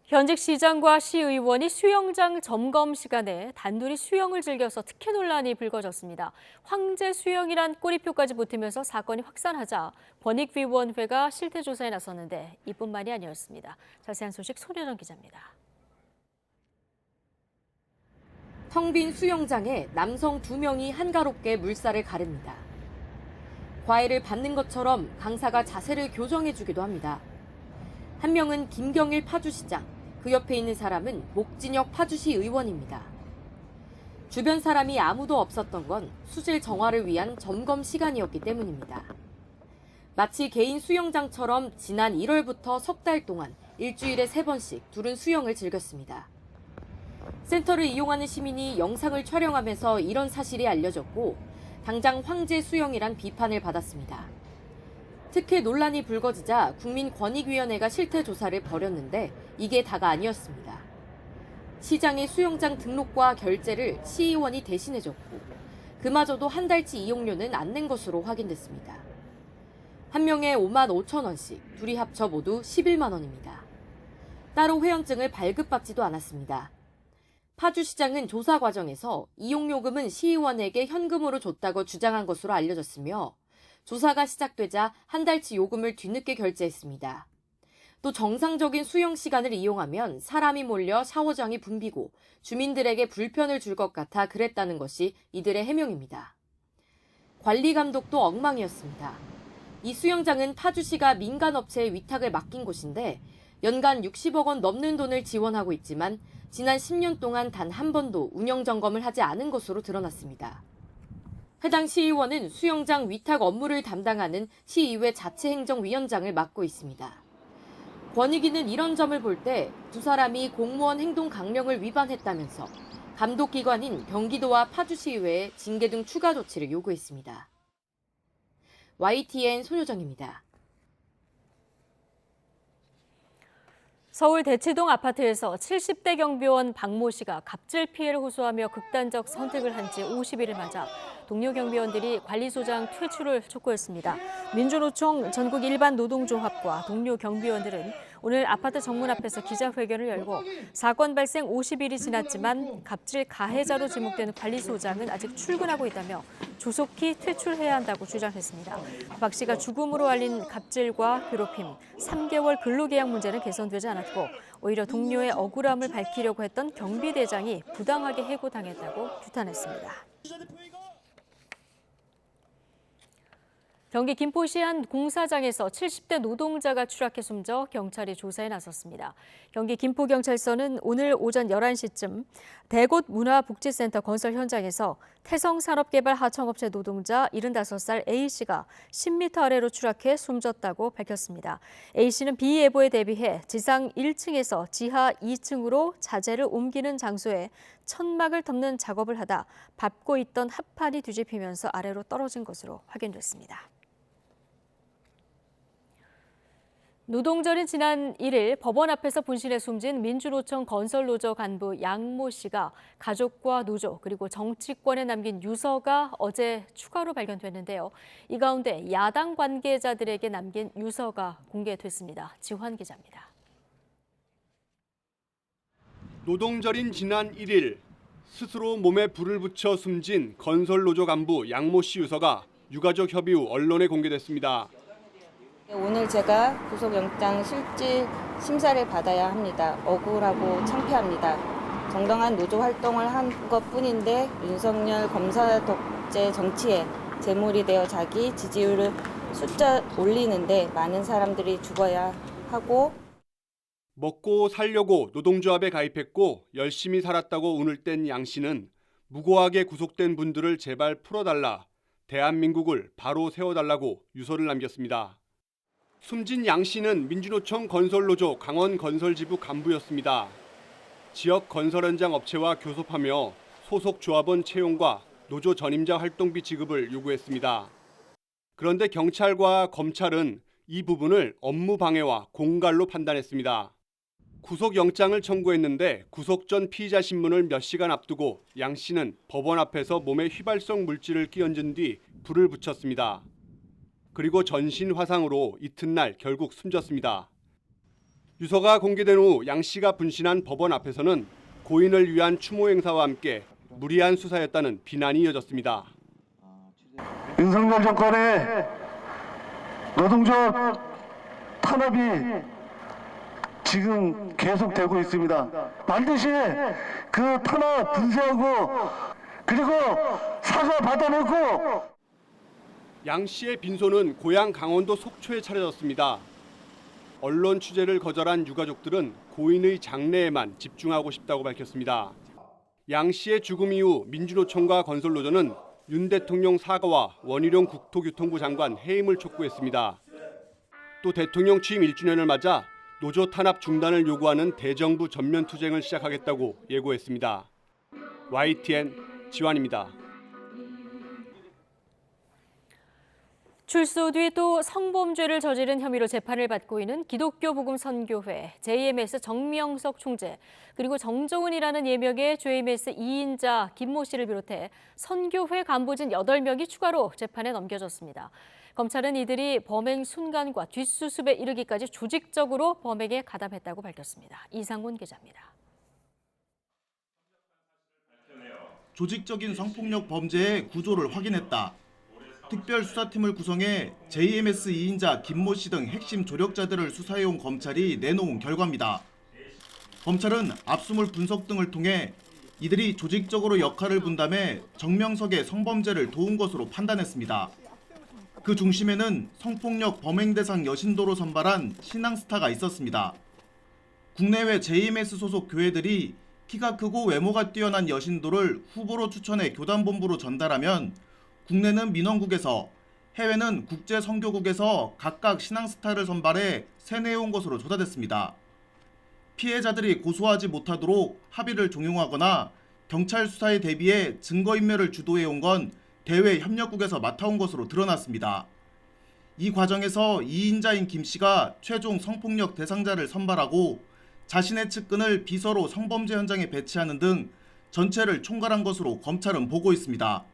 현직 시장과 시의원이 수영장 점검 시간에 단둘이 수영을 즐겨서 특혜 논란이 불거졌습니다. 황제 수영이란 꼬리표까지 붙으면서 사건이 확산하자 권익위원회가 실태 조사에 나섰는데 이뿐만이 아니었습니다. 자세한 소식 손혜정 기자입니다. 텅 빈 수영장에 남성 2명이 한가롭게 물살을 가릅니다. 과외를 받는 것처럼 강사가 자세를 교정해주기도 합니다. 한 명은 김경일 파주시장, 그 옆에 있는 사람은 목진혁 파주시 의원입니다. 주변 사람이 아무도 없었던 건 수질 정화를 위한 점검 시간이었기 때문입니다. 마치 개인 수영장처럼 지난 1월부터 석 달 동안 일주일에 3번씩 둘은 수영을 즐겼습니다. 센터를 이용하는 시민이 영상을 촬영하면서 이런 사실이 알려졌고 당장 황제 수영이란 비판을 받았습니다. 특혜 논란이 불거지자 국민권익위원회가 실태 조사를 벌였는데 이게 다가 아니었습니다. 시장의 수영장 등록과 결제를 시의원이 대신해줬고 그마저도 한 달치 이용료는 안 낸 것으로 확인됐습니다. 한 명에 5만 5천 원씩, 둘이 합쳐 모두 11만 원입니다. 따로 회원증을 발급받지도 않았습니다. 파주시장은 조사 과정에서 이용요금은 시의원에게 현금으로 줬다고 주장한 것으로 알려졌으며 조사가 시작되자 한 달치 요금을 뒤늦게 결제했습니다. 또 정상적인 수영 시간을 이용하면 사람이 몰려 샤워장이 붐비고 주민들에게 불편을 줄 것 같아 그랬다는 것이 이들의 해명입니다. 관리 감독도 엉망이었습니다. 이 수영장은 파주시가 민간업체에 위탁을 맡긴 곳인데 연간 60억 원 넘는 돈을 지원하고 있지만 지난 10년 동안 단 한 번도 운영 점검을 하지 않은 것으로 드러났습니다. 해당 시의원은 수영장 위탁 업무를 담당하는 시의회 자체행정위원장을 맡고 있습니다. 권익위는 이런 점을 볼 때 두 사람이 공무원 행동 강령을 위반했다면서 감독기관인 경기도와 파주시의회에 징계 등 추가 조치를 요구했습니다. YTN 손효정입니다. 서울 대치동 아파트에서 70대 경비원 박모 씨가 갑질 피해를 호소하며 극단적 선택을 한 지 50일을 맞아 동료 경비원들이 관리소장 퇴출을 촉구했습니다. 민주노총 전국 일반 노동조합과 동료 경비원들은 오늘 아파트 정문 앞에서 기자회견을 열고 사건 발생 50일이 지났지만 갑질 가해자로 지목되는 관리소장은 아직 출근하고 있다며 조속히 퇴출해야 한다고 주장했습니다. 박 씨가 죽음으로 알린 갑질과 괴롭힘, 3개월 근로계약 문제는 개선되지 않았고 오히려 동료의 억울함을 밝히려고 했던 경비대장이 부당하게 해고당했다고 규탄했습니다. 경기 김포시 한 공사장에서 70대 노동자가 추락해 숨져 경찰이 조사에 나섰습니다. 경기 김포경찰서는 오늘 오전 11시쯤 대곳 문화복지센터 건설 현장에서 태성산업개발 하청업체 노동자 75살 A씨가 10m 아래로 추락해 숨졌다고 밝혔습니다. A씨는 비 예보에 대비해 지상 1층에서 지하 2층으로 자재를 옮기는 장소에 천막을 덮는 작업을 하다 밟고 있던 합판이 뒤집히면서 아래로 떨어진 것으로 확인됐습니다. 노동절인 지난 1일 법원 앞에서 분신해 숨진 민주노총 건설노조 간부 양모 씨가 가족과 노조 그리고 정치권에 남긴 유서가 어제 추가로 발견됐는데요. 이 가운데 야당 관계자들에게 남긴 유서가 공개됐습니다. 지환 기자입니다. 노동절인 지난 1일 스스로 몸에 불을 붙여 숨진 건설노조 간부 양모 씨 유서가 유가족 협의 후 언론에 공개됐습니다. 오늘 제가 구속영장 실질 심사를 받아야 합니다. 억울하고 창피합니다. 정당한 노조 활동을 한 것뿐인데 윤석열 검사 독재 정치에 제물이 되어 자기 지지율을 숫자 올리는데 많은 사람들이 죽어야 하고 먹고 살려고 노동조합에 가입했고 열심히 살았다고 운을 뗀 양 씨는 무고하게 구속된 분들을 제발 풀어달라, 대한민국을 바로 세워달라고 유서를 남겼습니다. 숨진 양 씨는 민주노총 건설노조 강원건설지부 간부였습니다. 지역 건설 현장 업체와 교섭하며 소속 조합원 채용과 노조 전임자 활동비 지급을 요구했습니다. 그런데 경찰과 검찰은 이 부분을 업무 방해와 공갈로 판단했습니다. 구속영장을 청구했는데 구속 전 피의자 신문을 몇 시간 앞두고 양 씨는 법원 앞에서 몸에 휘발성 물질을 끼얹은 뒤 불을 붙였습니다. 그리고 전신 화상으로 이튿날 결국 숨졌습니다. 유서가 공개된 후 양 씨가 분신한 법원 앞에서는 고인을 위한 추모 행사와 함께 무리한 수사였다는 비난이 이어졌습니다. 윤석열 정권의 노동조합 탄압이 지금 계속되고 있습니다. 반드시 그 탄압 분쇄하고 그리고 사과 받아내고. 양 씨의 빈소는 고향 강원도 속초에 차려졌습니다. 언론 취재를 거절한 유가족들은 고인의 장례에만 집중하고 싶다고 밝혔습니다. 양 씨의 죽음 이후 민주노총과 건설노조는 윤 대통령 사과와 원희룡 국토교통부 장관 해임을 촉구했습니다. 또 대통령 취임 1주년을 맞아 노조 탄압 중단을 요구하는 대정부 전면 투쟁을 시작하겠다고 예고했습니다. YTN 지환입니다. 출소 뒤 또 성범죄를 저지른 혐의로 재판을 받고 있는 기독교 복음 선교회 JMS 정명석 총재 그리고 정정은이라는 예명의 JMS 2인자 김모 씨를 비롯해 선교회 간부진 8명이 추가로 재판에 넘겨졌습니다. 검찰은 이들이 범행 순간과 뒷수습에 이르기까지 조직적으로 범행에 가담했다고 밝혔습니다. 이상곤 기자입니다. 조직적인 성폭력 범죄의 구조를 확인했다. 특별수사팀을 구성해 JMS 2인자 김모 씨 등 핵심 조력자들을 수사해온 검찰이 내놓은 결과입니다. 검찰은 압수물 분석 등을 통해 이들이 조직적으로 역할을 분담해 정명석의 성범죄를 도운 것으로 판단했습니다. 그 중심에는 성폭력 범행 대상 여신도로 선발한 신앙스타가 있었습니다. 국내외 JMS 소속 교회들이 키가 크고 외모가 뛰어난 여신도를 후보로 추천해 교단본부로 전달하면 국내는 민원국에서, 해외는 국제선교국에서 각각 신앙스타를 선발해 세뇌해온 것으로 조사됐습니다. 피해자들이 고소하지 못하도록 합의를 종용하거나 경찰 수사에 대비해 증거인멸을 주도해온 건 대외 협력국에서 맡아온 것으로 드러났습니다. 이 과정에서 2인자인 김 씨가 최종 성폭력 대상자를 선발하고 자신의 측근을 비서로 성범죄 현장에 배치하는 등 전체를 총괄한 것으로 검찰은 보고 있습니다.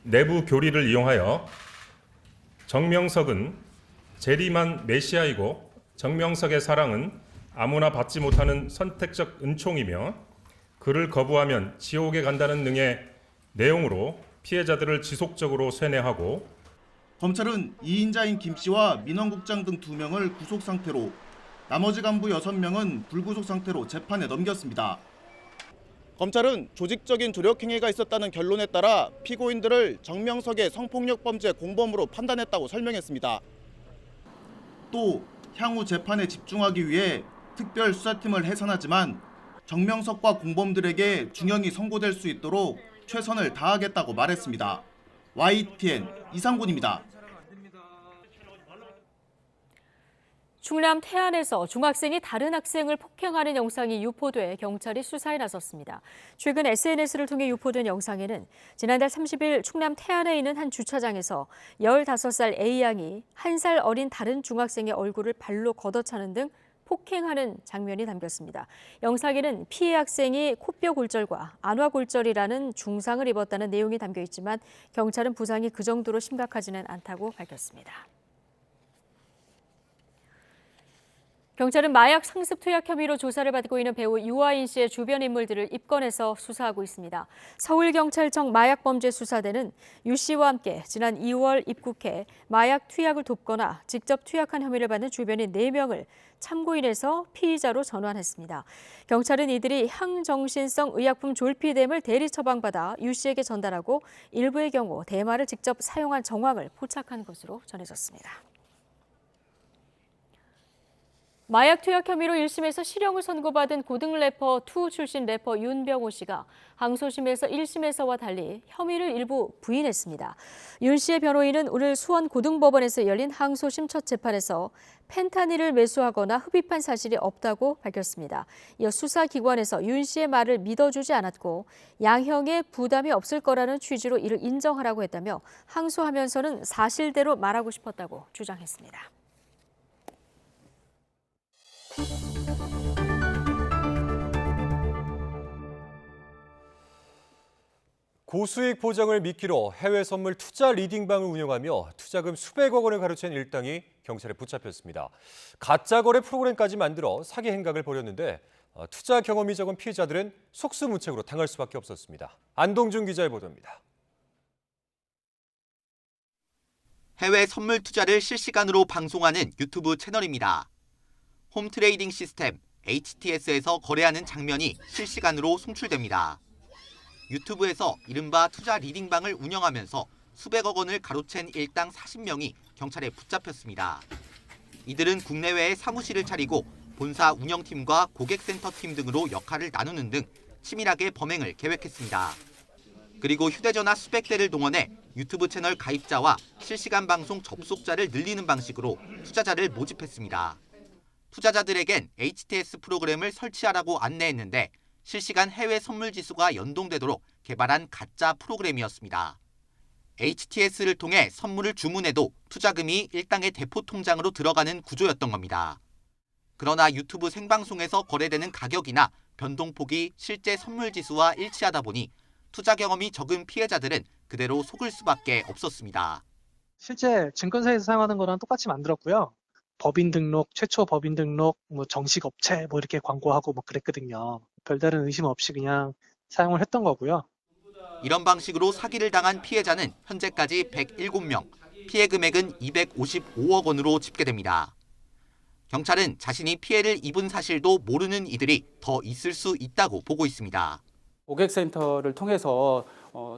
내부 교리를 이용하여 정명석은 재림한 메시아이고 정명석의 사랑은 아무나 받지 못하는 선택적 은총이며 그를 거부하면 지옥에 간다는 등의 내용으로 피해자들을 지속적으로 세뇌하고 검찰은 2인자인 김 씨와 민원국장 등 2명을 구속 상태로 나머지 간부 6명은 불구속 상태로 재판에 넘겼습니다. 검찰은 조직적인 조력행위가 있었다는 결론에 따라 피고인들을 정명석의 성폭력 범죄 공범으로 판단했다고 설명했습니다. 또 향후 재판에 집중하기 위해 특별수사팀을 해산하지만 정명석과 공범들에게 중형이 선고될 수 있도록 최선을 다하겠다고 말했습니다. YTN 이상곤입니다. 충남 태안에서 중학생이 다른 학생을 폭행하는 영상이 유포돼 경찰이 수사에 나섰습니다. 최근 SNS를 통해 유포된 영상에는 지난달 30일 충남 태안에 있는 한 주차장에서 15살 A양이 1살 어린 다른 중학생의 얼굴을 발로 걷어차는 등 폭행하는 장면이 담겼습니다. 영상에는 피해 학생이 코뼈 골절과 안화 골절이라는 중상을 입었다는 내용이 담겨 있지만 경찰은 부상이 그 정도로 심각하지는 않다고 밝혔습니다. 경찰은 마약 상습 투약 혐의로 조사를 받고 있는 배우 유아인 씨의 주변 인물들을 입건해서 수사하고 있습니다. 서울경찰청 마약범죄수사대는 유 씨와 함께 지난 2월 입국해 마약 투약을 돕거나 직접 투약한 혐의를 받는 주변인 4명을 참고인에서 피의자로 전환했습니다. 경찰은 이들이 향정신성 의약품 졸피뎀을 대리 처방받아 유 씨에게 전달하고 일부의 경우 대마를 직접 사용한 정황을 포착한 것으로 전해졌습니다. 마약 투약 혐의로 1심에서 실형을 선고받은 고등 래퍼 2 출신 래퍼 윤병호 씨가 항소심에서 1심에서와 달리 혐의를 일부 부인했습니다. 윤 씨의 변호인은 오늘 수원고등법원에서 열린 항소심 첫 재판에서 펜타닐을 매수하거나 흡입한 사실이 없다고 밝혔습니다. 이어 수사기관에서 윤 씨의 말을 믿어주지 않았고 양형에 부담이 없을 거라는 취지로 이를 인정하라고 했다며 항소하면서는 사실대로 말하고 싶었다고 주장했습니다. 고수익 보장을 미끼로 해외 선물 투자 리딩방을 운영하며 투자금 수백억 원을 가로챈 일당이 경찰에 붙잡혔습니다. 가짜 거래 프로그램까지 만들어 사기 행각을 벌였는데 투자 경험이 적은 피해자들은 속수무책으로 당할 수밖에 없었습니다. 안동준 기자의 보도입니다. 해외 선물 투자를 실시간으로 방송하는 유튜브 채널입니다. 홈 트레이딩 시스템 HTS에서 거래하는 장면이 실시간으로 송출됩니다. 유튜브에서 이른바 투자 리딩방을 운영하면서 수백억 원을 가로챈 일당 40명이 경찰에 붙잡혔습니다. 이들은 국내외에 사무실을 차리고 본사 운영팀과 고객센터팀 등으로 역할을 나누는 등 치밀하게 범행을 계획했습니다. 그리고 휴대전화 수백 대를 동원해 유튜브 채널 가입자와 실시간 방송 접속자를 늘리는 방식으로 투자자를 모집했습니다. 투자자들에겐 HTS 프로그램을 설치하라고 안내했는데 실시간 해외 선물 지수가 연동되도록 개발한 가짜 프로그램이었습니다. HTS를 통해 선물을 주문해도 투자금이 일당의 대포 통장으로 들어가는 구조였던 겁니다. 그러나 유튜브 생방송에서 거래되는 가격이나 변동폭이 실제 선물 지수와 일치하다 보니 투자 경험이 적은 피해자들은 그대로 속을 수밖에 없었습니다. 실제 증권사에서 사용하는 거랑 똑같이 만들었고요. 법인 등록, 최초 법인 등록, 정식 업체 이렇게 광고하고 그랬거든요. 별다른 의심 없이 그냥 사용을 했던 거고요. 이런 방식으로 사기를 당한 피해자는 현재까지 107명, 피해 금액은 255억 원으로 집계됩니다. 경찰은 자신이 피해를 입은 사실도 모르는 이들이 더 있을 수 있다고 보고 있습니다. 고객센터를 통해서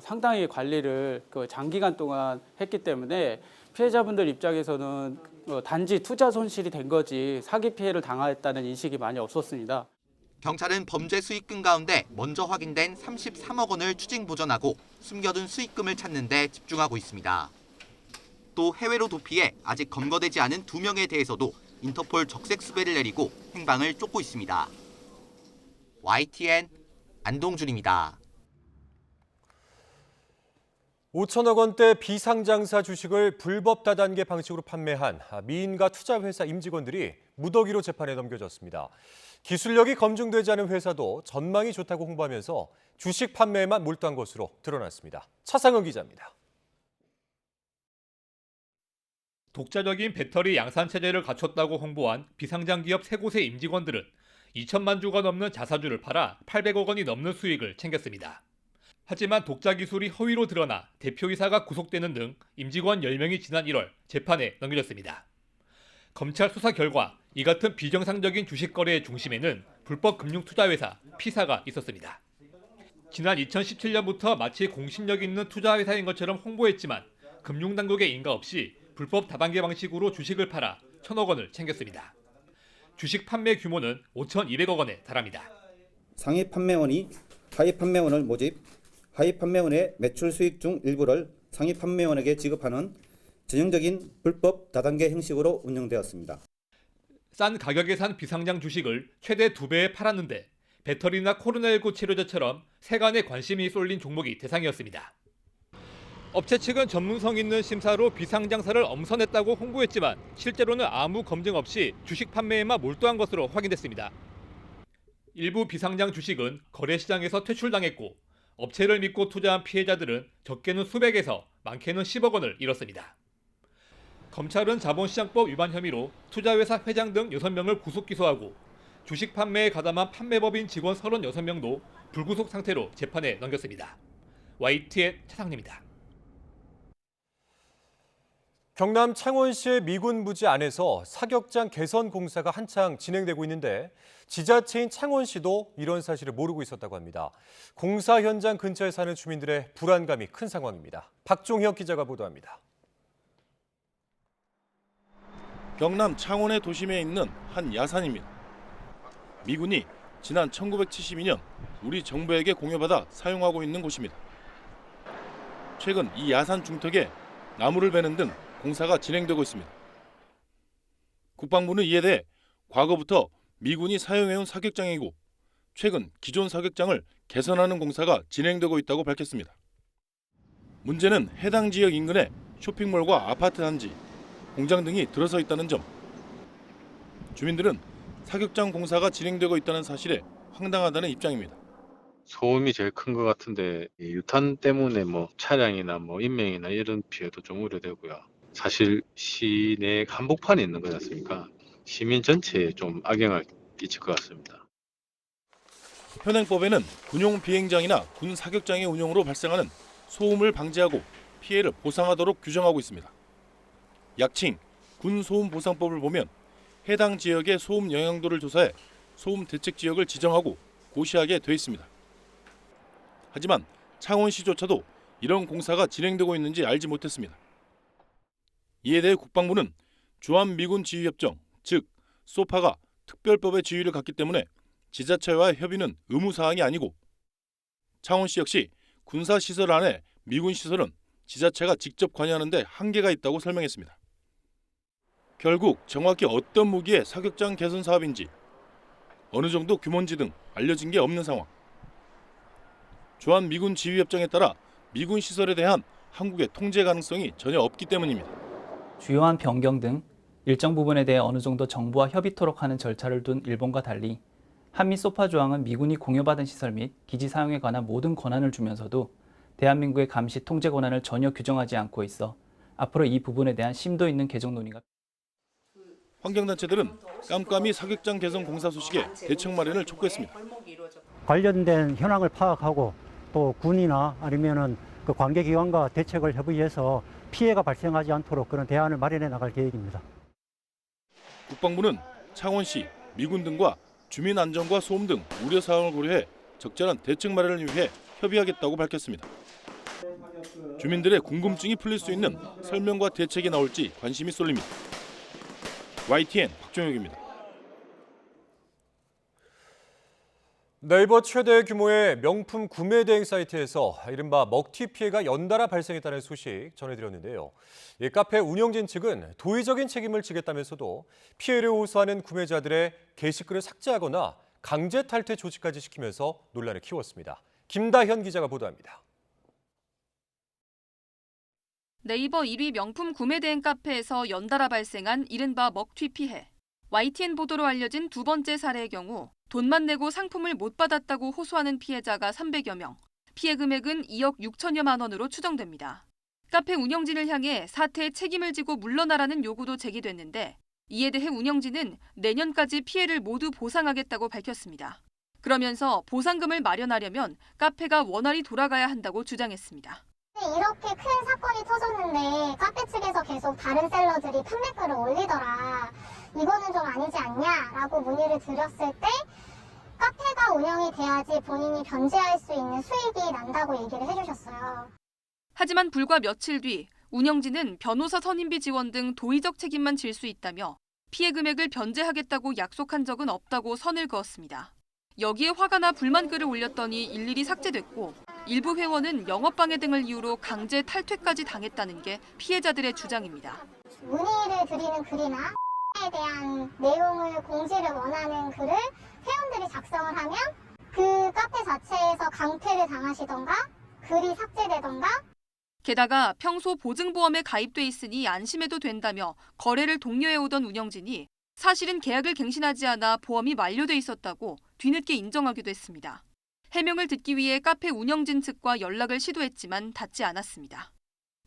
상당히 관리를 장기간 동안 했기 때문에 피해자분들 입장에서는 단지 투자 손실이 된 거지 사기 피해를 당했다는 인식이 많이 없었습니다. 경찰은 범죄 수익금 가운데 먼저 확인된 33억 원을 추징 보전하고 숨겨둔 수익금을 찾는 데 집중하고 있습니다. 또 해외로 도피해 아직 검거되지 않은 2명에 대해서도 인터폴 적색 수배를 내리고 행방을 쫓고 있습니다. YTN 안동준입니다. 5천억 원대 비상장사 주식을 불법 다단계 방식으로 판매한 미인가 투자회사 임직원들이 무더기로 재판에 넘겨졌습니다. 기술력이 검증되지 않은 회사도 전망이 좋다고 홍보하면서 주식 판매에만 몰두한 것으로 드러났습니다. 차상은 기자입니다. 독자적인 배터리 양산 체제를 갖췄다고 홍보한 비상장 기업 3곳의 임직원들은 2천만 주가 넘는 자사주를 팔아 800억 원이 넘는 수익을 챙겼습니다. 하지만 독자 기술이 허위로 드러나 대표이사가 구속되는 등 임직원 10명이 지난 1월 재판에 넘겨졌습니다. 검찰 수사 결과 이 같은 비정상적인 주식 거래의 중심에는 불법 금융투자회사 피사가 있었습니다. 지난 2017년부터 마치 공신력 있는 투자회사인 것처럼 홍보했지만 금융당국의 인가 없이 불법 다단계 방식으로 주식을 팔아 1,000억 원을 챙겼습니다. 주식 판매 규모는 5,200억 원에 달합니다. 상위 판매원이 하위 판매원을 모집, 하위 판매원의 매출 수익 중 일부를 상위 판매원에게 지급하는 전형적인 불법 다단계 형식으로 운영되었습니다. 싼 가격에 산 비상장 주식을 최대 2배에 팔았는데 배터리나 코로나19 치료제처럼 세간의 관심이 쏠린 종목이 대상이었습니다. 업체 측은 전문성 있는 심사로 비상장사를 엄선했다고 홍보했지만 실제로는 아무 검증 없이 주식 판매에만 몰두한 것으로 확인됐습니다. 일부 비상장 주식은 거래시장에서 퇴출당했고 업체를 믿고 투자한 피해자들은 적게는 수백에서 많게는 10억 원을 잃었습니다. 검찰은 자본시장법 위반 혐의로 투자회사 회장 등 6명을 구속 기소하고 주식 판매에 가담한 판매법인 직원 36명도 불구속 상태로 재판에 넘겼습니다. YTN 차상래입니다. 경남 창원시의 미군 부지 안에서 사격장 개선 공사가 한창 진행되고 있는데 지자체인 창원시도 이런 사실을 모르고 있었다고 합니다. 공사 현장 근처에 사는 주민들의 불안감이 큰 상황입니다. 박종혁 기자가 보도합니다. 경남 창원의 도심에 있는 한 야산입니다. 미군이 지난 1972년 우리 정부에게 공여받아 사용하고 있는 곳입니다. 최근 이 야산 중턱에 나무를 베는 등 공사가 진행되고 있습니다. 국방부는 이에 대해 과거부터 미군이 사용해온 사격장이고 최근 기존 사격장을 개선하는 공사가 진행되고 있다고 밝혔습니다. 문제는 해당 지역 인근에 쇼핑몰과 아파트 단지, 공장 등이 들어서 있다는 점. 주민들은 사격장 공사가 진행되고 있다는 사실에 황당하다는 입장입니다. 소음이 제일 큰 것 같은데 유탄 때문에 뭐 차량이나 뭐 인명이나 이런 피해도 좀 우려되고요. 사실 시내 한복판에 있는 거지 않습니까? 시민 전체에 좀 악영향을 끼칠 것 같습니다. 현행법에는 군용 비행장이나 군 사격장의 운용으로 발생하는 소음을 방지하고 피해를 보상하도록 규정하고 있습니다. 약칭 군소음보상법을 보면 해당 지역의 소음 영향도를 조사해 소음 대책 지역을 지정하고 고시하게 돼 있습니다. 하지만 창원시조차도 이런 공사가 진행되고 있는지 알지 못했습니다. 이에 대해 국방부는 주한미군 지휘협정, 즉 소파가 특별법의 지위를 갖기 때문에 지자체와의 협의는 의무사항이 아니고 창원시 역시 군사시설 안에 미군 시설은 지자체가 직접 관여하는 데 한계가 있다고 설명했습니다. 결국 정확히 어떤 무기의 사격장 개선 사업인지 어느 정도 규모인지 등 알려진 게 없는 상황. 주한미군 지휘협정에 따라 미군 시설에 대한 한국의 통제 가능성이 전혀 없기 때문입니다. 주요한 변경 등 일정 부분에 대해 어느 정도 정부와 협의토록 하는 절차를 둔 일본과 달리 한미 소파 조항은 미군이 공여받은 시설 및 기지 사용에 관한 모든 권한을 주면서도 대한민국의 감시 통제 권한을 전혀 규정하지 않고 있어 앞으로 이 부분에 대한 심도 있는 개정 논의가 환경단체들은 깜깜이 사격장 개선 공사 소식에 대책 마련을 촉구했습니다. 관련된 현황을 파악하고 또 군이나 아니면은 그 관계기관과 대책을 협의해서 피해가 발생하지 않도록 그런 대안을 마련해 나갈 계획입니다. 국방부는 창원시, 미군 등과 주민 안전과 소음 등 우려 사항을 고려해 적절한 대책 마련을 위해 협의하겠다고 밝혔습니다. 주민들의 궁금증이 풀릴 수 있는 설명과 대책이 나올지 관심이 쏠립니다. YTN 박종혁입니다. 네이버 최대 규모의 명품 구매 대행 사이트에서 이른바 먹튀 피해가 연달아 발생했다는 소식 전해드렸는데요. 이 카페 운영진 측은 도의적인 책임을 지겠다면서도 피해를 호소하는 구매자들의 게시글을 삭제하거나 강제 탈퇴 조치까지 시키면서 논란을 키웠습니다. 김다현 기자가 보도합니다. 네이버 1위 명품 구매 대행 카페에서 연달아 발생한 이른바 먹튀 피해. YTN 보도로 알려진 두 번째 사례의 경우 돈만 내고 상품을 못 받았다고 호소하는 피해자가 300여 명, 피해 금액은 2억 6천여만 원으로 추정됩니다. 카페 운영진을 향해 사태의 책임을 지고 물러나라는 요구도 제기됐는데 이에 대해 운영진은 내년까지 피해를 모두 보상하겠다고 밝혔습니다. 그러면서 보상금을 마련하려면 카페가 원활히 돌아가야 한다고 주장했습니다. 이렇게 큰 사건이 터졌는데 카페 측에서 계속 다른 셀러들이 판매글을 올리더라. 이거는 좀 아니지 않냐라고 문의를 드렸을 때 카페가 운영이 돼야지 본인이 변제할 수 있는 수익이 난다고 얘기를 해주셨어요. 하지만 불과 며칠 뒤 운영진은 변호사 선임비 지원 등 도의적 책임만 질 수 있다며 피해 금액을 변제하겠다고 약속한 적은 없다고 선을 그었습니다. 여기에 화가 나 불만글을 올렸더니 일일이 삭제됐고 일부 회원은 영업방해 등을 이유로 강제 탈퇴까지 당했다는 게 피해자들의 주장입니다. 문의를 드리는 글이나 대한 내용을 공지를 원하는 글을 회원들이 작성을 하면 그 카페 자체에서 강퇴를 당하시던가 글이 삭제되던가. 게다가 평소 보증보험에 가입돼 있으니 안심해도 된다며 거래를 독려해오던 운영진이 사실은 계약을 갱신하지 않아 보험이 만료돼 있었다고 뒤늦게 인정하기도 했습니다. 해명을 듣기 위해 카페 운영진 측과 연락을 시도했지만 닿지 않았습니다.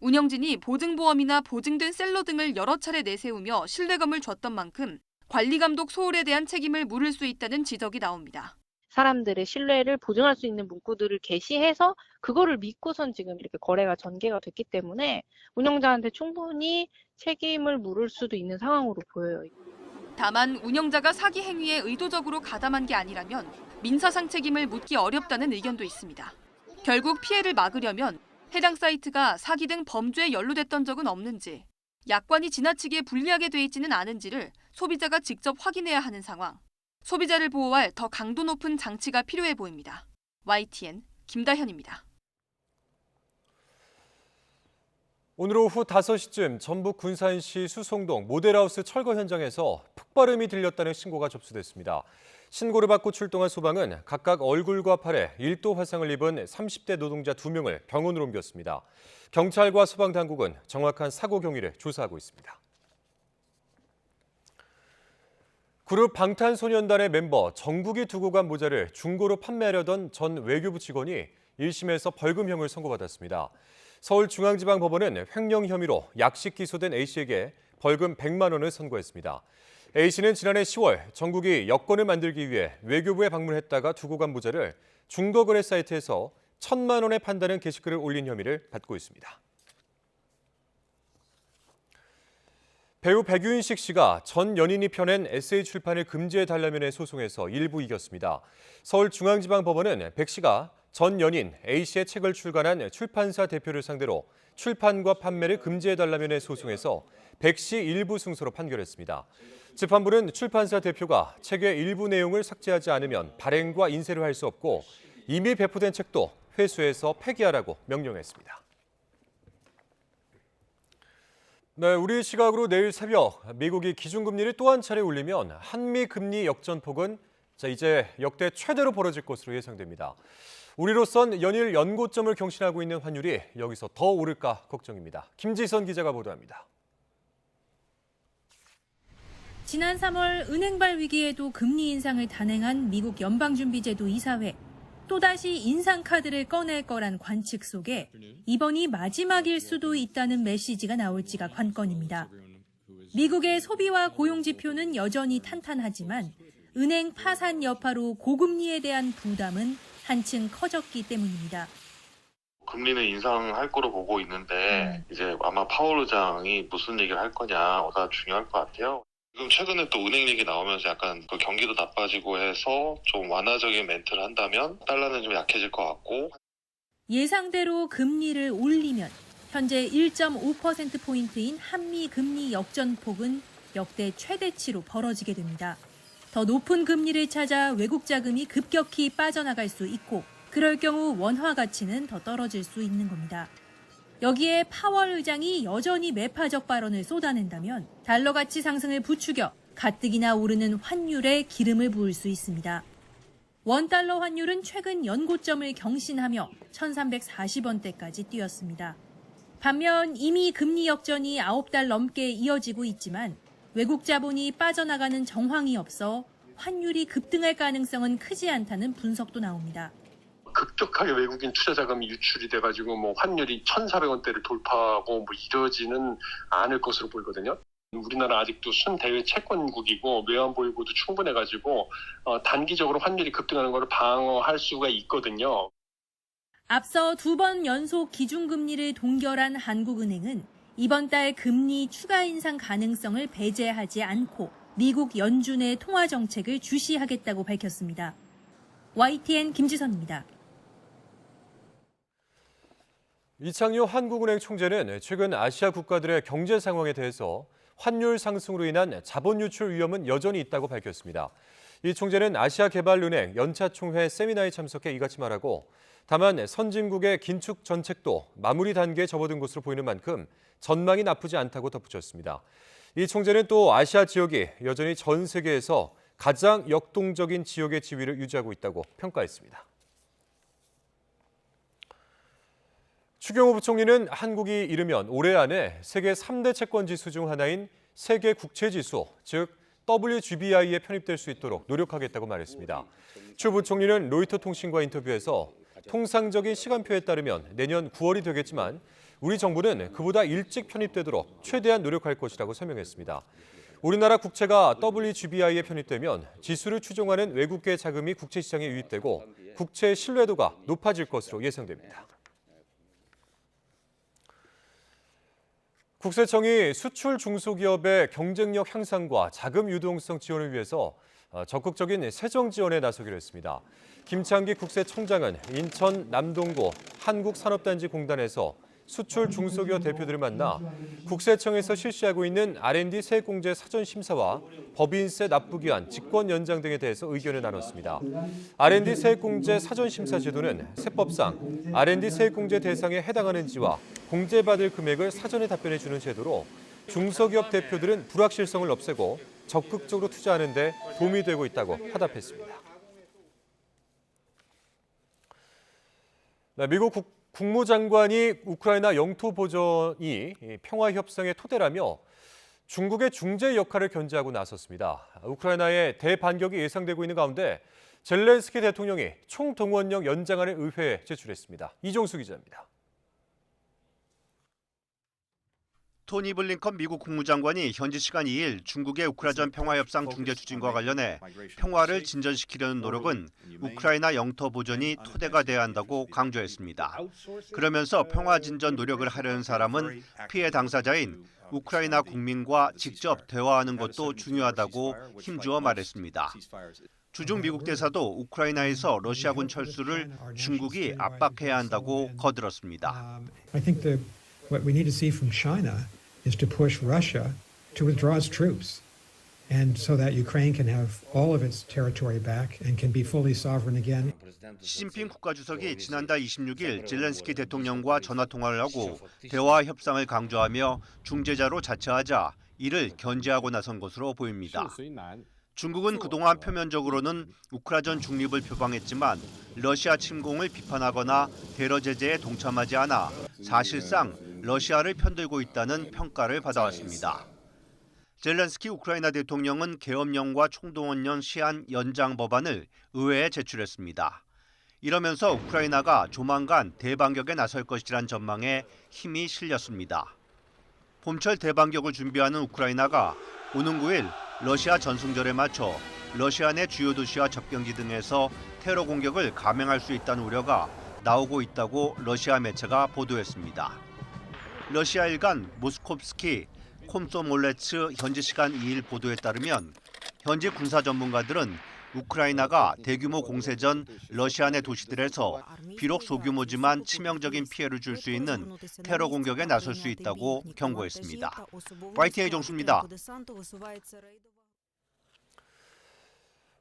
운영진이 보증보험이나 보증된 셀러 등을 여러 차례 내세우며 신뢰감을 줬던 만큼 관리감독 소홀에 대한 책임을 물을 수 있다는 지적이 나옵니다. 사람들의 신뢰를 보증할 수 있는 문구들을 게시해서 그거를 믿고선 지금 이렇게 거래가 전개가 됐기 때문에 운영자한테 충분히 책임을 물을 수도 있는 상황으로 보여요. 다만 운영자가 사기 행위에 의도적으로 가담한 게 아니라면 민사상 책임을 묻기 어렵다는 의견도 있습니다. 결국 피해를 막으려면 해당 사이트가 사기 등 범죄에 연루됐던 적은 없는지, 약관이 지나치게 불리하게 돼 있지는 않은지를 소비자가 직접 확인해야 하는 상황. 소비자를 보호할 더 강도 높은 장치가 필요해 보입니다. YTN 김다현입니다. 오늘 오후 5시쯤 전북 군산시 수송동 모델하우스 철거 현장에서 폭발음이 들렸다는 신고가 접수됐습니다. 신고를 받고 출동한 소방은 각각 얼굴과 팔에 1도 화상을 입은 30대 노동자 2명을 병원으로 옮겼습니다. 경찰과 소방당국은 정확한 사고 경위를 조사하고 있습니다. 그룹 방탄소년단의 멤버 정국이 두고 간 모자를 중고로 판매하려던 전 외교부 직원이 1심에서 벌금형을 선고받았습니다. 서울중앙지방법원은 횡령 혐의로 약식 기소된 A씨에게 벌금 100만 원을 선고했습니다. A씨는 지난해 10월 정국이 여권을 만들기 위해 외교부에 방문했다가 두고 간 모자를 중고거래 사이트에서 1,000만 원에 판다는 게시글을 올린 혐의를 받고 있습니다. 배우 백유인식 씨가 전 연인이 펴낸 에세이 출판을 금지해달라면의 소송에서 일부 이겼습니다. 서울중앙지방법원은 백 씨가 전 연인 A씨의 책을 출간한 출판사 대표를 상대로 출판과 판매를 금지해달라면의 소송에서 백 씨 일부 승소로 판결했습니다. 재판부는 출판사 대표가 책의 일부 내용을 삭제하지 않으면 발행과 인쇄를 할 수 없고 이미 배포된 책도 회수해서 폐기하라고 명령했습니다. 네, 우리 시각으로 내일 새벽 미국이 기준금리를 또 한 차례 올리면 한미 금리 역전폭은 이제 역대 최대로 벌어질 것으로 예상됩니다. 우리로선 연일 연고점을 경신하고 있는 환율이 여기서 더 오를까 걱정입니다. 김지선 기자가 보도합니다. 지난 3월 은행발 위기에도 금리 인상을 단행한 미국 연방준비제도 이사회. 또다시 인상카드를 꺼낼 거란 관측 속에 이번이 마지막일 수도 있다는 메시지가 나올지가 관건입니다. 미국의 소비와 고용 지표는 여전히 탄탄하지만 은행 파산 여파로 고금리에 대한 부담은 한층 커졌기 때문입니다. 금리는 인상할 거로 보고 있는데 이제 아마 파월 의장이 무슨 얘기를 할 거냐가 중요할 것 같아요. 지금 최근에 또 은행 얘기 나오면서 약간 그 경기도 나빠지고 해서 좀 완화적인 멘트를 한다면 달러는 좀 약해질 것 같고. 예상대로 금리를 올리면 현재 1.5%포인트인 한미 금리 역전폭은 역대 최대치로 벌어지게 됩니다. 더 높은 금리를 찾아 외국 자금이 급격히 빠져나갈 수 있고 그럴 경우 원화 가치는 더 떨어질 수 있는 겁니다. 여기에 파월 의장이 여전히 매파적 발언을 쏟아낸다면 달러 가치 상승을 부추겨 가뜩이나 오르는 환율에 기름을 부을 수 있습니다. 원달러 환율은 최근 연고점을 경신하며 1,340원대까지 뛰었습니다. 반면 이미 금리 역전이 9달 넘게 이어지고 있지만 외국 자본이 빠져나가는 정황이 없어 환율이 급등할 가능성은 크지 않다는 분석도 나옵니다. 급격하게 외국인 투자 자금이 유출이 돼가지고 환율이 1,400원대를 돌파하고 이러지는 않을 것으로 보이거든요. 우리나라 아직도 순대외 채권국이고 외환 보유고도 충분해가지고 단기적으로 환율이 급등하는 것을 방어할 수가 있거든요. 앞서 2번 연속 기준금리를 동결한 한국은행은 이번 달 금리 추가 인상 가능성을 배제하지 않고 미국 연준의 통화 정책을 주시하겠다고 밝혔습니다. YTN 김지선입니다. 이창효 한국은행 총재는 최근 아시아 국가들의 경제 상황에 대해서 환율 상승으로 인한 자본 유출 위험은 여전히 있다고 밝혔습니다. 이 총재는 아시아개발은행 연차총회 세미나에 참석해 이같이 말하고 다만 선진국의 긴축 전책도 마무리 단계에 접어든 것으로 보이는 만큼 전망이 나쁘지 않다고 덧붙였습니다. 이 총재는 또 아시아 지역이 여전히 전 세계에서 가장 역동적인 지역의 지위를 유지하고 있다고 평가했습니다. 추경호 부총리는 한국이 이르면 올해 안에 세계 3대 채권 지수 중 하나인 세계 국채 지수, 즉 WGBI에 편입될 수 있도록 노력하겠다고 말했습니다. 추 부총리는 로이터 통신과 인터뷰에서 통상적인 시간표에 따르면 내년 9월이 되겠지만 우리 정부는 그보다 일찍 편입되도록 최대한 노력할 것이라고 설명했습니다. 우리나라 국채가 WGBI에 편입되면 지수를 추종하는 외국계 자금이 국채시장에 유입되고 국채의 신뢰도가 높아질 것으로 예상됩니다. 국세청이 수출 중소기업의 경쟁력 향상과 자금 유동성 지원을 위해서 적극적인 세정 지원에 나서기로 했습니다. 김창기 국세청장은 인천 남동구 한국산업단지공단에서 수출 중소기업 대표들을 만나 국세청에서 실시하고 있는 R&D 세액공제 사전 심사와 법인세 납부기한 직권 연장 등에 대해서 의견을 나눴습니다. R&D 세액공제 사전 심사 제도는 세법상 R&D 세액공제 대상에 해당하는지와 공제받을 금액을 사전에 답변해 주는 제도로 중소기업 대표들은 불확실성을 없애고 적극적으로 투자하는 데 도움이 되고 있다고 화답했습니다. 미국 국무장관이 우크라이나 영토 보전이 평화 협상의 토대라며 중국의 중재 역할을 견제하고 나섰습니다. 우크라이나의 대반격이 예상되고 있는 가운데 젤렌스키 대통령이 총동원령 연장안을 의회에 제출했습니다. 이종수 기자입니다. 토니 블링컨 미국 국무장관이 현지 시간 2일 중국의 우크라이나 평화협상 중재 추진과 관련해 평화를 진전시키려는 노력은 우크라이나 영토 보전이 토대가 돼야 한다고 강조했습니다. 그러면서 평화 진전 노력을 하려는 사람은 피해 당사자인 우크라이나 국민과 직접 대화하는 것도 중요하다고 힘주어 말했습니다. 주중 미국 대사도 우크라이나에서 러시아군 철수를 중국이 압박해야 한다고 거들었습니다. What we need to see from China is to push Russia to withdraw its troops, and so that Ukraine can have all of its territory back and can be fully sovereign again. 시진핑 국가주석이 지난달 26일 젤렌스키 대통령과 전화 통화를 하고 대화 협상을 강조하며 중재자로 자처하자 이를 견제하고 나선 것으로 보입니다. 중국은 그동안 표면적으로는 우크라이나 중립을 표방했지만 러시아 침공을 비판하거나 테러 제재에 동참하지 않아 사실상 러시아를 편들고 있다는 평가를 받아왔습니다. 젤렌스키 우크라이나 대통령은 계엄령과 총동원령 시한 연장 법안을 의회에 제출했습니다. 이러면서 우크라이나가 조만간 대반격에 나설 것이란 전망에 힘이 실렸습니다. 봄철 대반격을 준비하는 우크라이나가 오는 9일 러시아 전승절에 맞춰 러시아 내 주요 도시와 접경지 등에서 테러 공격을 감행할 수 있다는 우려가 나오고 있다고 러시아 매체가 보도했습니다. 러시아 일간 모스코프스키 콤소몰레츠 현지 시간 2일 보도에 따르면 현지 군사 전문가들은 우크라이나가 대규모 공세 전 러시아 내 도시들에서 비록 소규모지만 치명적인 피해를 줄 수 있는 테러 공격에 나설 수 있다고 경고했습니다. YTN 이종수입니다.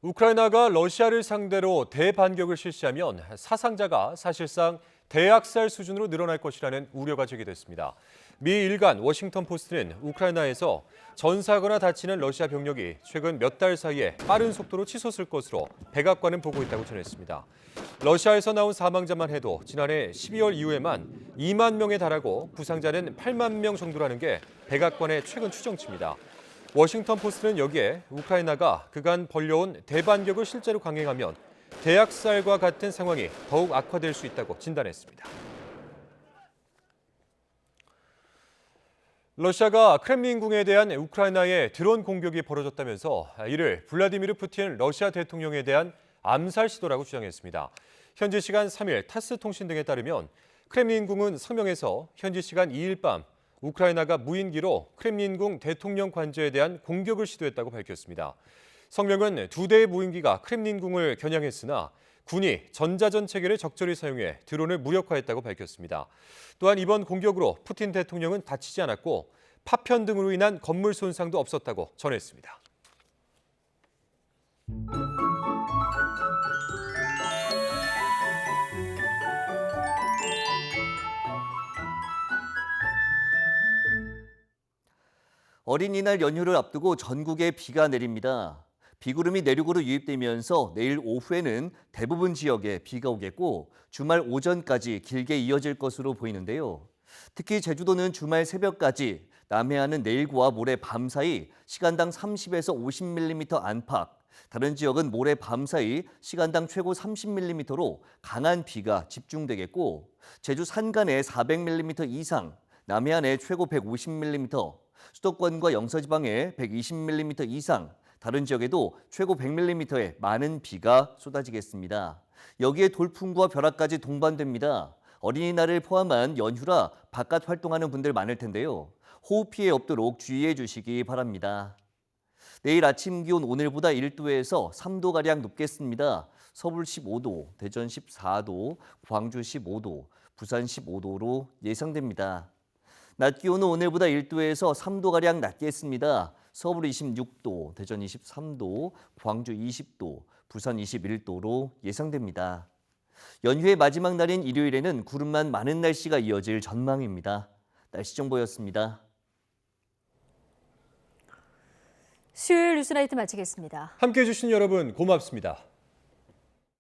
우크라이나가 러시아를 상대로 대반격을 실시하면 사상자가 사실상 대학살 수준으로 늘어날 것이라는 우려가 제기됐습니다. 미 일간 워싱턴 포스트는 우크라이나에서 전사하거나 다치는 러시아 병력이 최근 몇 달 사이에 빠른 속도로 치솟을 것으로 백악관은 보고 있다고 전했습니다. 러시아에서 나온 사망자만 해도 지난해 12월 이후에만 2만 명에 달하고 부상자는 8만 명 정도라는 게 백악관의 최근 추정치입니다. 워싱턴 포스트는 여기에 우크라이나가 그간 벌려온 대반격을 실제로 강행하면 대학살과 같은 상황이 더욱 악화될 수 있다고 진단했습니다. 러시아가 크렘린궁에 대한 우크라이나의 드론 공격이 벌어졌다면서 이를 블라디미르 푸틴 러시아 대통령에 대한 암살 시도라고 주장했습니다. 현지 시간 3일 타스 통신 등에 따르면 크렘린궁은 성명에서 현지 시간 2일 밤 우크라이나가 무인기로 크렘린궁 대통령 관저에 대한 공격을 시도했다고 밝혔습니다. 성명은 2대의 무인기가 크렘린궁을 겨냥했으나 군이 전자전 체계를 적절히 사용해 드론을 무력화했다고 밝혔습니다. 또한 이번 공격으로 푸틴 대통령은 다치지 않았고 파편 등으로 인한 건물 손상도 없었다고 전했습니다. 어린이날 연휴를 앞두고 전국에 비가 내립니다. 비구름이 내륙으로 유입되면서 내일 오후에는 대부분 지역에 비가 오겠고 주말 오전까지 길게 이어질 것으로 보이는데요. 특히 제주도는 주말 새벽까지, 남해안은 내일과 모레 밤 사이 시간당 30에서 50mm 안팎, 다른 지역은 모레 밤 사이 시간당 최고 30mm로 강한 비가 집중되겠고 제주 산간에 400mm 이상, 남해안에 최고 150mm, 수도권과 영서지방에 120mm 이상, 다른 지역에도 최고 100mm의 많은 비가 쏟아지겠습니다. 여기에 돌풍과 벼락까지 동반됩니다. 어린이날을 포함한 연휴라 바깥 활동하는 분들 많을 텐데요. 호우 피해 없도록 주의해 주시기 바랍니다. 내일 아침 기온 오늘보다 1도에서 3도가량 높겠습니다. 서울 15도, 대전 14도, 광주 15도, 부산 15도로 예상됩니다. 낮 기온은 오늘보다 1도에서 3도가량 낮겠습니다. 서울 26도, 대전 23도, 광주 20도, 부산 21도로 예상됩니다. 연휴의 마지막 날인 일요일에는 구름만 많은 날씨가 이어질 전망입니다. 날씨 정보였습니다. 수요일 뉴스나이트 마치겠습니다. 함께해 주신 여러분 고맙습니다.